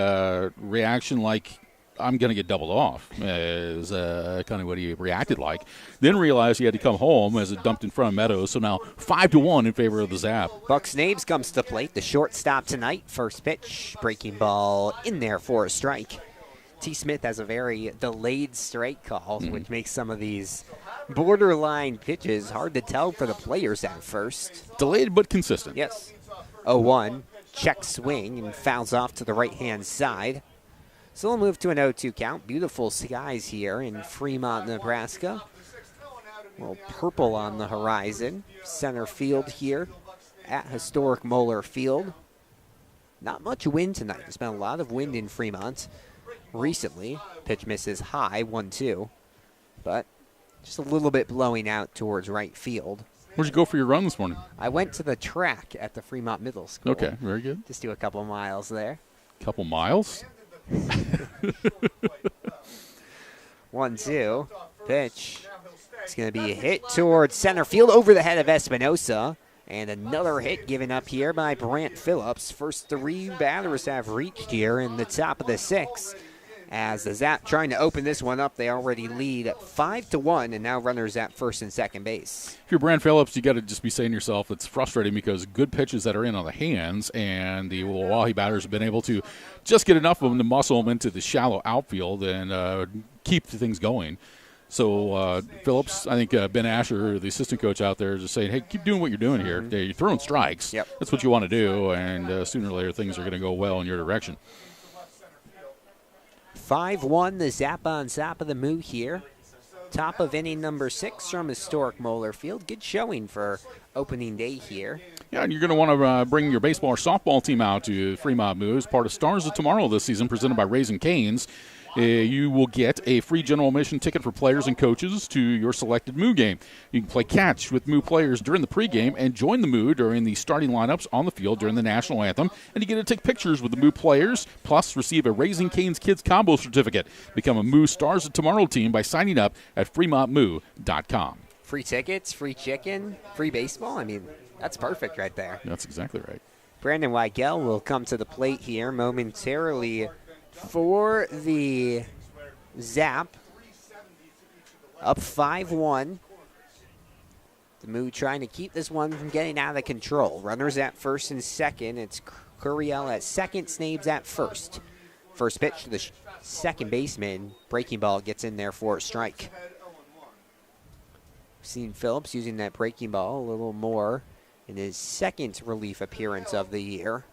reaction like, I'm going to get doubled off, is kind of what he reacted like. Then realized he had to come home as it dumped in front of Meadows. So now 5-1 in favor of the Zap. Buck Snaves comes to the plate, the shortstop tonight. First pitch, breaking ball in there for a strike. T. Smith has a very delayed strike call, which makes some of these borderline pitches hard to tell for the players at first. Delayed but consistent. Yes. 0-1, check swing, and fouls off to the right-hand side. So we'll move to an 0-2 count. Beautiful skies here in Fremont, Nebraska. A little purple on the horizon. Center field here at historic Moeller Field. Not much wind tonight. There's been a lot of wind in Fremont recently. Pitch misses high, 1-2. But just a little bit blowing out towards right field. Where'd you go for your run this morning? I went to the track at the Fremont Middle School. Okay, very good. Just do a couple miles there. Couple miles? 1-2. Pitch. It's going to be a hit towards center field over the head of Espinosa. And another hit given up here by Brant Phillips. First 3 batters have reached here in the top of the 6th. As the Zap trying to open this one up, they already lead 5-1, and now runners at first and second base. If you're Brant Phillips, you got to just be saying to yourself, it's frustrating because good pitches that are in on the hands, and the OAHE batters have been able to just get enough of them to muscle them into the shallow outfield and keep things going. So Phillips, I think Ben Asher, the assistant coach out there, is just saying, hey, keep doing what you're doing here. You're throwing strikes. Yep. That's what you want to do, and sooner or later things are going to go well in your direction. 5-1, the Zap on top of the Moo here. Top of inning number 6 from historic Moeller Field. Good showing for opening day here. Yeah, and you're going to want to bring your baseball or softball team out to Fremont Moo as part of Stars of Tomorrow this season, presented by Raising Cane's. You will get a free general admission ticket for players and coaches to your selected Moo game. You can play catch with Moo players during the pregame and join the Moo during the starting lineups on the field during the national anthem. And you get to take pictures with the Moo players, plus receive a Raising Cane's Kids Combo Certificate. Become a Moo Stars of Tomorrow team by signing up at FremontMoo.com. Free tickets, free chicken, free baseball. I mean, that's perfect right there. That's exactly right. Brandon Weigel will come to the plate here momentarily for the Zap. Up 5-1. The Moo trying to keep this one from getting out of control. Runners at first and second. It's Curiel at second, Snabes at first. First pitch to the second baseman. Breaking ball gets in there for a strike. We've seen Phillips using that breaking ball a little more in his second relief appearance of the year.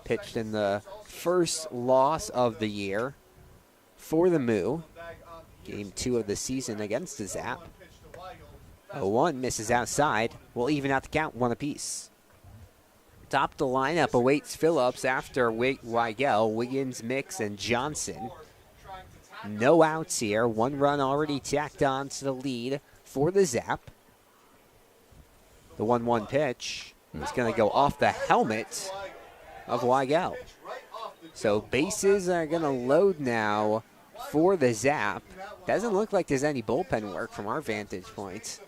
Pitched in the first loss of the year for the Moo. Game 2 of the season against the Zap. 0-1 misses outside. Will even out the count, 1 apiece. Top of the lineup awaits Phillips after Weigel, Wiggins, Mix, and Johnson. No outs here. 1 run already tacked on to the lead for the Zap. The 1-1 pitch is going to go off the helmet of Weigel. So bases are going to load now for the Zap. Doesn't look like there's any bullpen work from our vantage point.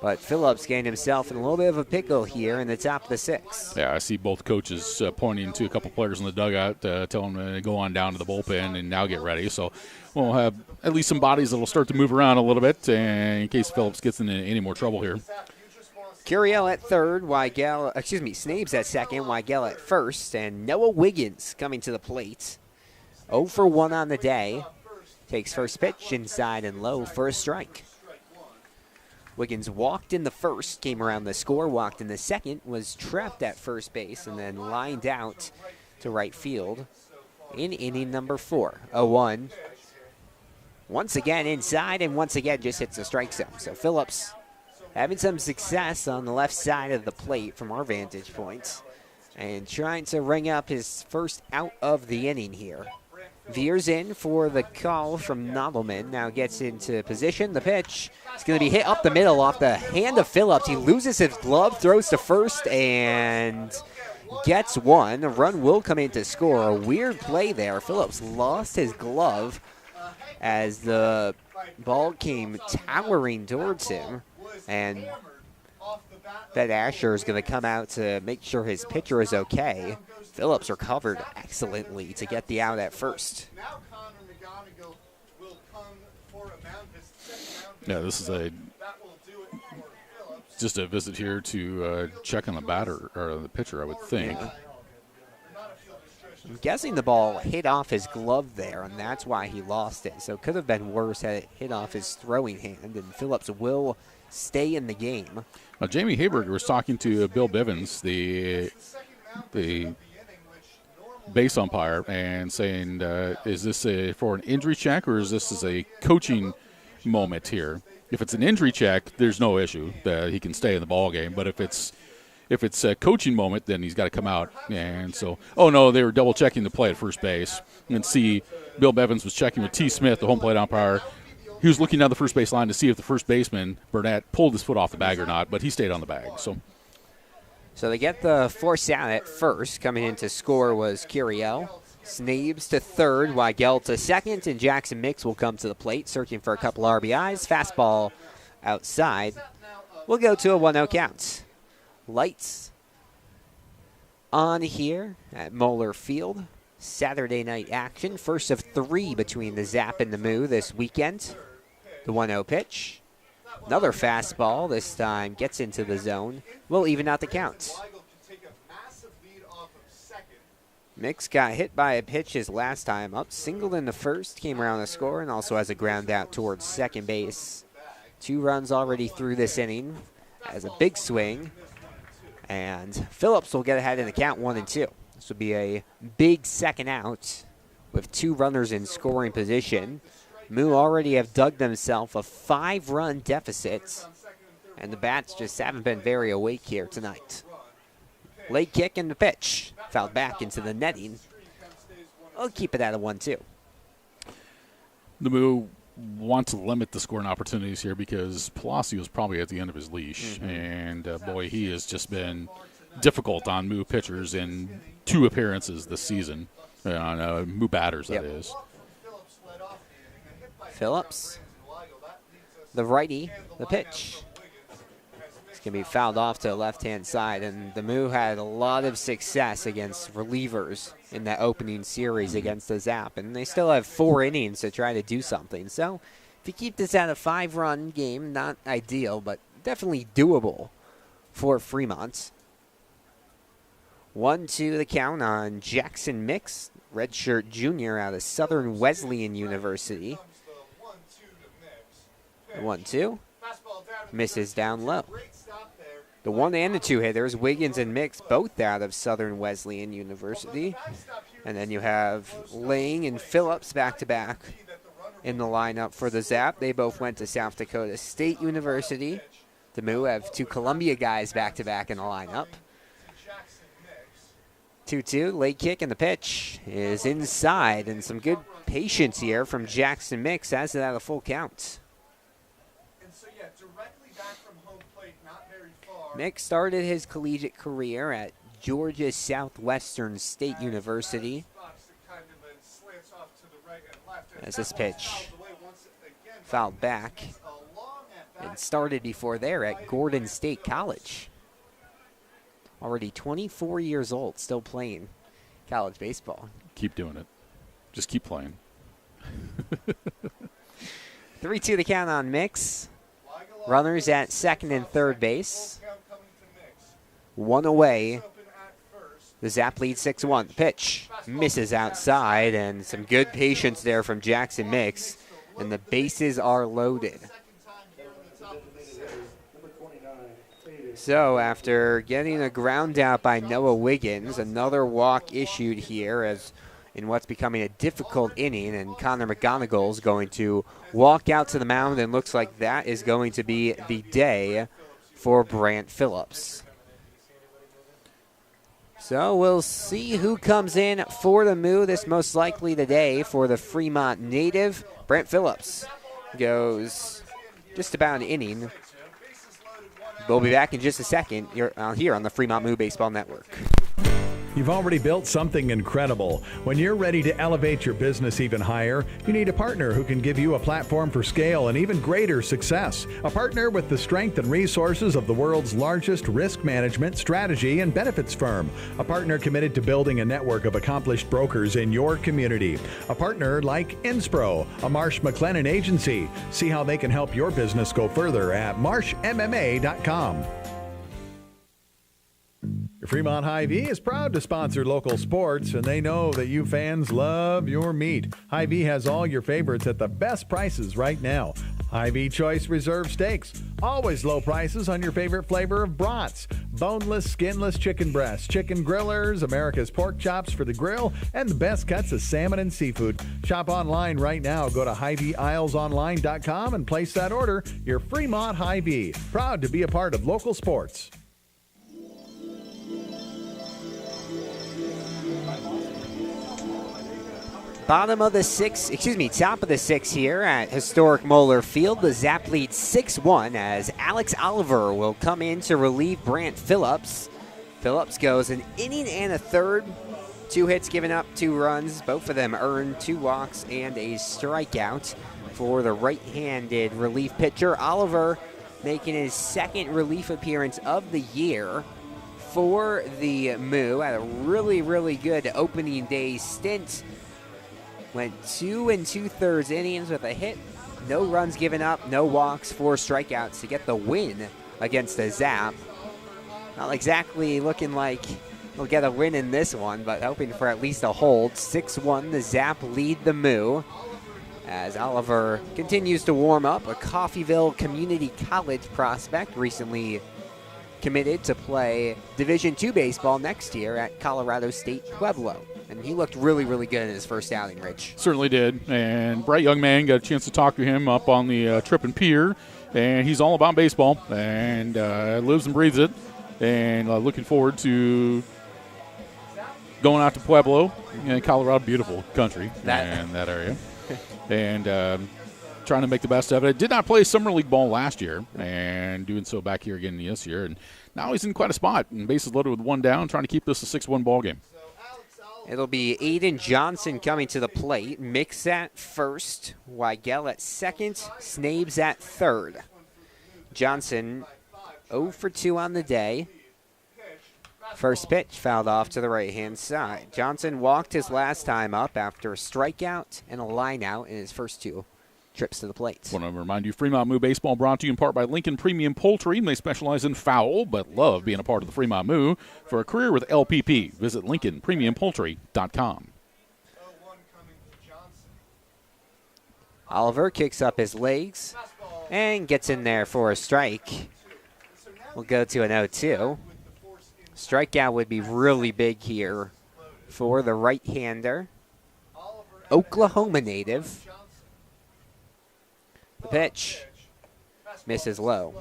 But Phillips getting himself in a little bit of a pickle here in the top of the 6th. Yeah, I see both coaches pointing to a couple players in the dugout, telling them to go on down to the bullpen and now get ready. So we'll have at least some bodies that will start to move around a little bit in case Phillips gets into any more trouble here. Curiel at third, Snabes at second, Weigel at first, and Noah Wiggins coming to the plate. 0 for 1 on the day. Takes first pitch inside and low for a strike. Wiggins walked in the first, came around the score, walked in the second, was trapped at first base, and then lined out to right field in inning number 4. 0-1. Once again inside, and once again just hits the strike zone. So Phillips having some success on the left side of the plate from our vantage point, and trying to ring up his first out of the inning here. Veers in for the call from Novelman. Now gets into position. The pitch is going to be hit up the middle off the hand of Phillips. He loses his glove, throws to first, and gets one. A run will come in to score. A weird play there. Phillips lost his glove as the ball came towering towards him. And Ben Asher is going to come out to make sure his pitcher is okay. Phillips recovered excellently to get the out at first. Yeah, this is just a visit here to check on the batter or the pitcher, I would think. Yeah. I'm guessing the ball hit off his glove there, and that's why he lost it. So it could have been worse had it hit off his throwing hand, and Phillips will stay in the game. Jamie Haberger was talking to Bill Bivens, the base umpire, and saying, is this for an injury check or is this a coaching moment here? If it's an injury check, there's no issue that he can stay in the ball game. But if it's If it's a coaching moment, then he's got to come out. And so, oh, no, they were double-checking the play at first base. And see, Bill Bevins was checking with T. Smith, the home plate umpire. He was looking down the first base line to see if the first baseman, Burnett, pulled his foot off the bag or not, but he stayed on the bag. So they get the force out at first. Coming in to score was Curiel. Snabes to third, Weigel to second, and Jackson Mix will come to the plate, searching for a couple RBIs. Fastball outside. We'll go to a 1-0 count. Lights on here at Moeller Field. Saturday night action. First of 3 between the Zap and the Moo this weekend. The 1-0 pitch. Another fastball, this time gets into the zone. We'll even out the count. Mix got hit by a pitch his last time up. Singled in the first, came around to score, and also has a ground out towards second base. 2 runs already through this inning. Has a big swing. And Phillips will get ahead in the count 1-2. This will be a big second out with 2 runners in scoring position. Moo already have dug themselves a 5-run deficit, and the bats just haven't been very awake here tonight. Late kick and the pitch. Fouled back into the netting. I'll keep it at a 1-2. The Moo want to limit the scoring opportunities here because Palacio is probably at the end of his leash. And, boy, he has just been difficult on Moo pitchers in 2 appearances this season. On Moo batters, that is. Phillips, the righty, the pitch. It's going to be fouled off to the left-hand side, and the Moo had a lot of success against relievers in that opening series against the Zap, and they still have 4 innings to try to do something. So if you keep this at a 5-run game, not ideal, but definitely doable for Fremont. 1-2 the count on Jackson Mix, redshirt junior out of Southern Wesleyan University. 1-2. Misses down low. The 1 and the 2 hitters, Wiggins and Mix, both out of Southern Wesleyan University. And then you have Lang and Phillips back-to-back in the lineup for the Zap. They both went to South Dakota State University. The Moo have 2 Columbia guys back-to-back in the lineup. 2-2, late kick, and the pitch is inside. And some good patience here from Jackson Mix as it at a full count. Mix started his collegiate career at Georgia Southwestern State University. As this pitch fouled back and started before there at Gordon State College. Already 24 years old, still playing college baseball. Keep doing it. Just keep playing. 3-2 the count on Mix. Runners at second and third base. 1 away. The Zap leads 6-1. The pitch misses outside, and some good patience there from Jackson Mix, and the bases are loaded. So after getting a ground out by Noah Wiggins, another walk issued here as in what's becoming a difficult inning, and Connor McGonigal is going to walk out to the mound, and looks like that is going to be the day for Brant Phillips. So we'll see who comes in for the Moo. This most likely today for the Fremont native. Brant Phillips goes just about an inning. We'll be back in just a second. You're here on the Fremont Moo Baseball Network. You've already built something incredible. When you're ready to elevate your business even higher, you need a partner who can give you a platform for scale and even greater success. A partner with the strength and resources of the world's largest risk management, strategy, and benefits firm. A partner committed to building a network of accomplished brokers in your community. A partner like Inspro, a Marsh McLennan agency. See how they can help your business go further at marshmma.com. Fremont Hy-Vee is proud to sponsor local sports, and they know that you fans love your meat. Hy-Vee has all your favorites at the best prices right now. Hy-Vee Choice Reserve Steaks. Always low prices on your favorite flavor of brats. Boneless, skinless chicken breasts, chicken grillers, America's pork chops for the grill, and the best cuts of salmon and seafood. Shop online right now. Go to HyVeeIslesOnline.com and place that order. Your Fremont Hy-Vee. Proud to be a part of local sports. top of the sixth here at historic Moeller Field. The Zap leads 6-1 as Alex Oliver will come in to relieve Brant Phillips. Phillips goes an inning and a third. 2 hits given up, 2 runs. Both of them earned 2 walks and a strikeout for the right-handed relief pitcher. Oliver making his second relief appearance of the year for the Moo. Had a really, really good opening day stint. Went 2 2/3 innings with a hit. No runs given up, no walks, 4 strikeouts to get the win against the Zap. Not exactly looking like we'll get a win in this one, but hoping for at least a hold. 6-1, the Zap lead the Moo as Oliver continues to warm up. A Coffeyville Community College prospect, recently committed to play Division II baseball next year at Colorado State Pueblo. And he looked really, really good in his first outing, Rich. Certainly did. And bright young man, got a chance to talk to him up on the Trip and Pier. And he's all about baseball and lives and breathes it. And looking forward to going out to Pueblo in Colorado, beautiful country and that area. And trying to make the best of it. Did not play summer league ball last year and doing so back here again this year. And now he's in quite a spot. And bases loaded with 1 down, trying to keep this a 6-1 ball game. It'll be Aiden Johnson coming to the plate. Mix at first, Weigel at second, Snabes at third. Johnson 0 for 2 on the day. First pitch fouled off to the right-hand side. Johnson walked his last time up after a strikeout and a line-out in his first 2 trips to the plate. Want to remind you, Fremont Moo Baseball brought to you in part by Lincoln Premium Poultry. They specialize in fowl, but love being a part of the Fremont Moo. For a career with LPP, visit LincolnPremiumPoultry.com. Oliver kicks up his legs and gets in there for a strike. We'll go to an 0-2. Strikeout would be really big here for the right-hander. Oklahoma native. The pitch misses low.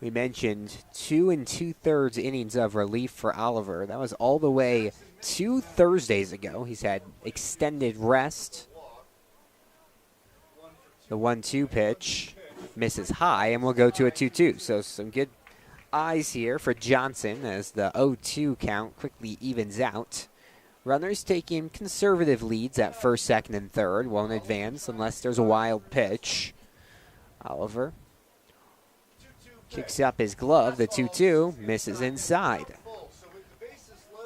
We mentioned 2 2/3 innings of relief for Oliver. That was all the way 2 Thursdays ago. He's had extended rest. The 1-2 pitch misses high, and we'll go to a 2-2. So some good eyes here for Johnson as the 0-2 count quickly evens out. Runners taking conservative leads at first, second, and third. Won't advance unless there's a wild pitch. Oliver kicks up his glove. The 2-2 misses inside.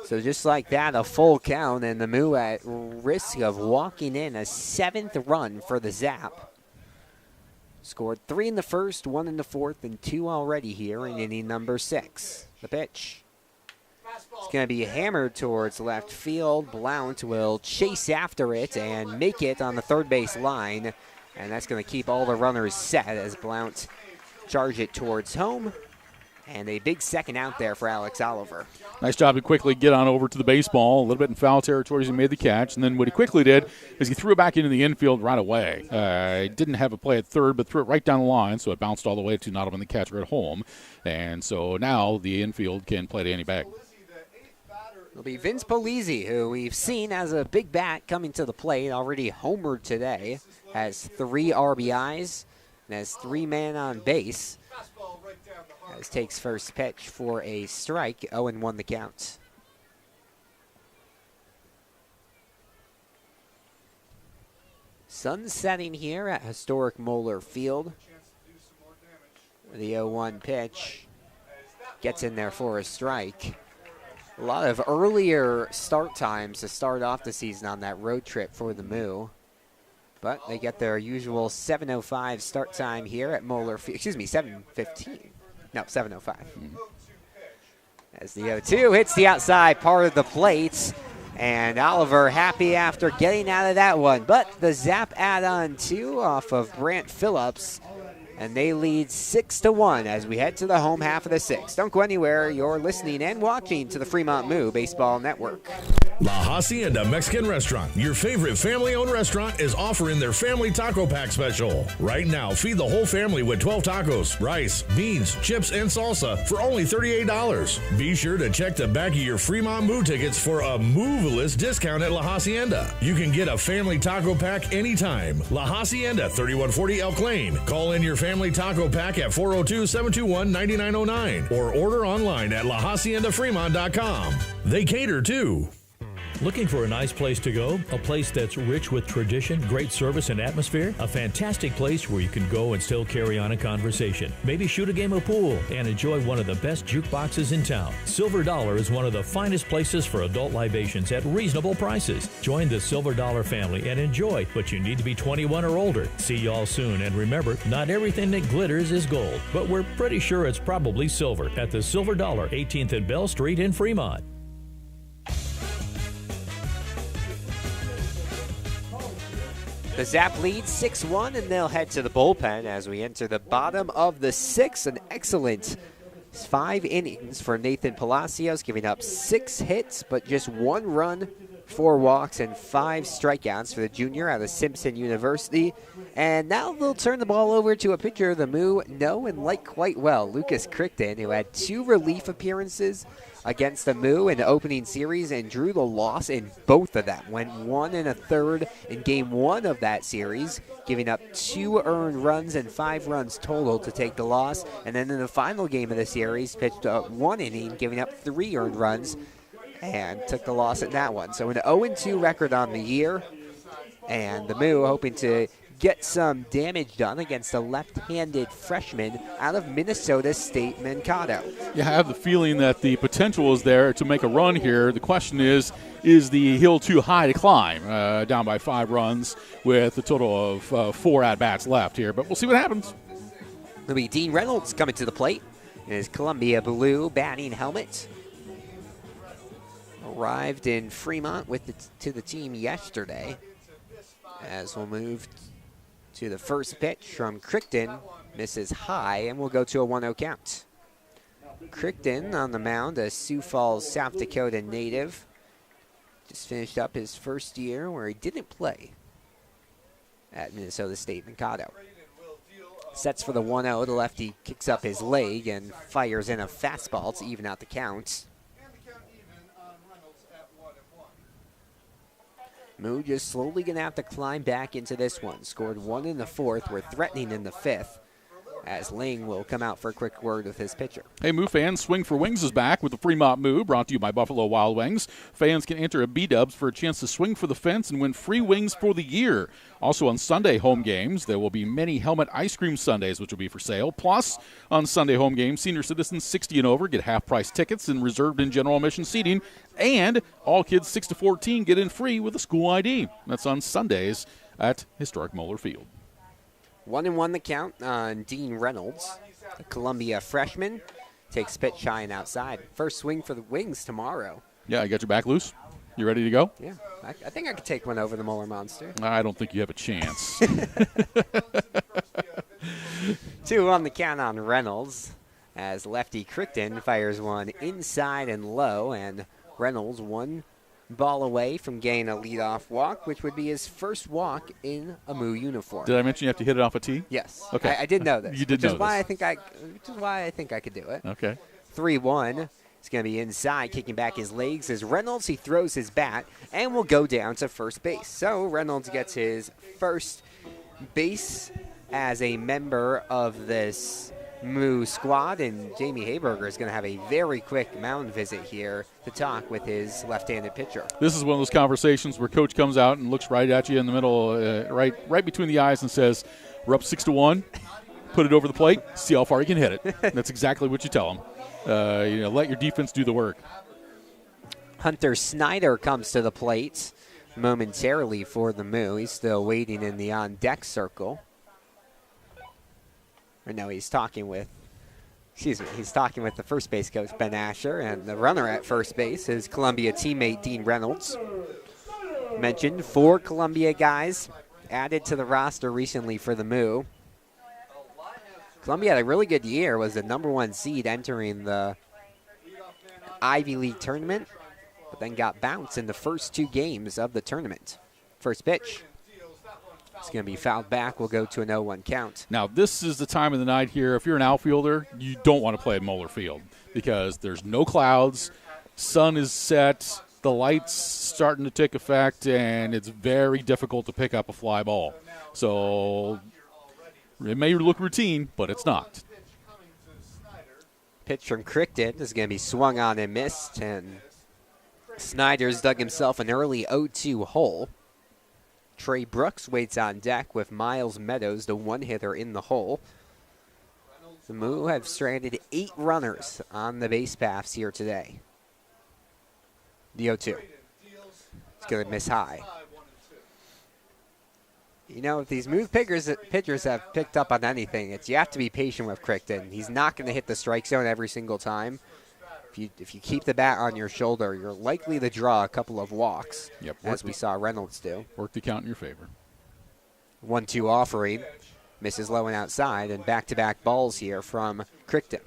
So just like that, a full count, and the Moo at risk of walking in a 7th run for the Zap. Scored 3 in the first, 1 in the fourth, and 2 already here in inning number 6. The pitch. It's going to be hammered towards left field. Blount will chase after it and make it on the third base line. And that's going to keep all the runners set as Blount charge it towards home. And a big second out there for Alex Oliver. Nice job to quickly get on over to the baseball. A little bit in foul territory as he made the catch. And then what he quickly did is he threw it back into the infield right away. He didn't have a play at third, but threw it right down the line, so it bounced all the way to not on the catcher at home. And so now the infield can play to any bag. It'll be Vince Polizzi, who we've seen as a big bat coming to the plate. Already homered today. Has 3 RBIs and has 3 men on base. As takes first pitch for a strike, 0-1 the count. Sun setting here at historic Moeller Field. The 0-1 pitch gets in there for a strike. A lot of earlier start times to start off the season on that road trip for the Moo. But they get their usual 7:05 start time here at Moeller Field. Excuse me, 7:15. No, 7:05. As the 0-2 hits the outside part of the plate. And Oliver happy after getting out of that one. But the Zap add-on 2 off of Brant Phillips and they lead 6-1 as we head to the home half of the sixth. Don't go anywhere. You're listening and watching to the Fremont Moo Baseball Network. La Hacienda Mexican Restaurant, your favorite family-owned restaurant, is offering their family taco pack special. Right now, feed the whole family with 12 tacos, rice, beans, chips, and salsa for only $38. Be sure to check the back of your Fremont Moo tickets for a Moveless discount at La Hacienda. You can get a family taco pack anytime. La Hacienda, 3140 Elk Lane. Call in your family taco pack at 402-721-9909 or order online at lahaciendafremont.com. They cater too. Looking for a nice place to go? A place that's rich with tradition, great service, and atmosphere? A fantastic place where you can go and still carry on a conversation. Maybe shoot a game of pool and enjoy one of the best jukeboxes in town. Silver Dollar is one of the finest places for adult libations at reasonable prices. Join the Silver Dollar family and enjoy, but you need to be 21 or older. See y'all soon, and remember, not everything that glitters is gold, but we're pretty sure it's probably silver at the Silver Dollar, 18th and Bell Street in Fremont. The Zap leads 6-1, and they'll head to the bullpen as we enter the bottom of the sixth. An excellent 5 innings for Nathan Palacios, giving up 6 hits, but just 1 run, 4 walks, and 5 strikeouts for the junior out of Simpson University. And now they'll turn the ball over to a pitcher the Moo know and like quite well, Lucas Crichton, who had 2 relief appearances against the Moo in the opening series and drew the loss in both of them. Went 1 1/3 in game 1 of that series, giving up 2 earned runs and 5 runs total to take the loss. And then in the final game of the series, pitched 1 inning, giving up 3 earned runs and took the loss in that one. So an 0-2 record on the year, and the Moo hoping to get some damage done against a left-handed freshman out of Minnesota State Mankato. Yeah, I have the feeling that the potential is there to make a run here. The question is the hill too high to climb? Down by 5 runs with a total of 4 at-bats left here, but we'll see what happens. It'll be Dean Reynolds coming to the plate in his Columbia blue batting helmet. Arrived in Fremont to the team yesterday. As we'll move to the first pitch from Crichton, misses high, and we'll go to a 1-0 count. Crichton on the mound, a Sioux Falls, South Dakota native. Just finished up his first year where he didn't play at Minnesota State Mankato. Sets for the 1-0. The lefty kicks up his leg and fires in a fastball to even out the count. Moo just slowly going to have to climb back into this one. Scored 1 in the 4th. We're threatening in the 5th, as Ling will come out for a quick word with his pitcher. Hey, Moo fans, Swing for Wings is back with the Fremont Moo, brought to you by Buffalo Wild Wings. Fans can enter a B-Dubs for a chance to swing for the fence and win free wings for the year. Also on Sunday home games, there will be many helmet ice cream sundaes, which will be for sale. Plus, on Sunday home games, senior citizens 60 and over get half-price tickets and reserved in general admission seating. And all kids 6 to 14 get in free with a school ID. That's on Sundays at Historic Moeller Field. 1-1 the count on Dean Reynolds. The Columbia freshman takes pitch high and outside. First swing for the Wings tomorrow. Yeah, I got your back loose. You ready to go? Yeah, I think I could take one over the Moeller Monster. I don't think you have a chance. 2 on the count on Reynolds as lefty Crichton fires one inside and low, and Reynolds 1 ball away from getting a leadoff walk, which would be his first walk in a Moo uniform. Did I mention you have to hit it off a tee? Yes. Okay. I did know this. You did know this. Which is why I think I could do it. Okay. 3-1. It's going to be inside, kicking back his legs as Reynolds. He throws his bat and will go down to first base. So Reynolds gets his first base as a member of this Moo squad, and Jamie Hayberger is going to have a very quick mound visit here to talk with his left-handed pitcher. This is one of those conversations where coach comes out and looks right at you in the middle, right between the eyes, and says, "We're up 6-1. Put it over the plate. See how far you can hit it." That's exactly what you tell him. Let your defense do the work. Hunter Snyder comes to the plate momentarily for the Moo. He's still waiting in the on-deck circle. Or no, he's talking with the first base coach, Ben Asher, and the runner at first base, his Columbia teammate, Dean Reynolds. Mentioned 4 Columbia guys added to the roster recently for the Moo. Columbia had a really good year, was the #1 seed entering the Ivy League tournament, but then got bounced in the first 2 games of the tournament. First pitch. It's going to be fouled back. We'll go to an 0-1 count. Now, this is the time of the night here. If you're an outfielder, you don't want to play at Moeller Field because there's no clouds, sun is set, the light's starting to take effect, and it's very difficult to pick up a fly ball. So it may look routine, but it's not. Pitch from Crichton is going to be swung on and missed, and Snyder's dug himself an early 0-2 hole. Trey Brooks waits on deck with Miles Meadows, the one-hitter in the hole. The Moo have stranded 8 runners on the base paths here today. The 0-2. It's going to miss high. You know, if these Moo pitchers have picked up on anything, it's you have to be patient with Crichton. He's not going to hit the strike zone every single time. If you keep the bat on your shoulder, you're likely to draw a couple of walks, as we saw Reynolds do. Work the count in your favor. 1-2 offering. Misses low and outside, and back-to-back balls here from Crichton.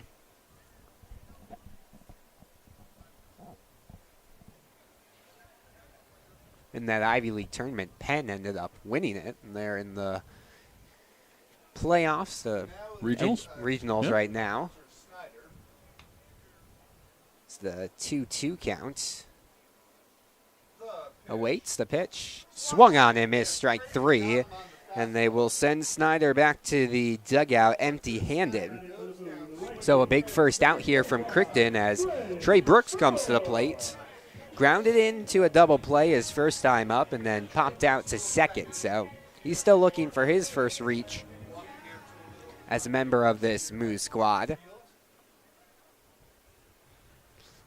In that Ivy League tournament, Penn ended up winning it, and they're in the playoffs, the regionals right now. It's the 2-2 count. Awaits the pitch. Swung on and missed, strike 3. And they will send Snyder back to the dugout empty-handed. So a big first out here from Crichton as Trey Brooks comes to the plate. Grounded into a double play his first time up and then popped out to second. So he's still looking for his first reach as a member of this Moo squad.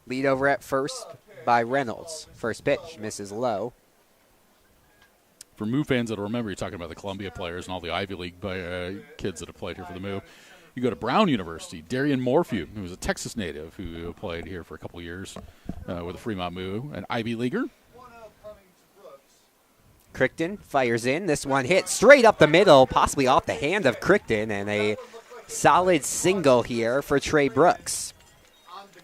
Lead over at first by Reynolds. First pitch misses low. For Moo fans that'll remember, you're talking about the Columbia players and all the Ivy League kids that have played here for the Moo. You go to Brown University, Darian Morphew, who was a Texas native who played here for a couple of years with the Fremont Moo, an Ivy Leaguer. Crichton fires in. This one hit straight up the middle, possibly off the hand of Crichton, and a solid single here for Trey Brooks.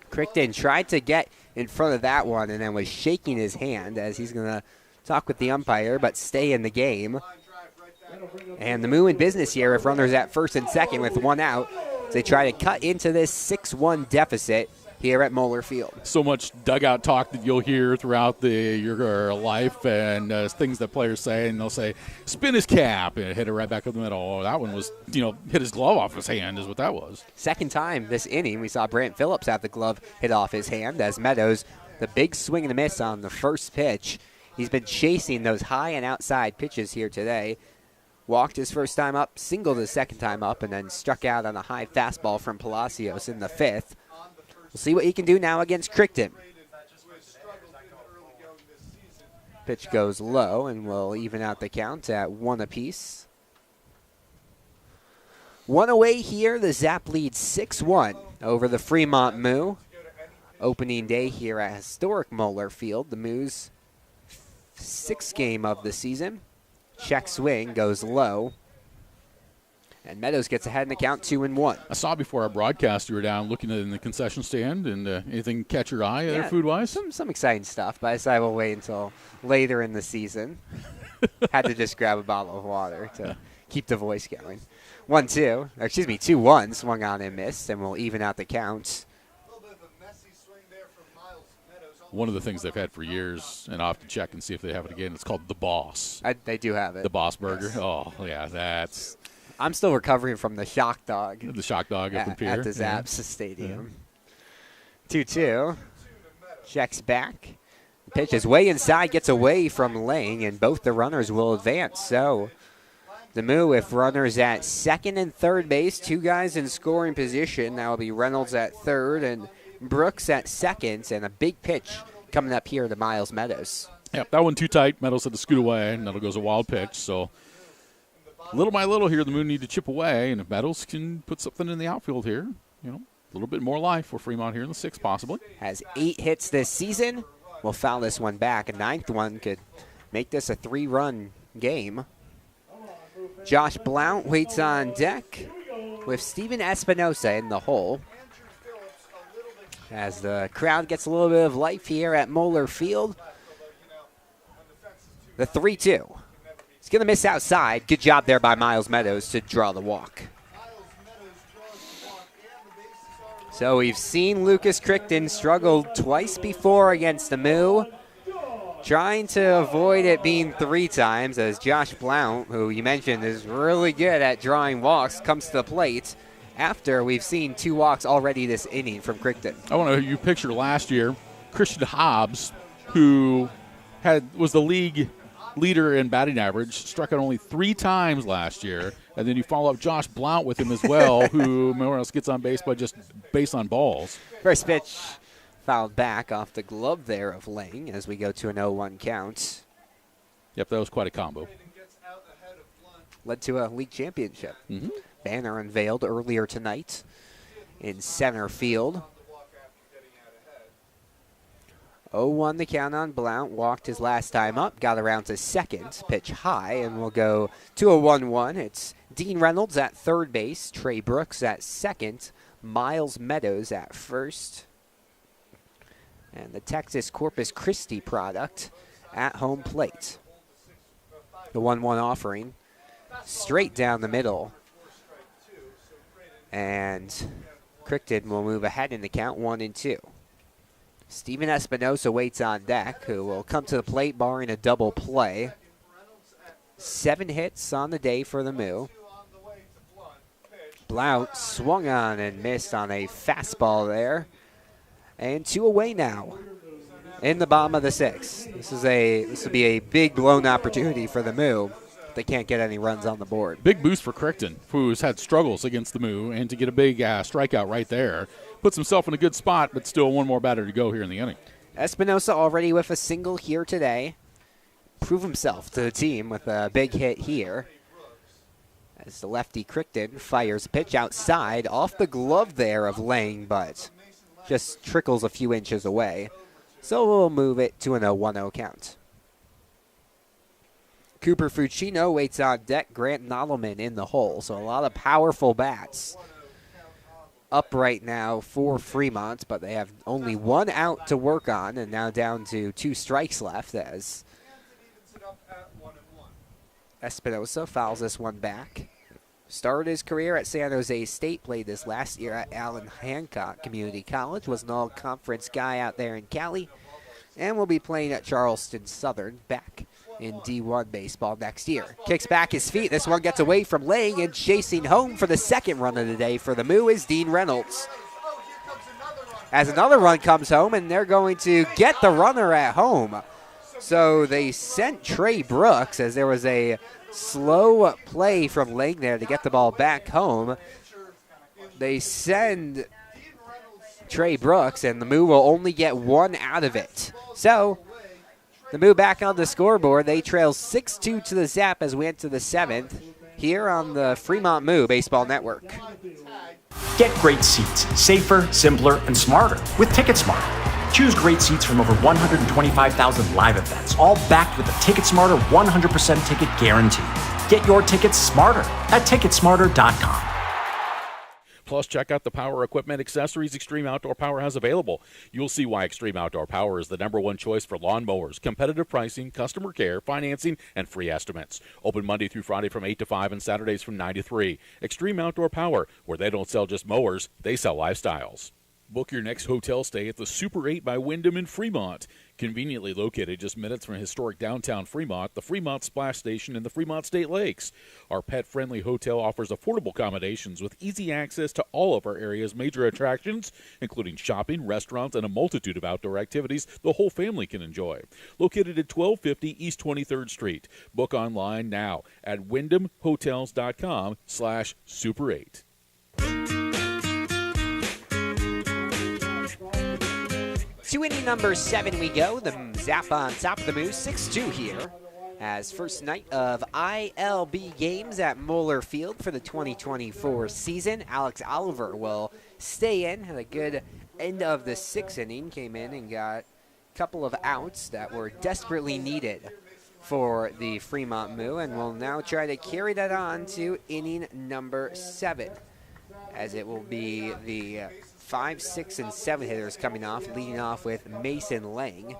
Crichton tried to get in front of that one and then was shaking his hand as he's going to talk with the umpire, but stay in the game. And the Moo in business here with runners at first and second with 1 out. As they try to cut into this 6-1 deficit here at Moeller Field. So much dugout talk that you'll hear throughout your life and things that players say, and they'll say, spin his cap, and hit it right back up the middle. Oh, that one was, hit his glove off his hand is what that was. Second time this inning, we saw Brant Phillips have the glove hit off his hand as Meadows, the big swing and a miss on the first pitch. He's been chasing those high and outside pitches here today. Walked his first time up, singled his second time up, and then struck out on a high fastball from Palacios in the 5th. We'll see what he can do now against Crichton. Pitch goes low, and we'll even out the count at 1 apiece. 1 away here, the Zap leads 6-1 over the Fremont Moo. Opening day here at historic Moeller Field. The Moo's 6th game of the season. Check swing goes low. And Meadows gets ahead in the count 2-1. I saw before our broadcast you were down looking in the concession stand, and anything catch your eye there food-wise? Some exciting stuff, but I decided we'll wait until later in the season. Had to just grab a bottle of water to keep the voice going. 2-1, swung on and missed, and we'll even out the count. One of the things they've had for years, and I'll have to check and see if they have it again, it's called The Boss. They do have it. The Boss Burger. Yes. Oh, yeah, that's... I'm still recovering from the shock dog. The shock dog up in Pierre. At the Zaps Stadium. 2-2. Checks back. Pitch is way inside, gets away from Lang, and both the runners will advance. So the Moo with runners at second and third base, 2 guys in scoring position. That will be Reynolds at third and Brooks at second, and a big pitch coming up here to Miles Meadows. Yep, that one too tight. Meadows had to scoot away, and that'll go as a wild pitch. So little by little here, the Moo need to chip away, and if Meadows can put something in the outfield here, a little bit more life for Fremont here in the 6th possibly. Has 8 hits this season. We'll foul this one back. A 9th one could make this a 3-run game. Josh Blount waits on deck. with Steven Espinosa in the hole. As the crowd gets a little bit of life here at Moeller Field. The 3-2. He's going to miss outside. Good job there by Miles Meadows to draw the walk. So we've seen Lucas Crichton struggle twice before against the Moo. Trying to avoid it being 3 times as Josh Blount, who you mentioned is really good at drawing walks, comes to the plate after we've seen 2 walks already this inning from Crichton. I want to you picture last year, Christian Hobbs, who was the league leader in batting average, struck out only 3 times last year, and then you follow up Josh Blount with him as well, who more else gets on base by just base on balls. First pitch fouled back off the glove there of Lang as we go to an 0-1 count. Yep, that was quite a combo. Led to a league championship. Mm-hmm. Banner unveiled earlier tonight in center field. 0-1 the count on Blount. Walked his last time up. Got around to second. Pitch high, and we'll go to a 1-1. It's Dean Reynolds at third base. Trey Brooks at second. Miles Meadows at first. And the Texas Corpus Christi product at home plate. The 1-1 offering. Straight down the middle. And Crichton will move ahead in the count 1-2. Steven Espinosa waits on deck, who will come to the plate barring a double play. 7 hits on the day for the Moo. Blount swung on and missed on a fastball there. And 2 away now in the bottom of the 6th. This will be a big blown opportunity for the Moo. They can't get any runs on the board. Big boost for Crichton, who's had struggles against the Moo, and to get a big strikeout right there. Puts himself in a good spot, but still 1 more batter to go here in the inning. Espinosa already with a single here today. Prove himself to the team with a big hit here. As the lefty Crichton fires a pitch outside off the glove there of Lang, but just trickles a few inches away. So we'll move it to an 0-1-0 count. Cooper Fucino waits on deck. Grant Nodelman in the hole. So a lot of powerful bats up right now for Fremont, but they have only 1 out to work on, and now down to 2 strikes left as Espinosa fouls this one back. Started his career at San Jose State, played this last year at Allen Hancock Community College, was an all-conference guy out there in Cali, and will be playing at Charleston Southern back in D1 baseball next year. Kicks back his feet. This one gets away from Lang, and chasing home for the second run of the day for the Moo is Dean Reynolds. As another run comes home, and they're going to get the runner at home. So they sent Trey Brooks, as there was a slow play from Lang there to get the ball back home. They send Trey Brooks, and the Moo will only get 1 out of it. So the Moo back on the scoreboard. They trail 6-2 to the Zap as we enter the 7th here on the Fremont Moo Baseball Network. Get great seats, safer, simpler, and smarter with TicketSmarter. Choose great seats from over 125,000 live events, all backed with a TicketSmarter 100% ticket guarantee. Get your tickets smarter at TicketSmarter.com. Plus, check out the power equipment accessories Extreme Outdoor Power has available. You'll see why Extreme Outdoor Power is the #1 choice for lawn mowers, competitive pricing, customer care, financing, and free estimates. Open Monday through Friday from 8 to 5 and Saturdays from 9 to 3. Extreme Outdoor Power, where they don't sell just mowers, they sell lifestyles. Book your next hotel stay at the Super 8 by Wyndham in Fremont. Conveniently located just minutes from historic downtown Fremont, the Fremont Splash Station, and the Fremont State Lakes. Our pet-friendly hotel offers affordable accommodations with easy access to all of our area's major attractions, including shopping, restaurants, and a multitude of outdoor activities the whole family can enjoy. Located at 1250 East 23rd Street. Book online now at wyndhamhotels.com/Super8. To inning number 7 we go. The Zap on top of the Moo, 6-2 here. As first night of ILB games at Moeller Field for the 2024 season. Alex Oliver will stay in. Had a good end of the 6th inning. Came in and got a couple of outs that were desperately needed for the Fremont Moo. And will now try to carry that on to inning number 7. as it will be the 5, 6, and 7 hitters coming off, leading off with Mason Lang.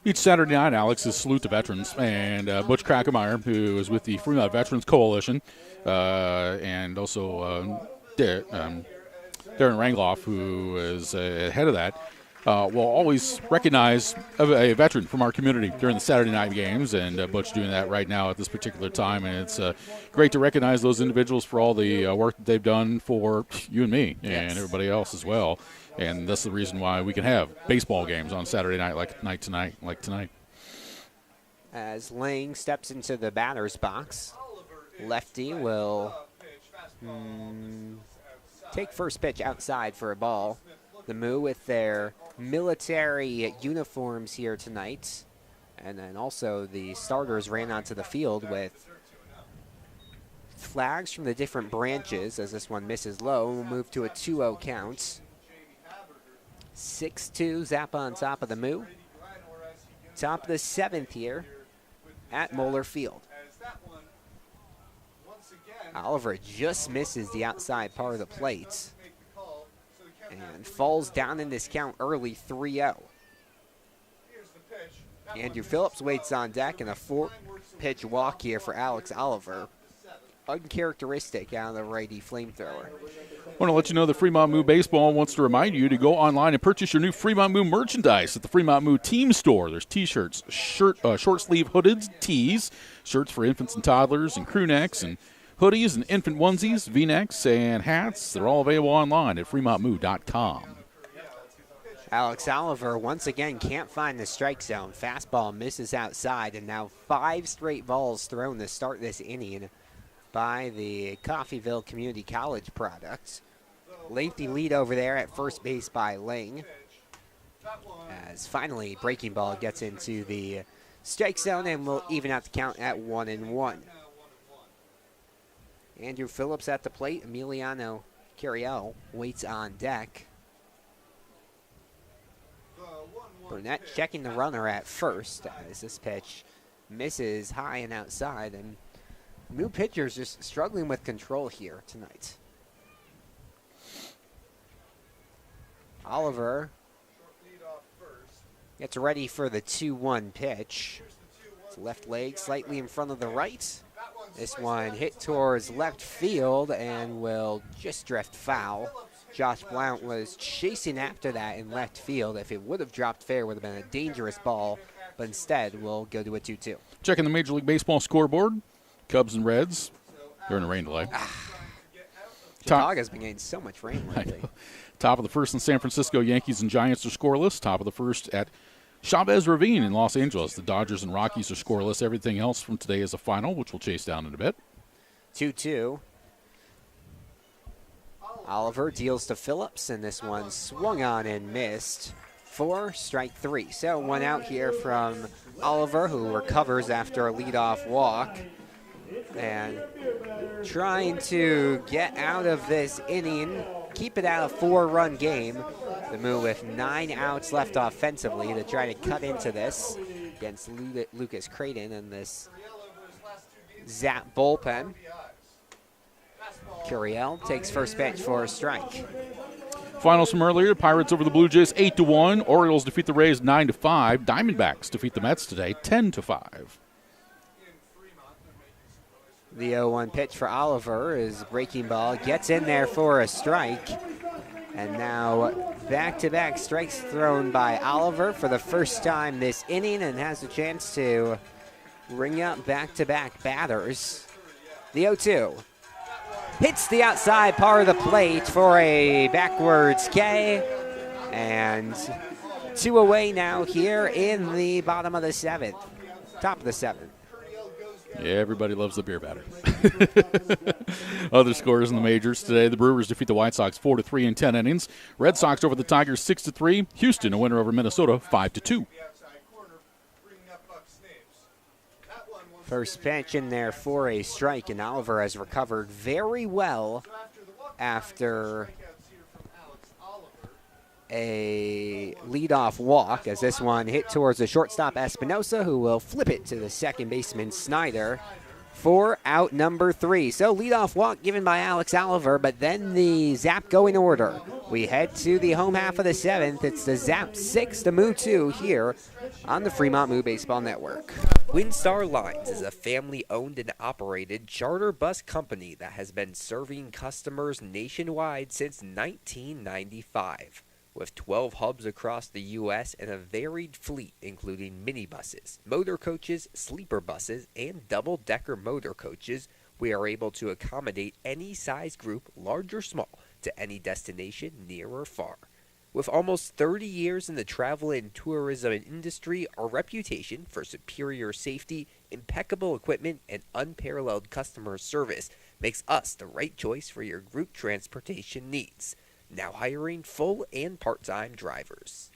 Each Saturday night, Alex is Salute to Veterans, and Butch Krackemeyer, who is with the Fremont Veterans Coalition, and also Darren Rangloff, who is head of that, will always recognize a veteran from our community during the Saturday night games, and Butch doing that right now at this particular time, and it's great to recognize those individuals for all the work that they've done for you and me and everybody else as well. And that's the reason why we can have baseball games on Saturday night like tonight. As Lang steps into the batter's box, lefty will take first pitch outside for a ball. The Moo with their military uniforms here tonight. And then also the starters ran onto the field with flags from the different branches as this one misses low. We'll move to a 2-0 count. 6-2 Zap on top of the Moo. Top of the 7th here at Moeller Field. Oliver just misses the outside part of the plate and falls down in this count early, 3-0. Andrew Phillips waits on deck, and a 4-pitch walk here for Alex Oliver. Uncharacteristic out of the righty flamethrower. I want to let you know that Fremont Moo Baseball wants to remind you to go online and purchase your new Fremont Moo merchandise at the Fremont Moo Team Store. There's T-shirts, short-sleeve hooded tees, shirts for infants and toddlers, and crew necks, and hoodies and infant onesies, V-necks, and hats. They're all available online at fremontmoo.com. Alex Oliver once again can't find the strike zone. Fastball misses outside, and now 5 straight balls thrown to start this inning by the Coffeyville Community College product. Lengthy lead over there at first base by Lang. As finally breaking ball gets into the strike zone and will even out the count at 1-1. Andrew Phillips at the plate. Emiliano Carriel waits on deck. Burnett checking the runner at first as this pitch misses high and outside, and Moo pitchers just struggling with control here tonight. Oliver gets ready for the 2-1 pitch. His left leg slightly in front of the right. This one hit towards left field and will just drift foul. Josh Blount was chasing after that in left field. If it would have dropped fair, it would have been a dangerous ball, but instead we'll go to a 2-2. Checking the Major League Baseball scoreboard. Cubs and Reds. They're in a rain delay. Chicago's been getting so much rain lately. Top of the first in San Francisco, Yankees and Giants are scoreless. Top of the first at Chavez Ravine in Los Angeles. The Dodgers and Rockies are scoreless. Everything else from today is a final, which we'll chase down in a bit. 2-2. Oliver deals to Phillips, and this one swung on and missed for strike 3. So 1 out here from Oliver, who recovers after a leadoff walk. And trying to get out of this inning, keep it at a 4-run game. The Moo with 9 outs left offensively to try to cut into this against Lucas Creighton and this Zap bullpen. Curiel takes first pitch for a strike. Finals from earlier, Pirates over the Blue Jays 8-1. Orioles defeat the Rays 9-5. Diamondbacks defeat the Mets today 10-5. The 0-1 pitch for Oliver is breaking ball. Gets in there for a strike. And now back-to-back strikes thrown by Oliver for the first time this inning, and has a chance to ring up back-to-back batters. The 0-2. Hits the outside part of the plate for a backwards K. And 2 away now here in the bottom of the 7th. Top of the 7th. Yeah, everybody loves the beer batter. Other scores in the majors today: the Brewers defeat the White Sox 4-3 in 10 innings. Red Sox over the Tigers 6-3. Houston a winner over Minnesota 5-2. First pitch in there for a strike, and Oliver has recovered very well after a leadoff walk, as this one hit towards the shortstop Espinosa, who will flip it to the second baseman Snyder for out number 3. So leadoff walk given by Alex Oliver, but then the Zap go in order. We head to the home half of the 7th. It's the Zap 6, the Moo 2 here on the Fremont Moo Baseball Network. Windstar Lines is a family-owned and operated charter bus company that has been serving customers nationwide since 1995. With 12 hubs across the U.S. and a varied fleet including minibuses, motor coaches, sleeper buses, and double-decker motor coaches, we are able to accommodate any size group, large or small, to any destination near or far. With almost 30 years in the travel and tourism industry, our reputation for superior safety, impeccable equipment, and unparalleled customer service makes us the right choice for your group transportation needs. Now hiring full and part-time drivers.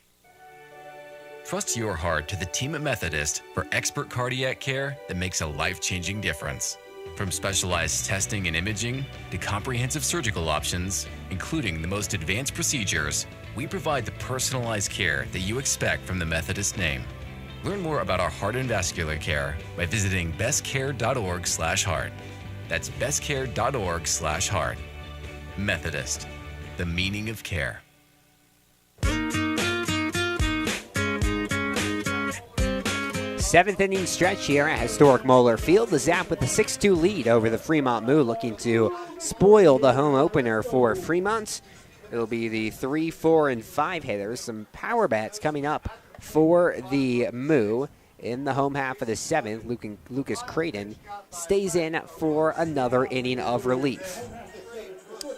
Trust your heart to the team at Methodist for expert cardiac care that makes a life-changing difference. From specialized testing and imaging to comprehensive surgical options, including the most advanced procedures, we provide the personalized care that you expect from the Methodist name. Learn more about our heart and vascular care by visiting bestcare.org/heart. That's bestcare.org/heart. Methodist, the meaning of care. Seventh inning stretch here at historic Moeller Field. The Zap with a 6-2 lead over the Fremont Moo, looking to spoil the home opener for Fremont. It'll be the 3, 4, and 5 hitters. Some power bats coming up for the Moo. In the home half of the 7th, Lucas Creighton stays in for another inning of relief.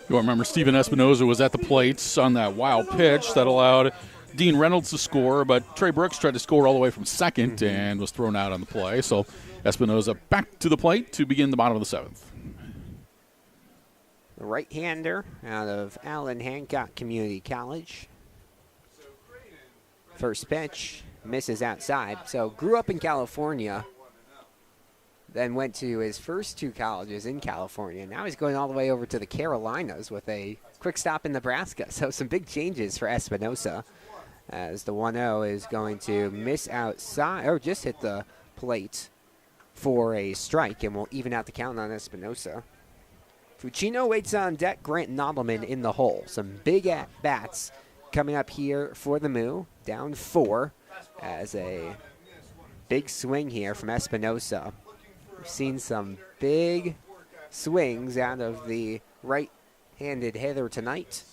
You'll remember Steven Espinoza was at the plate on that wild pitch that allowed Dean Reynolds to score, but Trey Brooks tried to score all the way from second and was thrown out on the play. So Espinoza back to the plate to begin the bottom of the 7th. The right-hander out of Allen Hancock Community College. First pitch misses outside. So grew up in California, then went to his first 2 colleges in California. Now he's going all the way over to the Carolinas with a quick stop in Nebraska. So some big changes for Espinoza, as the 1-0 is going to miss outside, or just hit the plate for a strike, and will even out the count on Espinoza. Fucino waits on deck. Grant Nodelman in the hole. Some big at-bats coming up here for the Moo. Down 4 as a big swing here from Espinoza. We've seen some big swings out of the right-handed hitter tonight.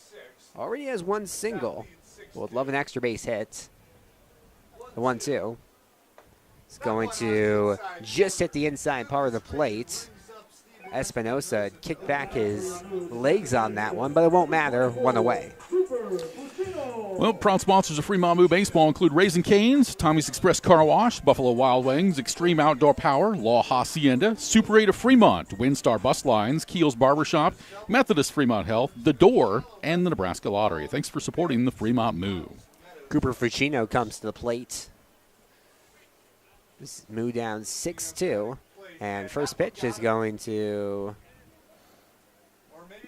Already has 1 single. Would love an extra base hit. The 1-2. It's going to just hit the inside part of the plate. Espinoza kicked back his legs on that one, but it won't matter. 1 away. Well, proud sponsors of Fremont Moo Baseball include Raising Cane's, Tommy's Express Car Wash, Buffalo Wild Wings, Extreme Outdoor Power, La Hacienda, Super 8 of Fremont, Windstar Bus Lines, Keel's Barbershop, Methodist Fremont Health, The Door, and the Nebraska Lottery. Thanks for supporting the Fremont Moo. Cooper Fucino comes to the plate. This is Moo down 6-2. And first pitch is going to...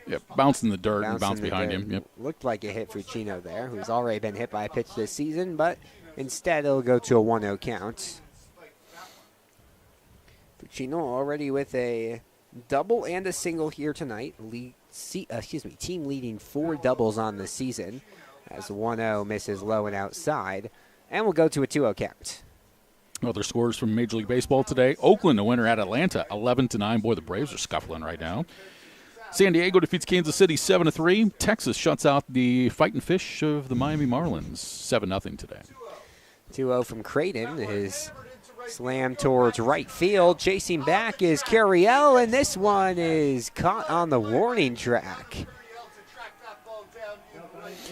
Yep, bounce in the dirt and bounce behind him. Yep. Looked like it hit Fucino there, who's already been hit by a pitch this season, but instead it'll go to a 1-0 count. Fucino already with a double and a single here tonight. Team leading 4 doubles on the season, as 1-0 misses low and outside, and we'll go to a 2-0 count. Other scores from Major League Baseball today. Oakland, a winner at Atlanta, 11-9. Boy, the Braves are scuffling right now. San Diego defeats Kansas City 7-3. Texas shuts out the Fightin' Fish of the Miami Marlins 7-0 today. 2-0 from Creighton. His slam towards right field. Chasing back is Curiel, and this one is caught on the warning track.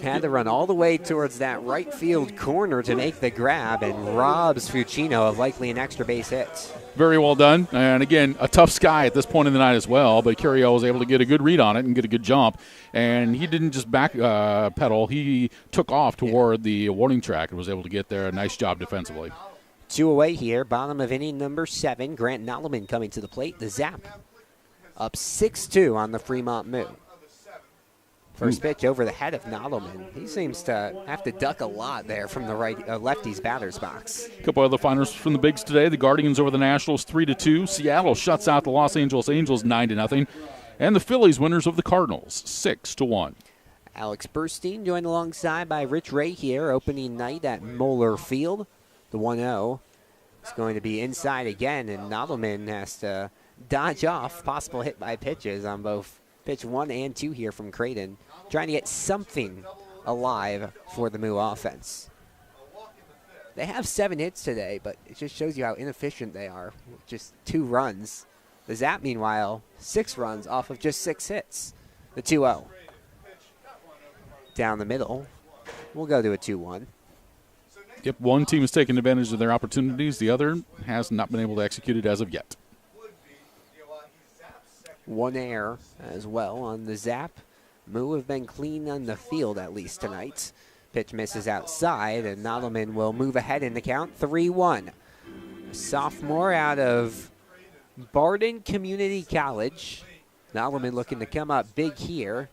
Had to run all the way towards that right field corner to make the grab, and robs Fucino of likely an extra base hit. Very well done. And again, a tough sky at this point in the night as well, but Curiel was able to get a good read on it and get a good jump. And he didn't just back pedal, he took off toward the warning track and was able to get there. A nice job defensively. 2 away here, bottom of inning number 7. Grant Nodelman coming to the plate. The Zap up 6-2 on the Fremont Moo. First pitch over the head of Nodelman. He seems to have to duck a lot there from the lefty's batter's box. A couple other finals from the Bigs today. The Guardians over the Nationals 3-2. Seattle shuts out the Los Angeles Angels 9-0. And the Phillies winners of the Cardinals 6-1. Alex Burstein joined alongside by Rich Ray here, opening night at Moeller Field. The 1-0 is going to be inside again, and Nodelman has to dodge off possible hit by pitches on both pitch 1 and 2 here from Creighton, trying to get something alive for the Moo offense. They have 7 hits today, but it just shows you how inefficient they are. Just 2 runs. The Zap, meanwhile, 6 runs off of just 6 hits. The 2-0. Down the middle. We'll go to a 2-1. Yep, one team has taken advantage of their opportunities. The other has not been able to execute it as of yet. 1 error as well on the Zap. Moo have been clean on the field at least tonight. Pitch misses outside, and Nodelman will move ahead in the count, 3-1. A sophomore out of Barden Community College. Nodelman looking to come up big here.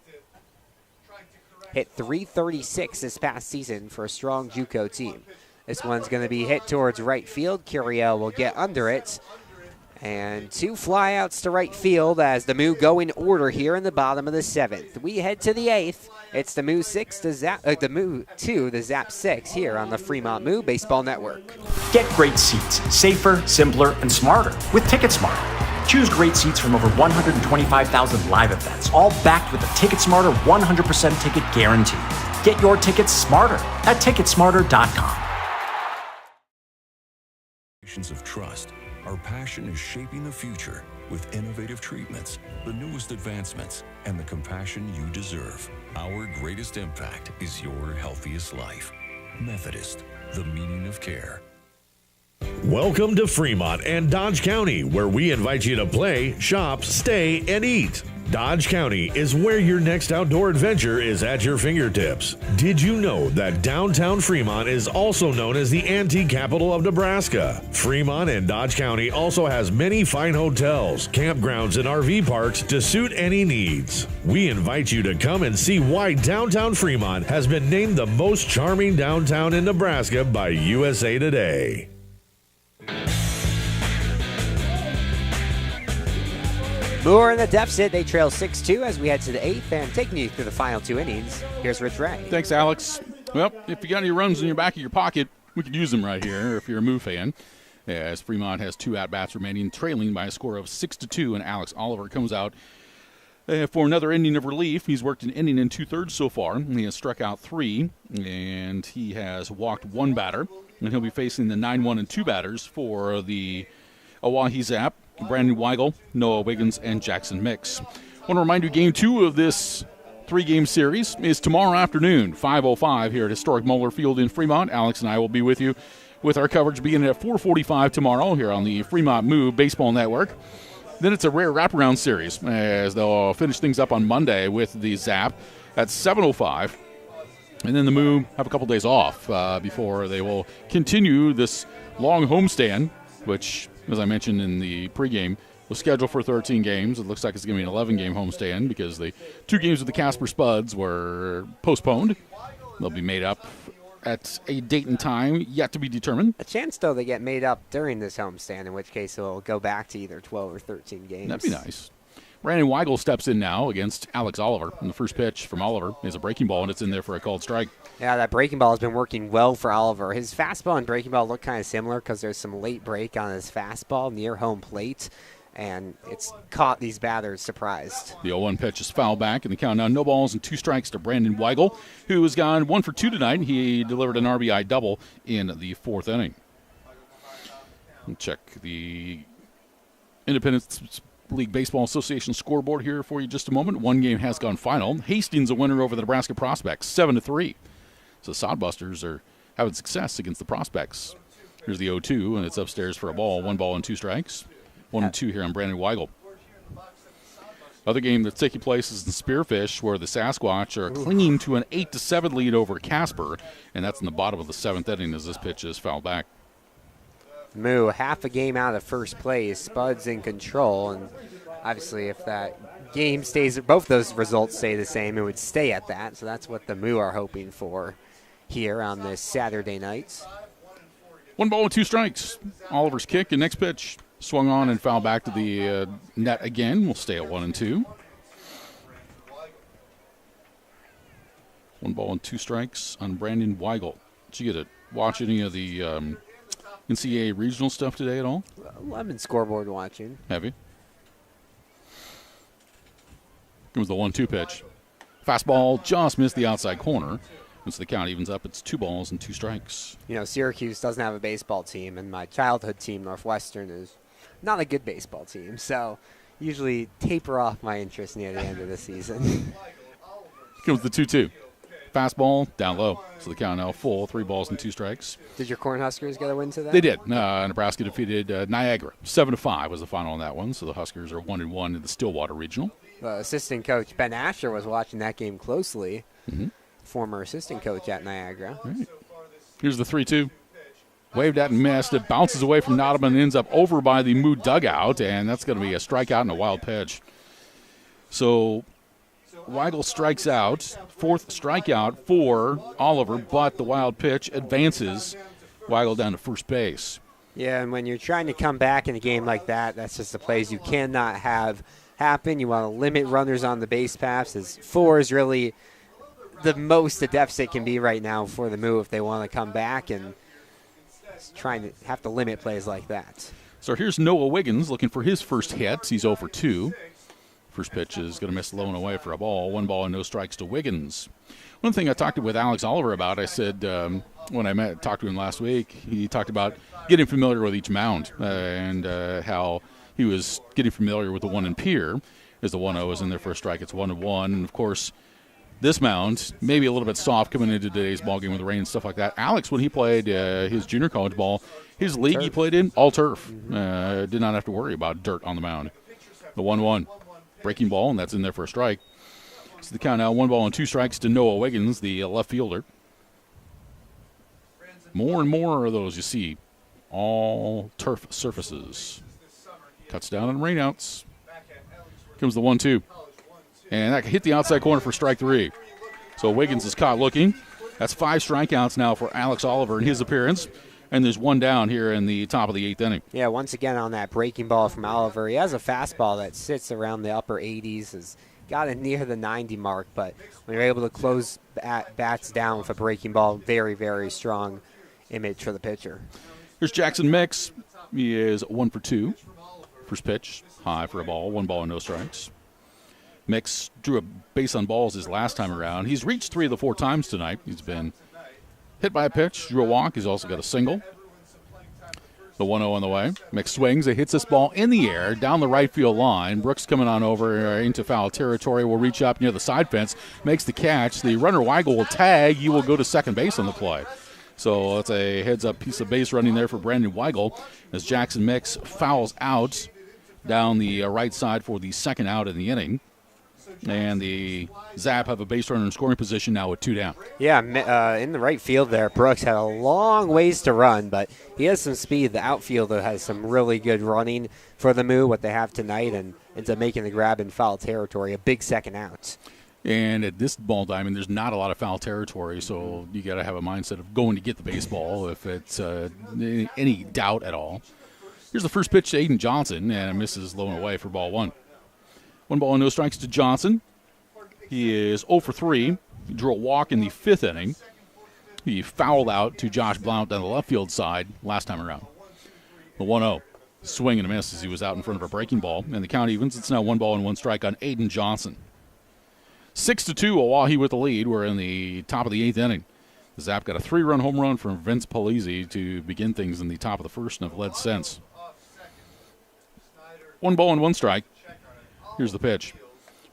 Hit .336 this past season for a strong JUCO team. This one's going to be hit towards right field. Curiel will get under it. And 2 flyouts to right field as the Moo go in order here in the bottom of the 7th. We head to the 8th. It's the Moo 6 to Zap, the Moo 2, the Zap 6 here on the Fremont Moo Baseball Network. Get great seats, safer, simpler, and smarter with TicketSmarter. Choose great seats from over 125,000 live events, all backed with a TicketSmarter 100% ticket guarantee. Get your tickets smarter at TicketSmarter.com. Of trust. Our passion is shaping the future with innovative treatments, the newest advancements, and the compassion you deserve. Our greatest impact is your healthiest life. Methodist, the meaning of care. Welcome to Fremont and Dodge County, where we invite you to play, shop, stay, and eat. Dodge County is where your next outdoor adventure is at your fingertips. Did you know that downtown Fremont is also known as the antique capital of Nebraska? Fremont and Dodge County also has many fine hotels, campgrounds, and RV parks to suit any needs. We invite you to come and see why downtown Fremont has been named the most charming downtown in Nebraska by USA Today. Moo are in the deficit. They trail 6-2 as we head to the 8th, and taking you through the final 2 innings, here's Rich Ray. Thanks, Alex. Well, if you got any runs in your back of your pocket, we could use them right here if you're a Moo fan. As Fremont has 2 at-bats remaining, trailing by a score of 6-2, and Alex Oliver comes out for another inning of relief. He's worked an inning and 2/3 so far. He has struck out 3, and he has walked 1 batter, and he'll be facing the 9-1 and 2 batters for the OAHE ZAP. Brandon Weigel, Noah Wiggins, and Jackson Mix. I want to remind you, Game 2 of this 3-game series is tomorrow afternoon, 5:05 here at historic Moeller Field in Fremont. Alex and I will be with you with our coverage beginning at 4:45 tomorrow here on the Fremont Moo Baseball Network. Then it's a rare wraparound series as they'll finish things up on Monday with the ZAP at 7:05. And then the Moo have a couple days off before they will continue this long homestand, which, as I mentioned in the pregame, was scheduled for 13 games. It looks like it's going to be an 11-game homestand because the 2 games with the Casper Spuds were postponed. They'll be made up at a date and time yet to be determined. A chance, though, they get made up during this homestand, in which case it'll go back to either 12 or 13 games. That'd be nice. Brandon Weigel steps in now against Alex Oliver. And the first pitch from Oliver is a breaking ball, and it's in there for a called strike. Yeah, that breaking ball has been working well for Oliver. His fastball and breaking ball look kind of similar because there's some late break on his fastball near home plate, and it's caught these batters surprised. The 0-1 pitch is foul back, and the count now 0 balls and 2 strikes to Brandon Weigel, who has gone 1 for 2 tonight. He delivered an RBI double in the 4th inning. We'll check the Independence League Baseball Association scoreboard here for you just a moment. 1 game has gone final. Hastings a winner over the Nebraska Prospects, 7-3. So the Sodbusters are having success against the Prospects. Here's the 0-2, and it's upstairs for a ball. 1 ball and 2 strikes. 1-2 here on Brandon Weigel. Other game that's taking place is in Spearfish, where the Sasquatch are clinging to an 8-7 lead over Casper, and that's in the bottom of the 7th inning as this pitch is fouled back. Moo half a game out of first place. Spuds in control, and obviously if that game stays, both those results stay the same, it would stay at that. So that's what the Moo are hoping for here on this Saturday night. 1 ball and 2 strikes. Oliver's kick and next pitch swung on and fouled back to the net again. We'll stay at 1 and 2. 1 ball and 2 strikes on Brandon Weigel. Did you get to watch any of the NCAA regional stuff today at all? Well, I've been scoreboard watching. Have you? It was the 1-2 pitch. Fastball just missed the outside corner. And so the count evens up. It's 2 balls and 2 strikes. You know, Syracuse doesn't have a baseball team, and my childhood team, Northwestern, is not a good baseball team. So usually taper off my interest near the end of the season. Comes the 2-2. Fastball down low. So the count now full, 3 balls and 2 strikes. Did your Cornhuskers get a win today? They did. Nebraska defeated Niagara. 7-5 was the final on that one. So the Huskers are 1-1 in the Stillwater Regional. Assistant coach Ben Asher was watching that game closely. Mm-hmm. Former assistant coach at Niagara. Right. Here's the 3-2. Waved at and missed. It bounces away from Nottman and ends up over by the Moo dugout, and that's going to be a strikeout and a wild pitch. So Weigel strikes out. 4th strikeout for Oliver, but the wild pitch advances Weigel down to first base. Yeah, and when you're trying to come back in a game like that, that's just the plays you cannot have happen. You want to limit runners on the base paths, as 4 is really the most the deficit can be right now for the Moo if they want to come back, and trying to have to limit plays like that. So here's Noah Wiggins looking for his first hit. He's 0 for 2. First pitch is going to miss low and away for a ball. 1 ball and no strikes to Wiggins. One thing I talked with Alex Oliver about, I said when I talked to him last week, he talked about getting familiar with each mound and how he was getting familiar with the one in Pier as the 1-0 is in there for a strike. It's 1-1. And, of course, this mound, maybe a little bit soft coming into today's ballgame with the rain and stuff like that. Alex, when he played his junior college ball, his league he played in, all turf. Did not have to worry about dirt on the mound. The 1-1. Breaking ball, and that's in there for a strike. So the count now 1 ball and 2 strikes to Noah Wiggins, the left fielder. More and more of those you see. All turf surfaces. Cuts down on rainouts. Comes the 1-2. And that hit the outside corner for strike 3. So Wiggins is caught looking. That's 5 strikeouts now for Alex Oliver in his appearance. And there's 1 down here in the top of the 8th inning. Yeah, once again on that breaking ball from Oliver. He has a fastball that sits around the upper 80s. Has got it near the 90 mark. But when you're able to close bats down with a breaking ball, very, very strong image for the pitcher. Here's Jackson Mix. He is 1 for 2. First pitch, high for a ball. 1 ball and no strikes. Mix drew a base on balls his last time around. He's reached 3 of the 4 times tonight. He's been hit by a pitch, drew a walk. He's also got a single. The 1-0 on the way. Mix swings. It hits this ball in the air down the right field line. Brooks coming on over into foul territory. Will reach up near the side fence. Makes the catch. The runner Weigel will tag. He will go to second base on the play. So that's a heads-up piece of base running there for Brandon Weigel as Jackson Mix fouls out down the right side for the second out in the inning. And the Zap have a base runner in scoring position now with 2 down. Yeah, in the right field there, Brooks had a long ways to run, but he has some speed. The outfielder has some really good running for the Moo, what they have tonight, and ends up making the grab in foul territory, a big second out. And at this ball diamond, there's not a lot of foul territory, so you got to have a mindset of going to get the baseball if it's any doubt at all. Here's the first pitch to Aiden Johnson, and it misses low and away for ball 1. 1 ball and no strikes to Johnson. He is 0 for 3. He drew a walk in the 5th inning. He fouled out to Josh Blount down the left field side last time around. The 1-0. Swing and a miss as he was out in front of a breaking ball. And the count evens. It's now 1 ball and 1 strike on Aiden Johnson. 6-2, OAHE with the lead. We're in the top of the 8th inning. The Zap got a 3-run home run from Vince Polizzi to begin things in the top of the first and have led since. 1 ball and 1 strike. Here's the pitch.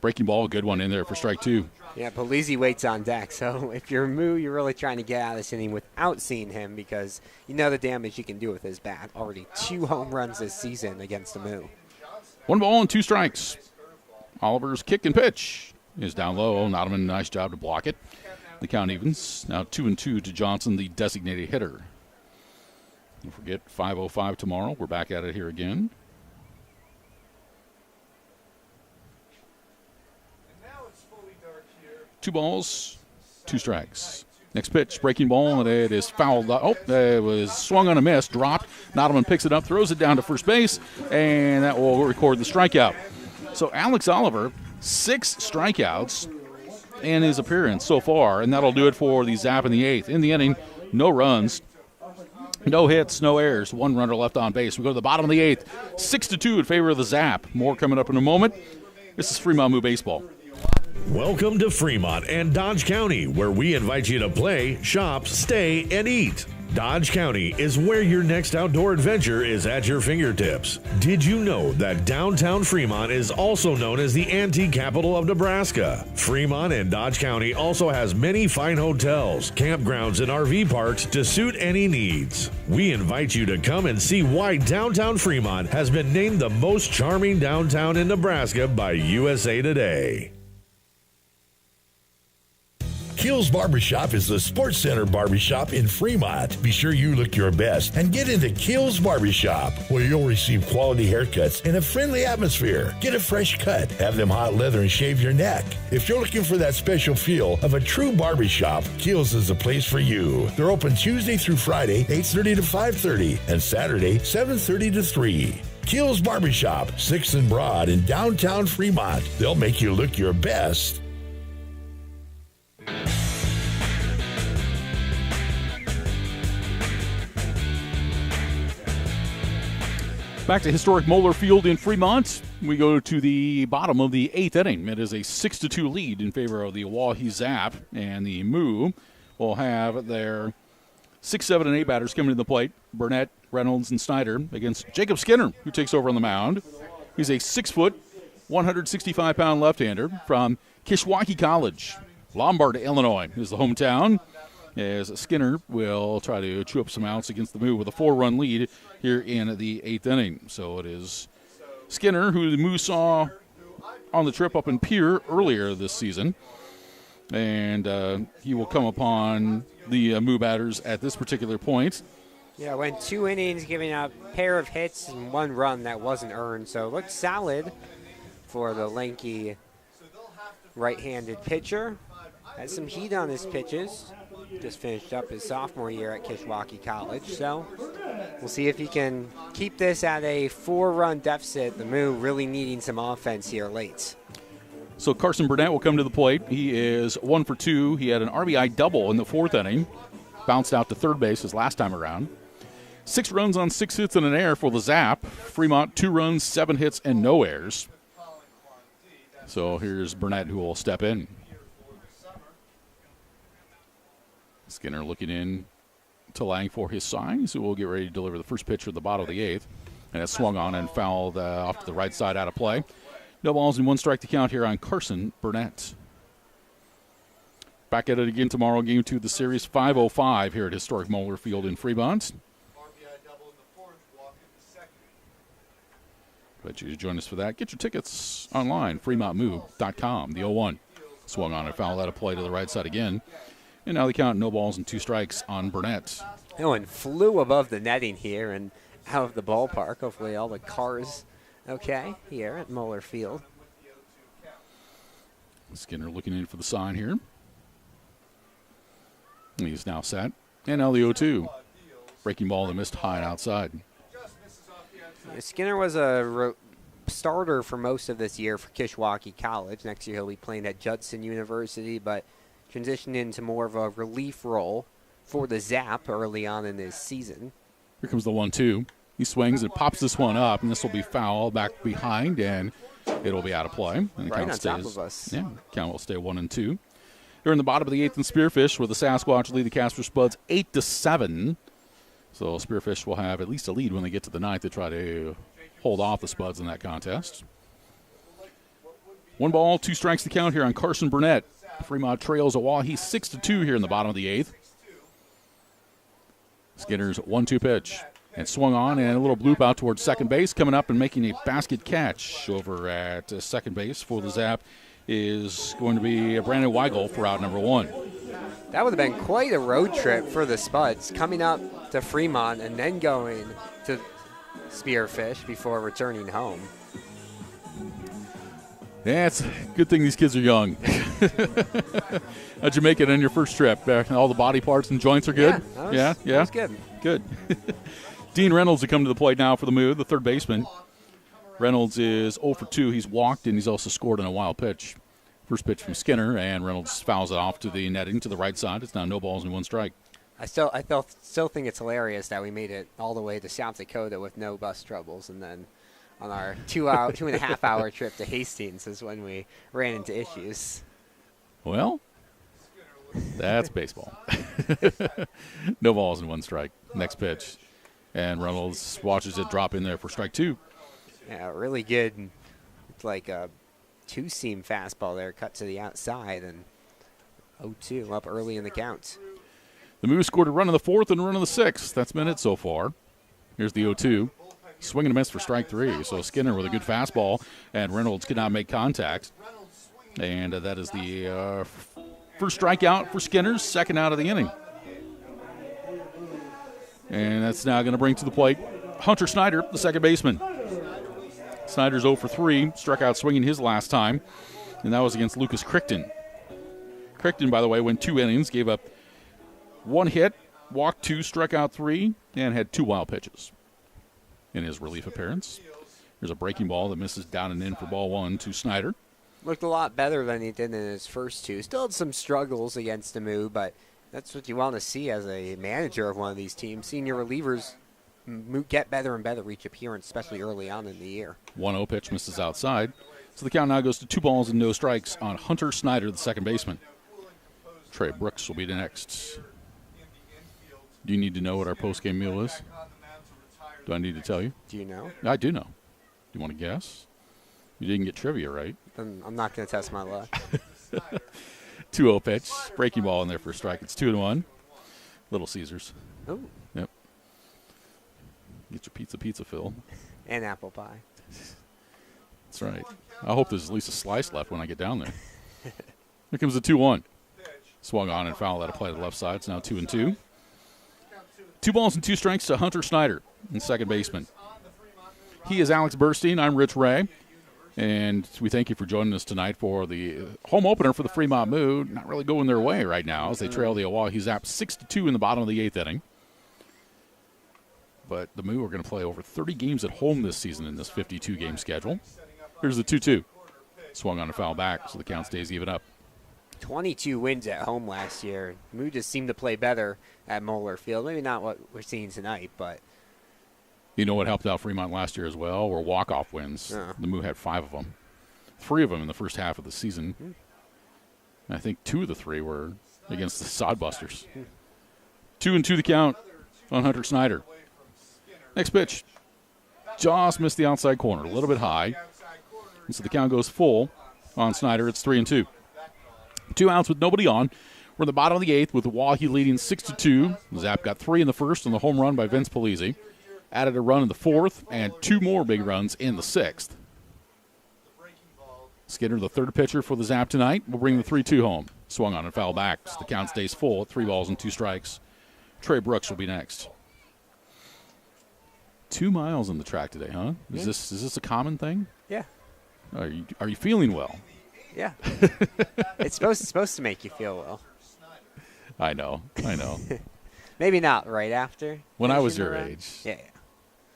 Breaking ball, a good one in there for strike 2. Yeah, Polizzi waits on deck. So if you're Moo, you're really trying to get out of this inning without seeing him because you know the damage he can do with his bat. Already 2 home runs this season against the Moo. 1 ball and 2 strikes. Oliver's kick and pitch is down low. Nottman, nice job to block it. The count evens. Now 2-2 to Johnson, the designated hitter. Don't forget, 5:05 tomorrow. We're back at it here again. 2 balls, 2 strikes. Next pitch, breaking ball, and it is fouled. It was swung on a miss, dropped. Nottleman picks it up, throws it down to first base, and that will record the strikeout. So Alex Oliver, 6 strikeouts in his appearance so far, and that'll do it for the Zap in the 8th. In the inning, no runs, no hits, no errors, 1 runner left on base. We go to the bottom of the 8th, 6-2 in favor of the Zap. More coming up in a moment. This is Fremont Moo Baseball. Welcome to Fremont and Dodge County, where we invite you to play, shop, stay, and eat. Dodge County is where your next outdoor adventure is at your fingertips. Did you know that downtown Fremont is also known as the antique capital of Nebraska? Fremont and Dodge County also has many fine hotels, campgrounds, and RV parks to suit any needs. We invite you to come and see why downtown Fremont has been named the most charming downtown in Nebraska by USA Today. Kills Barbershop is the Sports Center barbershop in Fremont. Be sure you look your best and get into Kills Barbershop, where you'll receive quality haircuts in a friendly atmosphere. Get a fresh cut, have them hot leather, and shave your neck. If you're looking for that special feel of a true barbershop, Kills is the place for you. They're open Tuesday through Friday, 8:30 to 5:30, and Saturday, 7:30 to 3. Kills Barbershop, 6th and Broad in downtown Fremont. They'll make you look your best. Back to historic Moeller Field in Fremont. We go to the bottom of the 8th inning. It is a 6-2 lead in favor of the OAHE ZAP, and the Moo will have their 6, 7, and 8 batters coming to the plate. Burnett, Reynolds, and Snyder against Jacob Skinner, who takes over on the mound. He's a 6-foot, 165-pound left-hander from Kishwaukee College. Lombard, Illinois is the hometown, as Skinner will try to chew up some outs against the Moo with a 4-run lead here in the 8th inning. So it is Skinner, who the Moo saw on the trip up in Pierre earlier this season, and he will come upon the Moo batters at this particular point. Yeah, went 2 innings, giving up a pair of hits and 1 run that wasn't earned, so it looked solid for the lanky right-handed pitcher. Has some heat on his pitches. Just finished up his sophomore year at Kishwaukee College, so we'll see if he can keep this at a 4-run deficit. The Moo really needing some offense here late. So Carson Burnett will come to the plate. He is 1 for 2. He had an RBI double in the 4th inning. Bounced out to third base his last time around. 6 runs on 6 hits and an error for the Zap. Fremont, 2 runs, 7 hits, and no errors. So here's Burnett, who will step in. Skinner looking in to Lang for his sign, so we'll get ready to deliver the first pitch at the bottom of the 8th. And it's swung on and fouled off to the right side out of play. No balls and 1 strike to count here on Carson Burnett. Back at it again tomorrow, Game 2 of the series, 5:05 here at historic Moeller Field in Fremont. But you join us for that. Get your tickets online, fremontmoo.com. The 0-1 swung on and fouled out of play to the right side again. And now they count no balls and 2 strikes on Burnett. Oh, and flew above the netting here and out of the ballpark. Hopefully all the cars okay here at Moeller Field. Skinner looking in for the sign here. He's now set. And now the 0-2. Breaking ball that missed high and outside. Skinner was a starter for most of this year for Kishwaukee College. Next year he'll be playing at Judson University, but transitioned into more of a relief role for the Zap early on in this season. Here comes the 1-2. He swings and pops this one up, and this will be foul back behind, and it'll be out of play. And the right count on stays, top of us. Yeah, count will stay 1-2. Here in the bottom of the 8th in Spearfish, where the Sasquatch lead the Casper Spuds 8-7. So Spearfish will have at least a lead when they get to the 9th to try to hold off the Spuds in that contest. 1 ball, 2 strikes to count here on Carson Burnett. Fremont trails OAHE 6-2 here in the bottom of the 8th. Skinner's 1-2 pitch. And swung on and a little bloop out towards second base. Coming up and making a basket catch over at second base for the Zap is going to be Brandon Weigel for out number 1. That would have been quite a road trip for the Spuds, coming up to Fremont and then going to Spearfish before returning home. Yeah, it's a good thing these kids are young. How'd you make it on your first trip? All the body parts and joints are good? That was good. Good. Dean Reynolds will come to the plate now for the Moo, the third baseman. Reynolds is 0 for 2. He's walked, and he's also scored on a wild pitch. First pitch from Skinner, and Reynolds fouls it off to the netting to the right side. It's now no balls and 1 strike. I still think it's hilarious that we made it all the way to South Dakota with no bus troubles, and then on our 2.5 hour trip to Hastings is when we ran into issues. Well, that's baseball. No balls and 1 strike. Next pitch. And Reynolds watches it drop in there for strike 2. Yeah, really good. It's like a 2-seam fastball there, cut to the outside, and 0-2 up early in the count. The Moo scored a run in the 4th and a run in the 6th. That's been it so far. Here's the 0-2. Swing and a miss for strike 3. So Skinner with a good fastball, and Reynolds could not make contact. And that is the first strikeout for Skinner, second out of the inning. And that's now going to bring to the plate Hunter Snyder, the second baseman. Snyder's 0 for 3, struck out swinging his last time, and that was against Lucas Crichton. Crichton, by the way, went 2 innings, gave up 1 hit, walked 2, struck out 3, and had 2 wild pitches in his relief appearance. There's a breaking ball that misses down and in for ball 1 to Snyder. Looked a lot better than he did in his first 2. Still had some struggles against the Moo, but that's what you want to see as a manager of one of these teams. Senior relievers get better and better each appearance, especially early on in the year. 1-0 pitch misses outside. So the count now goes to 2 balls and no strikes on Hunter Snyder, the second baseman. Trey Brooks will be the next. Do you need to know what our postgame meal is? Do I need to tell you? Do you know? I do know. Do you want to guess? You didn't get trivia right. Then I'm not going to test my luck. 2-0 pitch. Breaking ball in there for a strike. It's 2-1. Little Caesars. Oh. Yep. Get your pizza fill. And apple pie. That's right. I hope there's at least a slice left when I get down there. Here comes the 2-1. Swung on and fouled out of play to the left side. It's now 2-2. 2 balls and 2 strikes to Hunter Snyder, in second baseman. He is Alex Burstein. I'm Rich Ray. And we thank you for joining us tonight for the home opener for the Fremont Moo. Not really going their way right now as they trail the OAHE ZAP 6-2 in the bottom of the 8th inning. But the Moo are going to play over 30 games at home this season in this 52-game schedule. Here's the 2-2. Swung on a foul back, so the count stays even up. 22 wins at home last year. Moo just seemed to play better at Moeller Field. Maybe not what we're seeing tonight, but... You know what helped out Fremont last year as well were walk-off wins. The Moo had 5 of them. 3 of them in the first half of the season. And I think 2 of the 3 were against the Sodbusters. 2-2 the count on Hunter Snyder. Next pitch. Just missed the outside corner. A little bit high. And so the count goes full on Snyder. It's 3-2. 2 outs with nobody on. We're in the bottom of the 8th with OAHE leading 6-2. Zap got 3 in the first on the home run by Vince Polizzi. Added a run in the 4th and 2 more big runs in the 6th. Skinner, the third pitcher for the Zap tonight, will bring the 3-2 home. Swung on and foul back. So the count stays full at 3 balls and 2 strikes. Trey Brooks will be next. 2 miles on the track today, huh? Is this a common thing? Yeah. Are you feeling well? Yeah. It's supposed to make you feel well. I know. Maybe not right after. When I was your age. Yeah.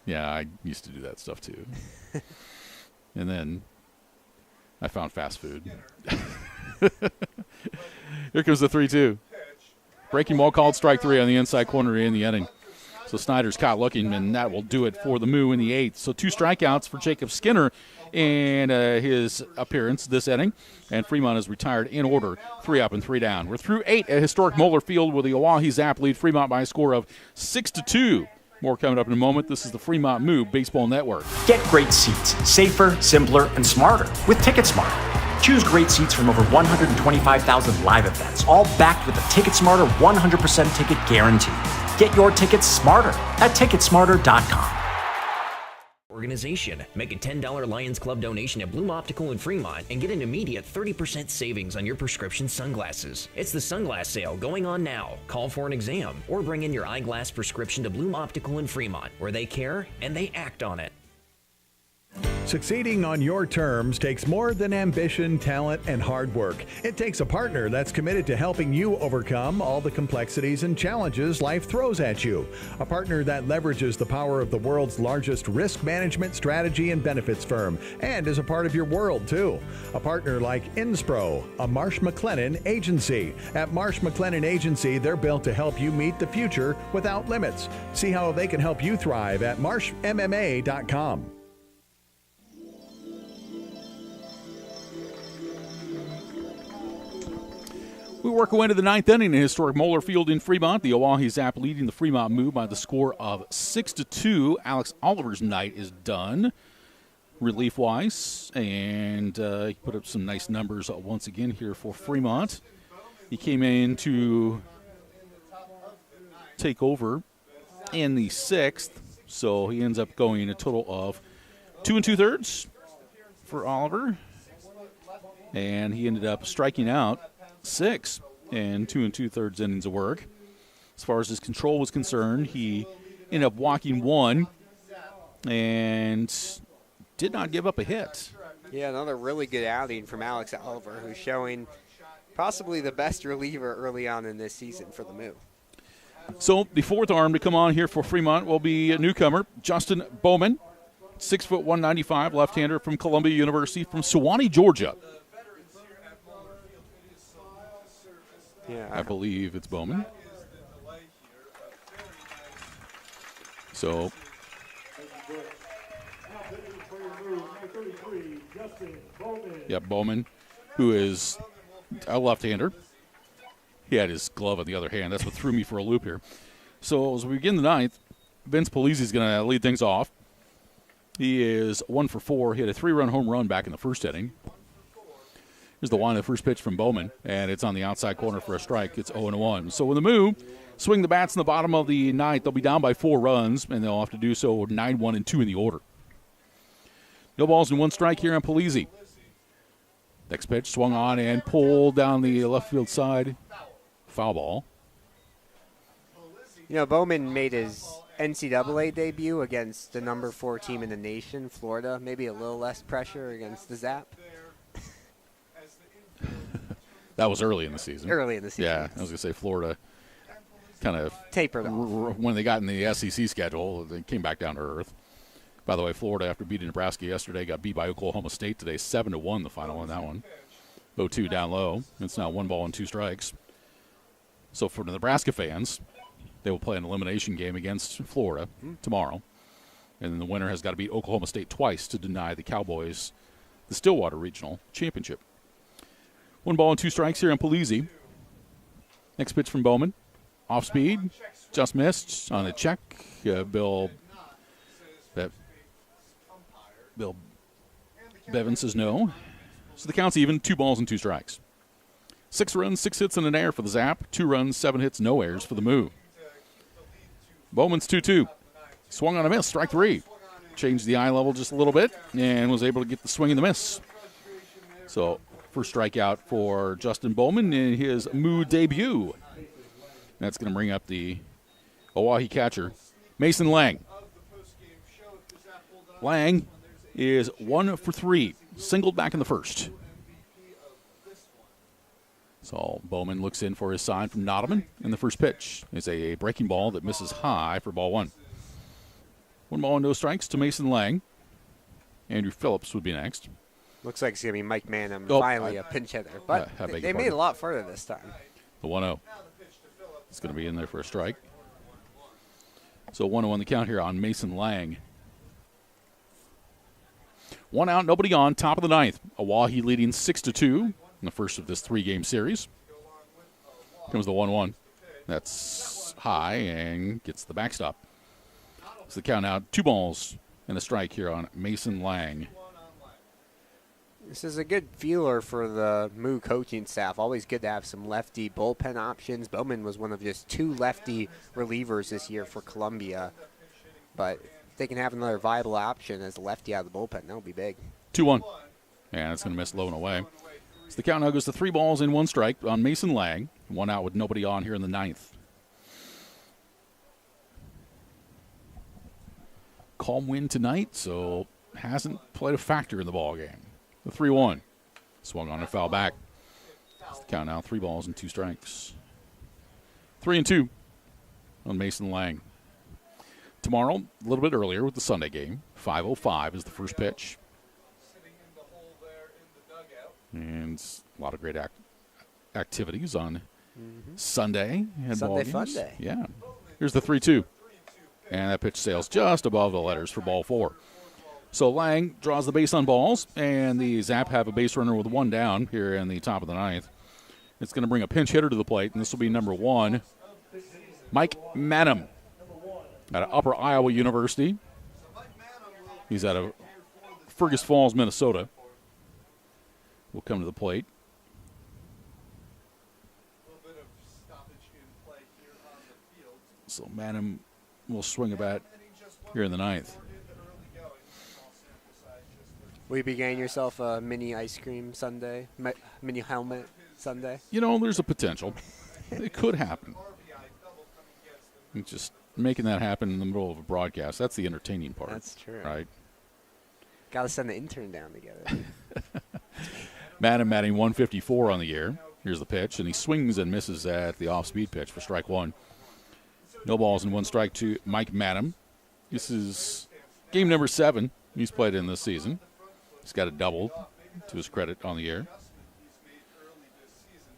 Yeah, I used to do that stuff too. And then I found fast food. Here comes the 3-2. Breaking ball called strike 3 on the inside corner in the inning. So Snyder's caught looking, and that will do it for the Moo in the 8th. So 2 strikeouts for Jacob Skinner in his appearance this inning. And Fremont is retired in order, 3 up and 3 down. We're through 8 at historic Moeller Field with the OAHE ZAP lead Fremont by a score of 6-2. More coming up in a moment. This is the Fremont Moo Baseball Network. Get great seats, safer, simpler, and smarter with TicketSmarter. Choose great seats from over 125,000 live events, all backed with a TicketSmarter 100% ticket guarantee. Get your tickets smarter at TicketSmarter.com. Organization. Make a $10 Lions Club donation at Bloom Optical in Fremont and get an immediate 30% savings on your prescription sunglasses. It's the sunglass sale going on now. Call for an exam or bring in your eyeglass prescription to Bloom Optical in Fremont, where they care and they act on it. Succeeding on your terms takes more than ambition, talent, and hard work. It takes a partner that's committed to helping you overcome all the complexities and challenges life throws at you. A partner that leverages the power of the world's largest risk management strategy and benefits firm and is a part of your world, too. A partner like Inspro, a Marsh McLennan agency. At Marsh McLennan Agency, they're built to help you meet the future without limits. See how they can help you thrive at marshmma.com. We work our way to the ninth inning in historic Moeller Field in Fremont. The OAHE ZAP leading the Fremont Moo by the score of 6-2. Alex Oliver's night is done, relief-wise, and he put up some nice numbers once again here for Fremont. He came in to take over in the sixth, so he ends up going a total of 2 2/3 for Oliver, and he ended up striking out 6 and 2 2/3 innings of work. As far as his control was concerned, he ended up walking 1 and did not give up a hit. Yeah, another really good outing from Alex Oliver, who's showing possibly the best reliever early on in this season for the Moo. So the fourth arm to come on here for Fremont will be a newcomer, Justin Bowman, 6'1", 195, left-hander from Columbia University from Sewanee, Georgia. Yeah, I believe it's Bowman. So Bowman, who is a left-hander. He had his glove on the other hand. That's what threw me for a loop here. So as we begin the ninth, Vince Polizzi is going to lead things off. He is 1 for 4. He had a 3-run home run back in the first inning. Here's the one, the first pitch from Bowman, and it's on the outside corner for a strike. It's 0-1. So when the Moo swing the bats in the bottom of the ninth, they'll be down by 4 runs, and they'll have to do so 9, 1, and 2 in the order. No balls and 1 strike here on Polizzi. Next pitch swung on and pulled down the left field side. Foul ball. You know, Bowman made his NCAA debut against the number 4 team in the nation, Florida. Maybe a little less pressure against the Zap. That was early in the season. Early in the season. Yeah, I was going to say Florida kind of tapered off. When they got in the SEC schedule, they came back down to earth. By the way, Florida, after beating Nebraska yesterday, got beat by Oklahoma State today, 7-1 the final on that one. 0-2 down low. It's now 1 ball and 2 strikes. So for the Nebraska fans, they will play an elimination game against Florida tomorrow. And then the winner has got to beat Oklahoma State twice to deny the Cowboys the Stillwater Regional Championship. 1 ball and 2 strikes here on Polizzi. Next pitch from Bowman. Off speed. Just missed on a check. Bill Bevin says no. So the count's even. 2 balls and 2 strikes. 6 runs, 6 hits, and an error for the Zap. 2 runs, 7 hits, no errors for the Moo. Bowman's 2-2. Swung on a miss, strike 3. Changed the eye level just a little bit and was able to get the swing and the miss. So first strikeout for Justin Bowman in his Moo debut. That's going to bring up the OAHE catcher, Mason Lang. Lang is 1 for 3, singled back in the first. So Bowman looks in for his sign from Nottman, and the first pitch is a breaking ball that misses high for ball 1. 1 ball and no strikes to Mason Lang. Andrew Phillips would be next. Looks like it's going to be Mike Manham, finally a pinch hitter. But they made it a lot further this time. The 1-0. It's going to be in there for a strike. So 1-0 the count here on Mason Lang. 1 out, nobody on, top of the ninth. OAHE leading 6-2 in the first of this 3-game series. Comes the 1-1. That's high and gets the backstop. So the count out, 2 balls and a strike here on Mason Lang. This is a good feeler for the Moo coaching staff. Always good to have some lefty bullpen options. Bowman was one of just 2 lefty relievers this year for Columbia. But if they can have another viable option as a lefty out of the bullpen, that would be big. 2-1. And it's going to miss low and away. So the count now goes to 3 balls and 1 strike on Mason Lang. 1 out with nobody on here in the ninth. Calm wind tonight, so hasn't played a factor in the ball game. The 3-1. Swung on and foul back. That's the count now, 3 balls and 2 strikes. 3-2 on Mason Lang. Tomorrow, a little bit earlier with the Sunday game, 5:05 is the first pitch. And a lot of great activities on Sunday. And Sunday ball fun games. day. Yeah. Here's the 3-2. And that pitch sails just above the letters for ball 4. So Lang draws the base on balls, and the Zap have a base runner with 1 down here in the top of the 9th. It's going to bring a pinch hitter to the plate, and this will be number 1, Mike Manham, out of Upper Iowa University. He's out of Fergus Falls, Minnesota. Will come to the plate. So Manham will swing a bat here in the 9th. Will you be getting yourself a mini ice cream sundae, mini helmet sundae? You know, there's a potential. It could happen. And just making that happen in the middle of a broadcast, that's the entertaining part. That's true. Right? Got to send the intern down together. Manham batting 154 on the year. Here's the pitch, and he swings and misses at the off-speed pitch for strike 1. No balls and 1 strike to Mike Manham. This is game number 7 he's played in this season. He's got a double to his credit on the year.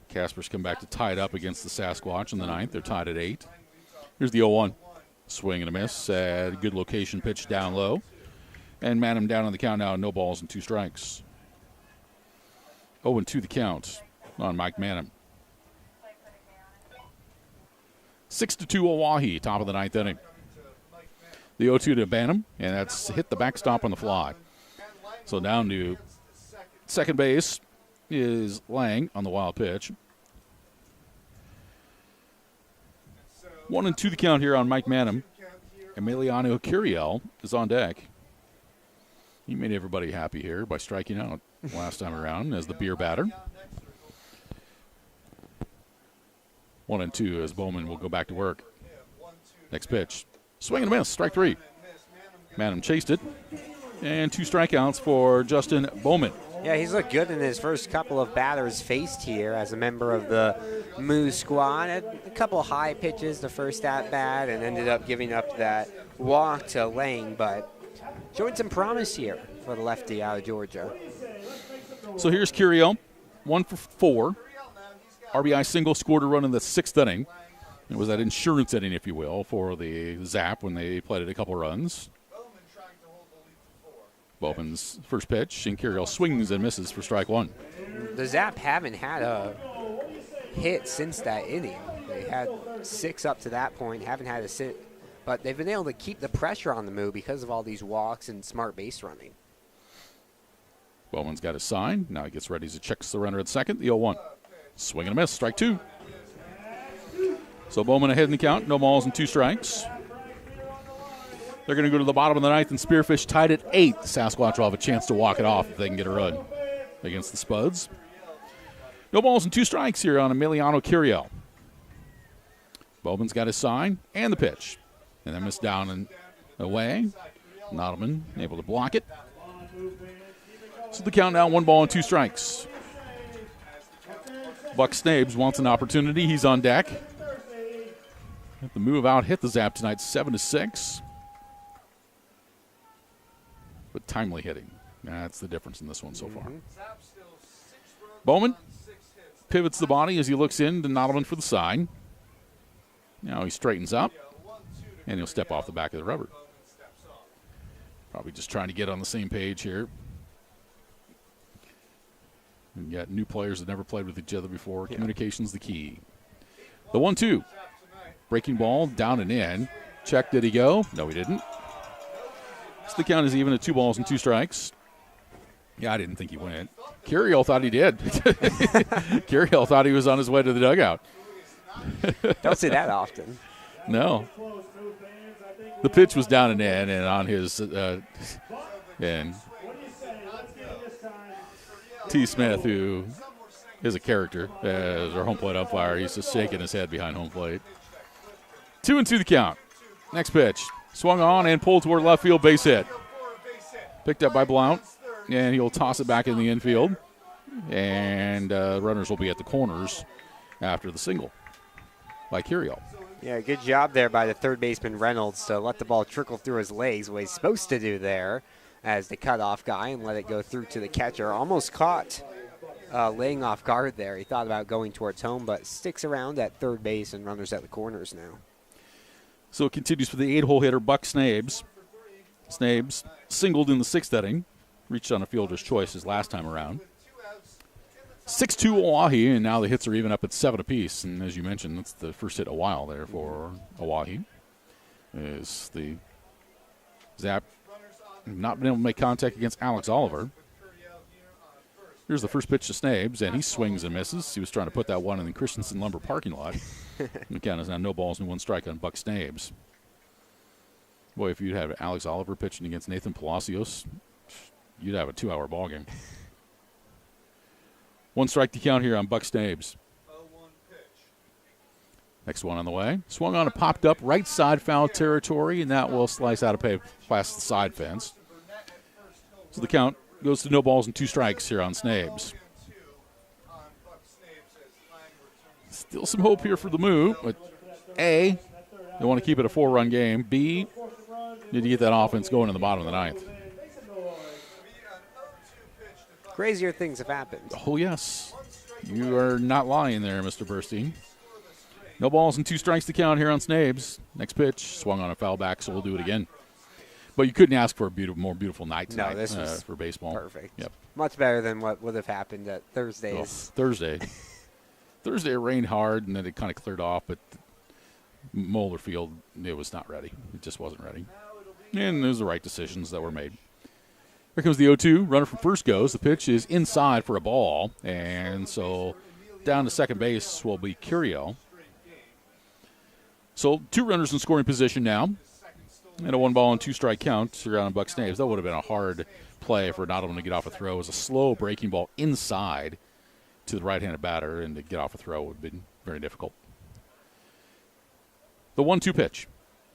Caspers come back to tie it up against the Sasquatch in the 9th. They're tied at 8. Here's the 0-1. Swing and a miss. Good location pitch down low. And Manham down on the count now, no balls and 2 strikes. 0-2 the count on Mike Manham. 6-2 OAHE, top of the 9th inning. The 0-2 to Banham, and that's hit the backstop on the fly. So down to second base is Lang on the wild pitch. 1-2 the count here on Mike Manham. Emiliano Curiel is on deck. He made everybody happy here by striking out last time around as the beer batter. 1-2 as Bowman will go back to work. Next pitch. Swing and a miss. Strike 3. Manham chased it. And 2 strikeouts for Justin Bowman. Yeah, he's looked good in his first couple of batters faced here as a member of the Moo squad. Had a couple high pitches the first at-bat and ended up giving up that walk to Lang, but showing some promise here for the lefty out of Georgia. So here's Curiel, 1 for 4. RBI single, scored a run in the 6th inning. It was that insurance inning, if you will, for the Zap when they played it a couple runs. Bowman's first pitch, and Curiel swings and misses for strike 1. The Zap haven't had a hit since that inning. They had 6 up to that point, haven't had a sit, but they've been able to keep the pressure on the Moo because of all these walks and smart base running. Bowman's got his sign. Now he gets ready as he checks the runner at second. The 0-1. Swing and a miss. Strike 2. So Bowman ahead in the count. No balls and 2 strikes. They're going to go to the bottom of the 9th, and Spearfish tied at 8. The Sasquatch will have a chance to walk it off if they can get a run against the Spuds. No balls and 2 strikes here on Emiliano Curiel. Bowman's got his sign and the pitch. And then missed down and away. Nottleman able to block it. So the count now, 1 ball and 2 strikes. Buck Snabes wants an opportunity. He's on deck. The move out hit the Zap tonight, 7-6. But timely hitting. That's the difference in this one so far. Bowman pivots the body as he looks in to Nottleman for the sign. Now he straightens up, and he'll step off the back of the rubber. Probably just trying to get on the same page here. And got new players that never played with each other before. Yeah. Communication's the key. The 1-2. Breaking ball, down and in. Check, did he go? No, he didn't. So the count is even at 2 balls and 2 strikes. Yeah, I didn't think he went. Curiel thought he did. Curiel thought he was on his way to the dugout. Don't see that often. No. The pitch was down and in and on his and T. Smith, who is a character as our home plate umpire, he's just shaking his head behind home plate. 2-2 the count. Next pitch. Swung on and pulled toward left field, base hit. Picked up by Blount, and he'll toss it back in the infield. And runners will be at the corners after the single by Curiel. Yeah, good job there by the third baseman Reynolds to let the ball trickle through his legs, what he's supposed to do there as the cutoff guy, and let it go through to the catcher. Almost caught laying off guard there. He thought about going towards home, but sticks around at third base and runners at the corners now. So it continues for the 8-hole hitter, Buck Snabes. Snabes singled in the 6th inning, reached on a fielder's choice his last time around. 6-2 OAHE, and now the hits are even up at 7 apiece. And as you mentioned, that's the first hit in a while there for OAHE. Is the Zap not been able to make contact against Alex Oliver. Here's the first pitch to Snabes, and he swings and misses. He was trying to put that one in the Christensen Lumber parking lot. The count is now no balls and 1 strike on Buck Snabes. Boy, if you'd have Alex Oliver pitching against Nathan Palacios, you'd have a 2-hour ball game. 1 strike to count here on Buck Snabes. Next one on the way. Swung on and popped up right side foul territory, and that will slice out of play past the side fence. So the count goes to no balls and 2 strikes here on Snabes. Still some hope here for the Moo, but A, they want to keep it a 4-run game. B, need to get that offense going in the bottom of the 9th. Crazier things have happened. Oh, yes. You are not lying there, Mr. Burstein. No balls and 2 strikes to count here on Snabes. Next pitch, swung on a foul back, so we'll do it again. But you couldn't ask for a more beautiful night tonight. No, this was for baseball. Perfect. Yep. Much better than what would have happened at Thursdays. Thursday it rained hard, and then it kind of cleared off, but Moeller Field, it was not ready. It just wasn't ready. And there's the right decisions that were made. Here comes the 0-2. Runner from first goes. The pitch is inside for a ball. And so down to second base will be Curiel. So 2 runners in scoring position now. And a 1-ball and 2-strike count around Buck Snabes. That would have been a hard play for not only to get off a throw. It was a slow breaking ball inside to the right-handed batter, and to get off a throw would have been very difficult. The 1-2 pitch.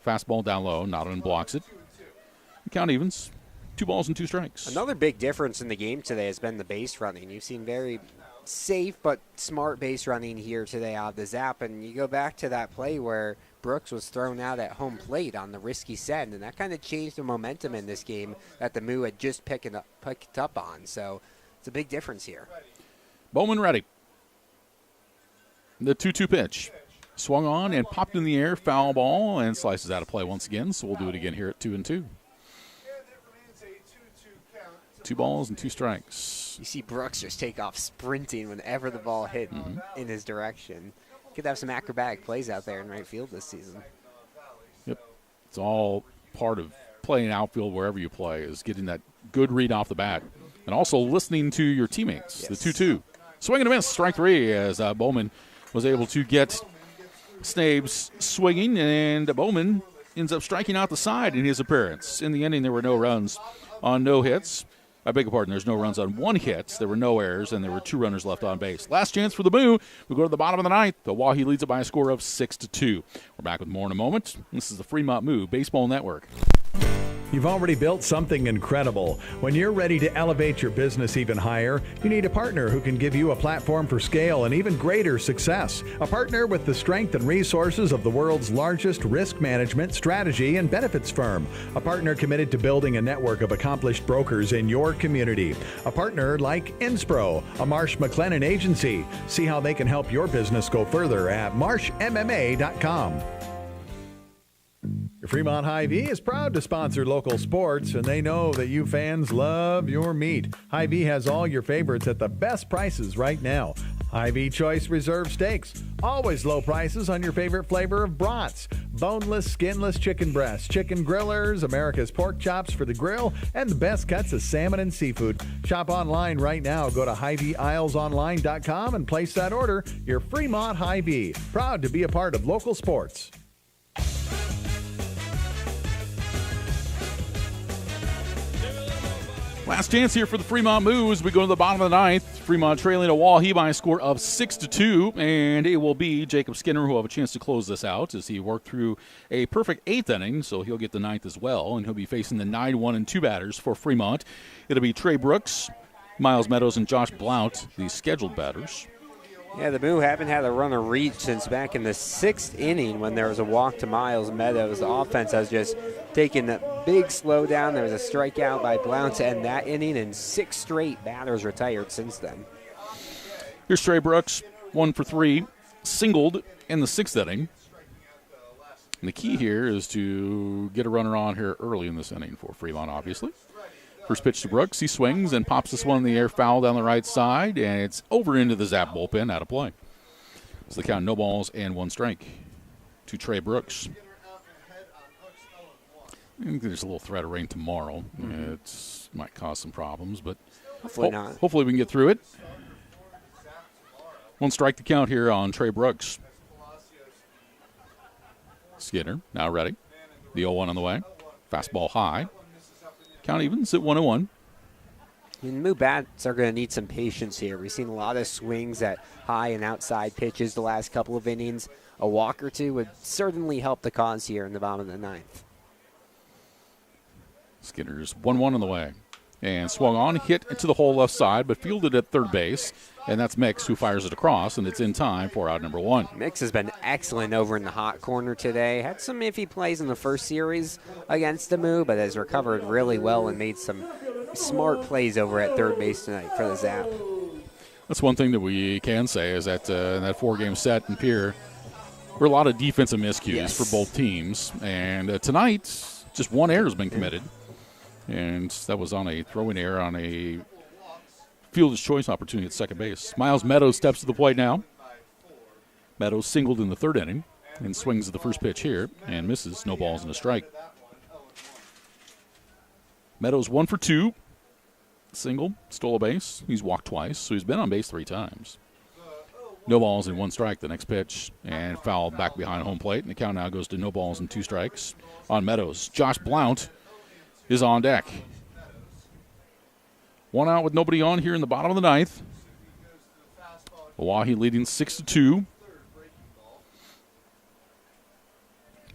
Fastball down low. Nottman blocks it. The count evens. 2 balls and 2 strikes. Another big difference in the game today has been the base running. You've seen very safe but smart base running here today out of the Zap, and you go back to that play where Brooks was thrown out at home plate on the risky send, and that kind of changed the momentum in this game that the Moo had just picked up on. So it's a big difference here. Bowman ready. The 2-2 pitch. Swung on and popped in the air, foul ball, and slices out of play once again, so we'll do it again here at 2-2. 2 balls and 2 strikes. You see Brooks just take off sprinting whenever the ball hit in his direction. Could have some acrobatic plays out there in right field this season. Yep. It's all part of playing outfield wherever you play, is getting that good read off the bat. And also listening to your teammates. Yes. The 2-2. Swing and a miss, strike 3, as Bowman was able to get Snabes swinging, and Bowman ends up striking out the side in his appearance. In the inning, there were no runs on no hits. I beg your pardon, there's no runs on 1 hit. There were no errors, and there were 2 runners left on base. Last chance for the Moo. We go to the bottom of the 9th. The OAHE leads it by a score of 6-2. We're back with more in a moment. This is the Fremont Moo Baseball Network. You've already built something incredible. When you're ready to elevate your business even higher, you need a partner who can give you a platform for scale and even greater success. A partner with the strength and resources of the world's largest risk management, strategy, and benefits firm. A partner committed to building a network of accomplished brokers in your community. A partner like Inspro, a Marsh McLennan agency. See how they can help your business go further at marshmma.com. Fremont Hy-Vee is proud to sponsor local sports, and they know that you fans love your meat. Hy-Vee has all your favorites at the best prices right now. Hy-Vee Choice Reserve Steaks. Always low prices on your favorite flavor of brats. Boneless, skinless chicken breasts, chicken grillers, America's pork chops for the grill, and the best cuts of salmon and seafood. Shop online right now. Go to HyVeeIslesOnline.com and place that order. Your Fremont Hy-Vee. Proud to be a part of local sports. Last chance here for the Fremont Moo as we go to the bottom of the ninth. Fremont trailing OAHE by a score of 6-2, and it will be Jacob Skinner who will have a chance to close this out as he worked through a perfect 8th inning, so he'll get the 9th as well, and he'll be facing the 9-1 and 2 batters for Fremont. It'll be Trey Brooks, Miles Meadows, and Josh Blount, the scheduled batters. Yeah, the Moo haven't had a runner reach since back in the 6th inning when there was a walk to Miles Meadows. The offense has just taken a big slowdown. There was a strikeout by Blount to end that inning, and 6 straight batters retired since then. Here's Trey Brooks, 1 for 3, singled in the 6th inning. And the key here is to get a runner on here early in this inning for Fremont, obviously. First pitch to Brooks. He swings and pops this one in the air, foul down the right side, and it's over into the Zap bullpen, out of play. So the count, no balls and 1 strike to Trey Brooks. I think there's a little threat of rain tomorrow. It might cause some problems, but hopefully not. Hopefully we can get through it. 1 strike to count here on Trey Brooks. Skinner now ready. The 0-1 on the way. Fastball high. Count evens at 1-1. Moo bats are going to need some patience here. We've seen a lot of swings at high and outside pitches the last couple of innings. A walk or two would certainly help the cause here in the bottom of the 9th. Skinner's 1-1 on the way. And swung on, hit into the hole left side, but fielded at third base. And that's Mix who fires it across, and it's in time for out number 1. Mix has been excellent over in the hot corner today. Had some iffy plays in the first series against the Moo, but has recovered really well and made some smart plays over at third base tonight for the Zap. That's one thing that we can say is that in that 4-game set in Pierre, there were a lot of defensive miscues for both teams. And tonight, just 1 error has been committed. And that was on a throwing error on a fielder's choice opportunity at second base. Miles Meadows steps to the plate now. Meadows singled in the 3rd inning and swings at the first pitch here and misses. No balls and a strike. Meadows 1 for 2. Single, stole a base. He's walked twice, so he's been on base 3 times. No balls and 1 strike the next pitch, and foul back behind home plate. And the count now goes to no balls and 2 strikes on Meadows. Josh Blount is on deck. 1 out with nobody on here in the bottom of the 9th. OAHE leading 6-2.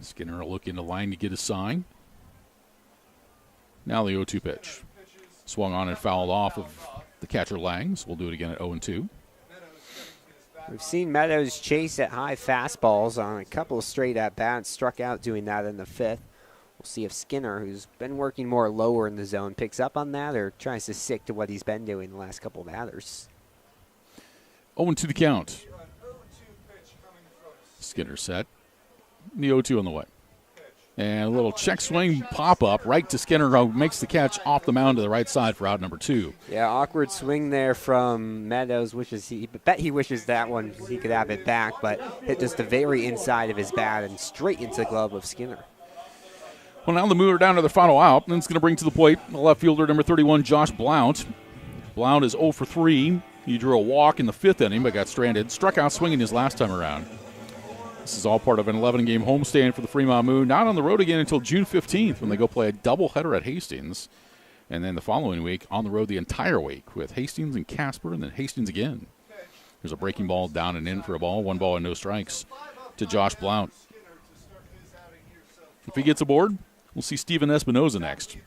Skinner will look into line to get a sign. Now the 0-2 pitch. Swung on and fouled off of the catcher Langs. We'll do it again at 0-2. We've seen Meadows chase at high fastballs on a couple of straight at-bats. Struck out doing that in the 5th. We'll see if Skinner, who's been working more lower in the zone, picks up on that or tries to stick to what he's been doing the last couple of batters. 0-2 the count. Skinner set. The 0-2 on the way. And a little check swing pop-up right to Skinner, who makes the catch off the mound to the right side for out number 2. Yeah, awkward swing there from Meadows. Bet he wishes that one he could have it back, but hit just the very inside of his bat and straight into the glove of Skinner. Well, now the Moo are down to their final out, and it's going to bring to the plate the left fielder, number 31, Josh Blount. Blount is 0 for 3. He drew a walk in the 5th inning, but got stranded. Struck out swinging his last time around. This is all part of an 11-game homestand for the Fremont Moo. Not on the road again until June 15th when they go play a doubleheader at Hastings. And then the following week on the road the entire week with Hastings and Casper and then Hastings again. There's a breaking ball down and in for a ball. 1 ball and no strikes to Josh Blount. If he gets aboard, we'll see Steven Espinoza next.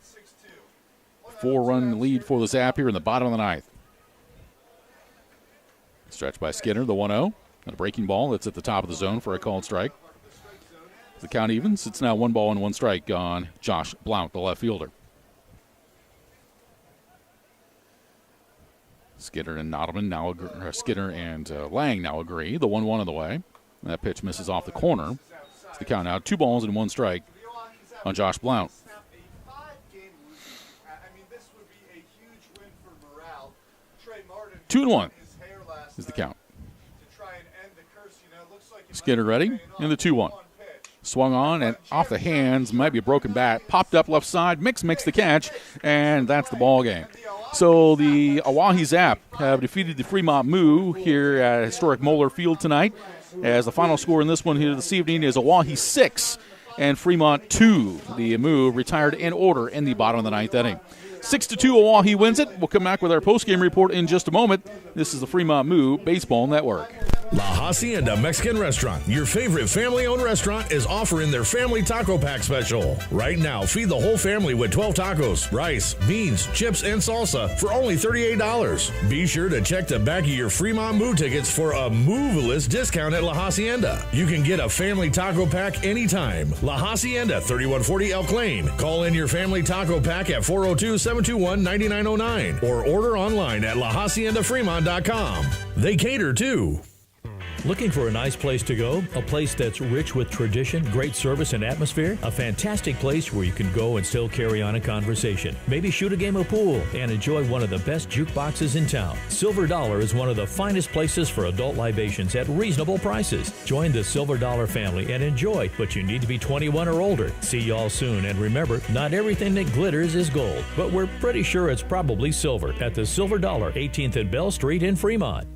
4-run lead for the Zap here in the bottom of the 9th. Stretch by Skinner, the 1-0. And a breaking ball that's at the top of the zone for a called strike. The count evens. It's now 1 ball and 1 strike on Josh Blount, the left fielder. Skinner and Nottleman now agree, Skinner and Lang now agree. The 1-1 on the way. And that pitch misses off the corner. It's the count now 2 balls and 1 strike on Josh Blount. 2-1 is the count. Skinner ready, and the 2-1. Swung on and off the hands, might be a broken bat. Popped up left side, Mix makes the catch, and that's the ball game. So the OAHE Zap have defeated the Fremont Moo here at historic Moeller Field tonight. As the final score in this one here this evening is OAHE 6 and Fremont 2. The Moo retired in order in the bottom of the 9th inning. 6-2, OAHE wins it. We'll come back with our postgame report in just a moment. This is the Fremont Moo Baseball Network. La Hacienda Mexican Restaurant, your favorite family-owned restaurant, is offering their Family Taco Pack special. Right now, feed the whole family with 12 tacos, rice, beans, chips, and salsa for only $38. Be sure to check the back of your Fremont Moo tickets for a Moveless discount at La Hacienda. You can get a Family Taco Pack anytime. La Hacienda, 3140 Elk Lane. Call in your Family Taco Pack at 402-721-9909 or order online at lahaciendafremont.com. They cater too. Looking for a nice place to go? A place that's rich with tradition, great service, and atmosphere? A fantastic place where you can go and still carry on a conversation. Maybe shoot a game of pool and enjoy one of the best jukeboxes in town. Silver Dollar is one of the finest places for adult libations at reasonable prices. Join the Silver Dollar family and enjoy, but you need to be 21 or older. See y'all soon, and remember, not everything that glitters is gold, but we're pretty sure it's probably silver at the Silver Dollar, 18th and Bell Street in Fremont.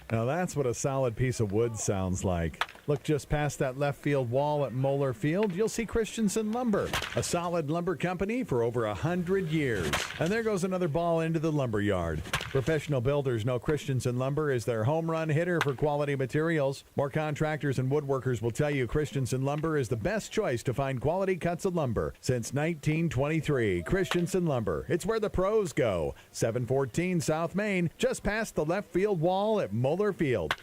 Now that's what a solid piece of wood sounds like. Look just past that left field wall at Moeller Field, you'll see Christensen Lumber, a solid lumber company for over 100 years. And there goes another ball into the lumber yard. Professional builders know Christensen Lumber is their home run hitter for quality materials. More contractors and woodworkers will tell you Christensen Lumber is the best choice to find quality cuts of lumber. Since 1923, Christensen Lumber. It's where the pros go. 714 South Main, just past the left field wall at Moeller Field.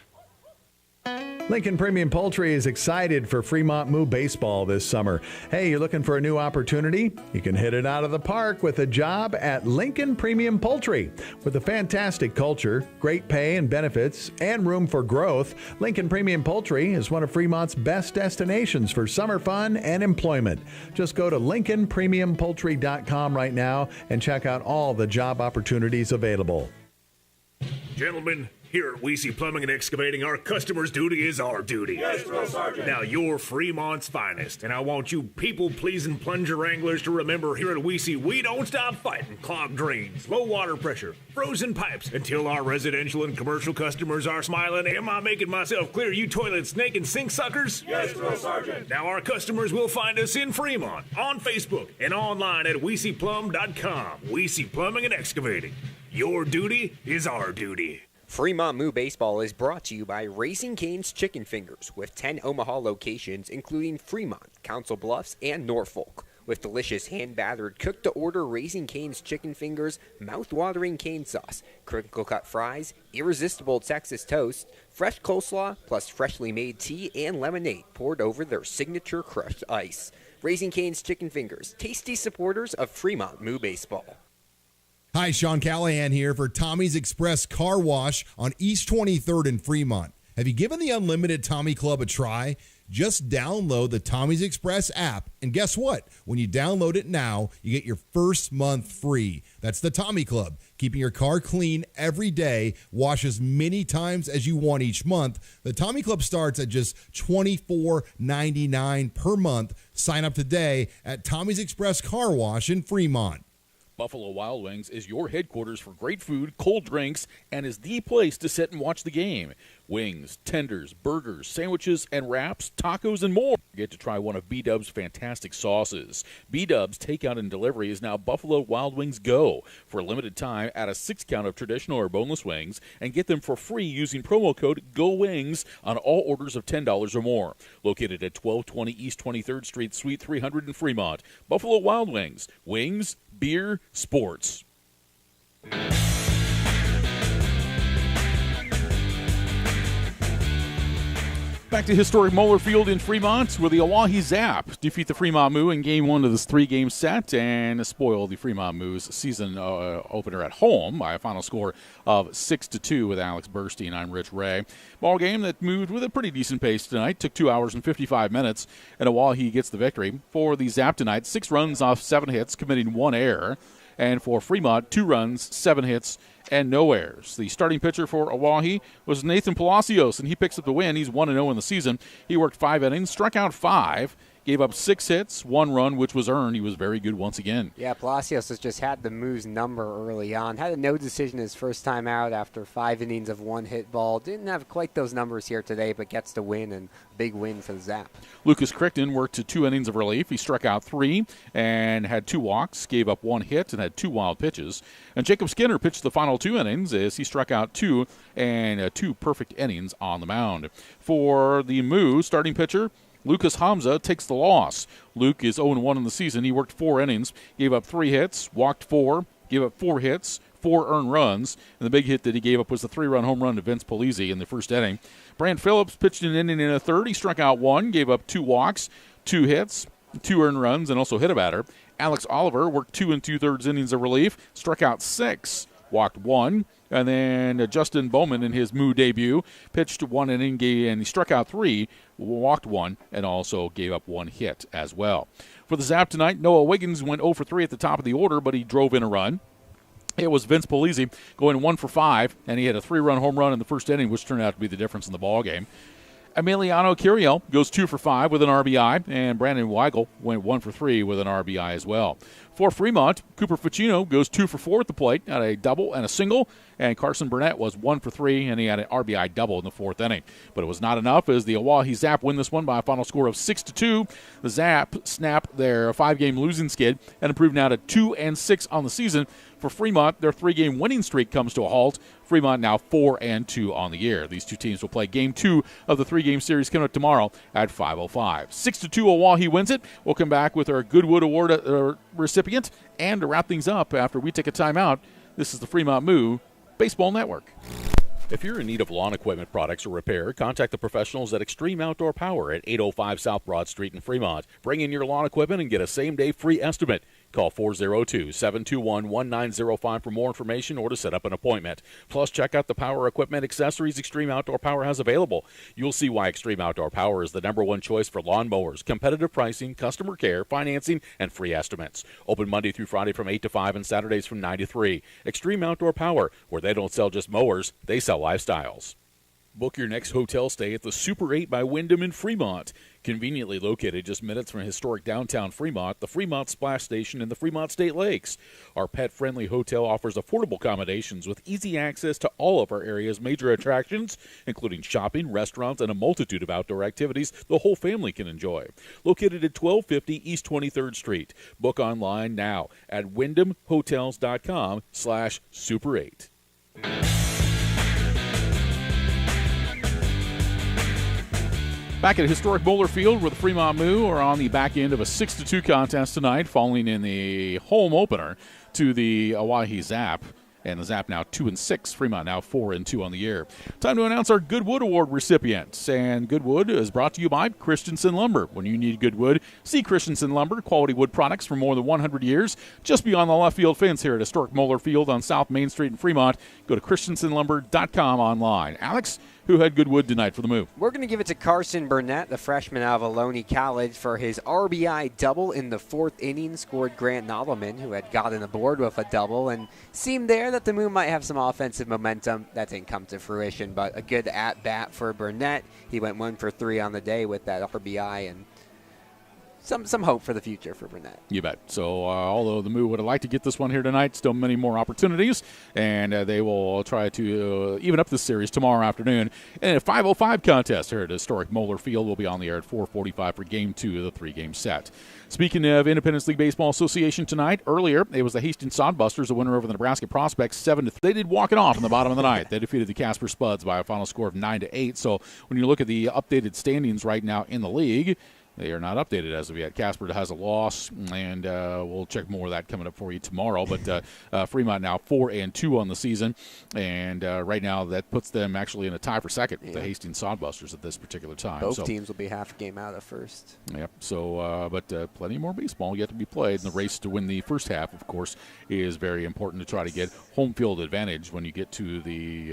Lincoln Premium Poultry is excited for Fremont Moo Baseball this summer. Hey, you're looking for a new opportunity? You can hit it out of the park with a job at Lincoln Premium Poultry. With a fantastic culture, great pay and benefits, and room for growth, Lincoln Premium Poultry is one of Fremont's best destinations for summer fun and employment. Just go to LincolnPremiumPoultry.com right now and check out all the job opportunities available. Gentlemen, here at Weesey Plumbing and Excavating, our customer's duty is our duty. Yes, Drill Sergeant. Now, you're Fremont's finest, and I want you people-pleasing plunger anglers to remember here at Weesey, we don't stop fighting clogged drains, low water pressure, frozen pipes, until our residential and commercial customers are smiling. Am I making myself clear, you toilet snake and sink suckers? Yes, Drill Sergeant. Now, our customers will find us in Fremont, on Facebook, and online at WeeseyPlum.com. Weesey Plumbing and Excavating. Your duty is our duty. Fremont Moo Baseball is brought to you by Raising Cane's Chicken Fingers, with 10 Omaha locations, including Fremont, Council Bluffs, and Norfolk. With delicious hand-battered, cooked-to-order Raising Cane's Chicken Fingers, mouth-watering cane sauce, crinkle-cut fries, irresistible Texas toast, fresh coleslaw, plus freshly made tea and lemonade poured over their signature crushed ice. Raising Cane's Chicken Fingers, tasty supporters of Fremont Moo Baseball. Hi, Sean Callahan here for Tommy's Express Car Wash on East 23rd in Fremont. Have you given the Unlimited Tommy Club a try? Just download the Tommy's Express app, and guess what? When you download it now, you get your first month free. That's the Tommy Club, keeping your car clean every day. Wash as many times as you want each month. The Tommy Club starts at just $24.99 per month. Sign up today at Tommy's Express Car Wash in Fremont. Buffalo Wild Wings is your headquarters for great food, cold drinks, and is the place to sit and watch the game. Wings, tenders, burgers, sandwiches, and wraps, tacos, and more. Get to try one of B-Dub's fantastic sauces. B-Dub's takeout and delivery is now Buffalo Wild Wings Go. For a limited time, add a 6-count of traditional or boneless wings and get them for free using promo code GOWINGS on all orders of $10 or more. Located at 1220 East 23rd Street, Suite 300 in Fremont. Buffalo Wild Wings. Wings, beer, sports. Back to historic Moeller Field in Fremont, where the OAHE ZAP defeat the Fremont Moo in Game 1 of this 3-game set and spoil the Fremont Moo's season opener at home by a final score of 6-2 with Alex Burstein. I'm Rich Ray. Ball game that moved with a pretty decent pace tonight. Took 2 hours and 55 minutes, and OAHE gets the victory. For the ZAP tonight, 6 runs off 7 hits, committing 1 error. And for Fremont, 2 runs, 7 hits, and no errors. The starting pitcher for OAHE was Nathan Palacios, and he picks up the win. He's 1-0 in the season. He worked 5 innings, struck out 5. gave up 6 hits, 1 run, which was earned. He was very good once again. Yeah, Palacios has just had the Moo's number early on. Had a no decision his first time out after 5 innings of 1 hit ball. Didn't have quite those numbers here today, but gets the win, and big win for the Zap. Lucas Crichton worked to 2 innings of relief. He struck out 3 and had 2 walks, gave up 1 hit, and had 2 wild pitches. And Jacob Skinner pitched the final 2 innings as he struck out 2 and 2 perfect innings on the mound. For the Moo, starting pitcher Lucas Hamza takes the loss. Luke is 0-1 in the season. He worked 4 innings, gave up 3 hits, walked 4, gave up 4 hits, 4 earned runs, and the big hit that he gave up was the 3-run home run to Vince Polizzi in the first inning. Brant Phillips pitched an inning and a third. He struck out 1, gave up 2 walks, 2 hits, 2 earned runs, and also hit a batter. Alex Oliver worked 2 2/3 innings of relief, struck out 6, walked 1. And then Justin Bowman in his Moo debut pitched 1 inning, and he struck out 3, walked 1, and also gave up 1 hit as well. For the Zap tonight, Noah Wiggins went 0 for 3 at the top of the order, but he drove in a run. It was Vince Polizzi going 1 for 5, and he had a 3-run home run in the first inning, which turned out to be the difference in the ball game. Emiliano Curiel goes 2 for 5 with an RBI, and Brandon Weigel went 1 for 3 with an RBI as well. For Fremont, Cooper Ficino goes 2 for 4 at the plate, had a double and a single, and Carson Burnett was 1 for 3, and he had an RBI double in the 4th inning. But it was not enough as the OAHE ZAP win this one by a final score of 6-2. The ZAP snapped their 5-game losing skid and improved now to 2-6 on the season. For Fremont, their 3-game winning streak comes to a halt. Fremont now 4-2 on the year. These two teams will play Game 2 of the 3-game series coming up tomorrow at 5:05. 6-2 OAHE wins it. We'll come back with our Goodwood Award recipient and to wrap things up after we take a timeout. This is the Fremont Moo Baseball Network. If you're in need of lawn equipment products or repair, contact the professionals at Extreme Outdoor Power at 805 South Broad Street in Fremont. Bring in your lawn equipment and get a same-day free estimate. Call 402-721-1905 for more information or to set up an appointment. Plus, check out the power equipment accessories Extreme Outdoor Power has available. You'll see why Extreme Outdoor Power is the #1 choice for lawn mowers, competitive pricing, customer care, financing, and free estimates. Open Monday through Friday from 8 to 5 and Saturdays from 9 to 3. Extreme Outdoor Power, where they don't sell just mowers, they sell lifestyles. Book your next hotel stay at the Super 8 by Wyndham in Fremont. Conveniently located just minutes from historic downtown Fremont, the Fremont Splash Station, and the Fremont State Lakes. Our pet-friendly hotel offers affordable accommodations with easy access to all of our area's major attractions, including shopping, restaurants, and a multitude of outdoor activities the whole family can enjoy. Located at 1250 East 23rd Street. Book online now at wyndhamhotels.com/Super 8. Back at historic Bowler Field, where the Fremont Moo are on the back end of a 6-2 contest tonight, falling in the home opener to the OAHE ZAP. And the ZAP now 2-6. Fremont now 4-2 on the year. Time to announce our Goodwood Award recipients. And Goodwood is brought to you by Christensen Lumber. When you need good wood, see Christensen Lumber. Quality wood products for more than 100 years. Just beyond the left field fence here at historic Bowler Field on South Main Street in Fremont. Go to christensenlumber.com online. Alex, who had good wood tonight for the move? We're going to give it to Carson Burnett, the freshman out of Ohlone College, for his RBI double in the 4th inning. Scored Grant Nodelman, who had gotten aboard with a double, and seemed there that the Moo might have some offensive momentum. That didn't come to fruition, but a good at-bat for Burnett. He went 1 for 3 on the day with that RBI, and some hope for the future for Burnett. You bet. So although the Moo would have liked to get this one here tonight, still many more opportunities, and they will try to even up this series tomorrow afternoon. And a 5:05 contest here at historic Moeller Field will be on the air at 4:45 for Game 2 of the 3-game set. Speaking of Independence League Baseball Association tonight, earlier it was the Hastings Sodbusters, a winner over the Nebraska Prospects 7-3. They did walk it off in the bottom of the ninth. They defeated the Casper Spuds by a final score of 9-8. So when you look at the updated standings right now in the league, they are not updated as of yet. Casper has a loss, and we'll check more of that coming up for you tomorrow. But Fremont now 4-2 on the season, and right now that puts them actually in a tie for second with the Hastings Sodbusters at this particular time. Both teams will be half a game out of first. Yep. So, but plenty more baseball yet to be played. And the race to win the first half, of course, is very important to try to get home field advantage when you get to the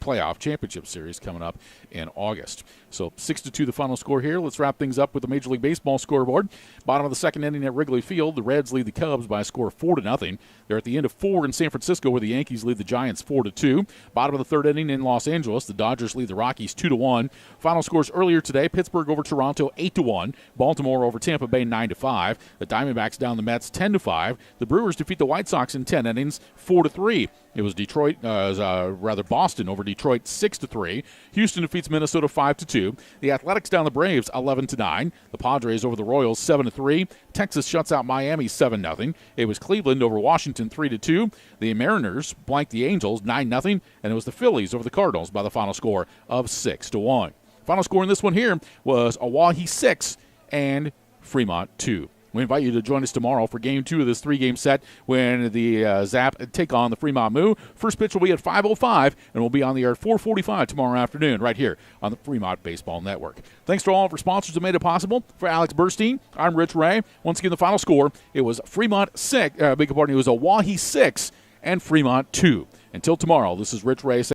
playoff championship series coming up in August. So 6-2 the final score here. Let's wrap things up with the Major League Baseball scoreboard. Bottom of the second inning at Wrigley Field, the Reds lead the Cubs by a score of 4-0. They're at the end of 4 in San Francisco, where the Yankees lead the Giants 4-2. Bottom of the third inning in Los Angeles, the Dodgers lead the Rockies 2-1. Final scores earlier today: Pittsburgh over Toronto 8-1, Baltimore over Tampa Bay 9-5. The Diamondbacks down the Mets 10-5. The Brewers defeat the White Sox in 10 innings 4-3. It was Boston over Detroit 6-3. Houston defeats Minnesota 5-2. The Athletics down the Braves 11-9. The Padres over the Royals 7-3. Texas shuts out Miami 7-0. It was Cleveland over Washington 3-2. The Mariners blanked the Angels 9-0, and it was the Phillies over the Cardinals by the final score of 6-1. Final score in this one here was OAHE 6 and Fremont 2. We invite you to join us tomorrow for Game 2 of this 3-game set when the Zap take on the Fremont Moo. First pitch will be at 5:05, and we'll be on the air at 4:45 tomorrow afternoon right here on the Fremont Baseball Network. Thanks to all of our sponsors who made it possible. For Alex Burstein, I'm Rich Ray. Once again, the final score, it was Fremont 6, it was OAHE 6 and Fremont 2. Until tomorrow, this is Rich Ray saying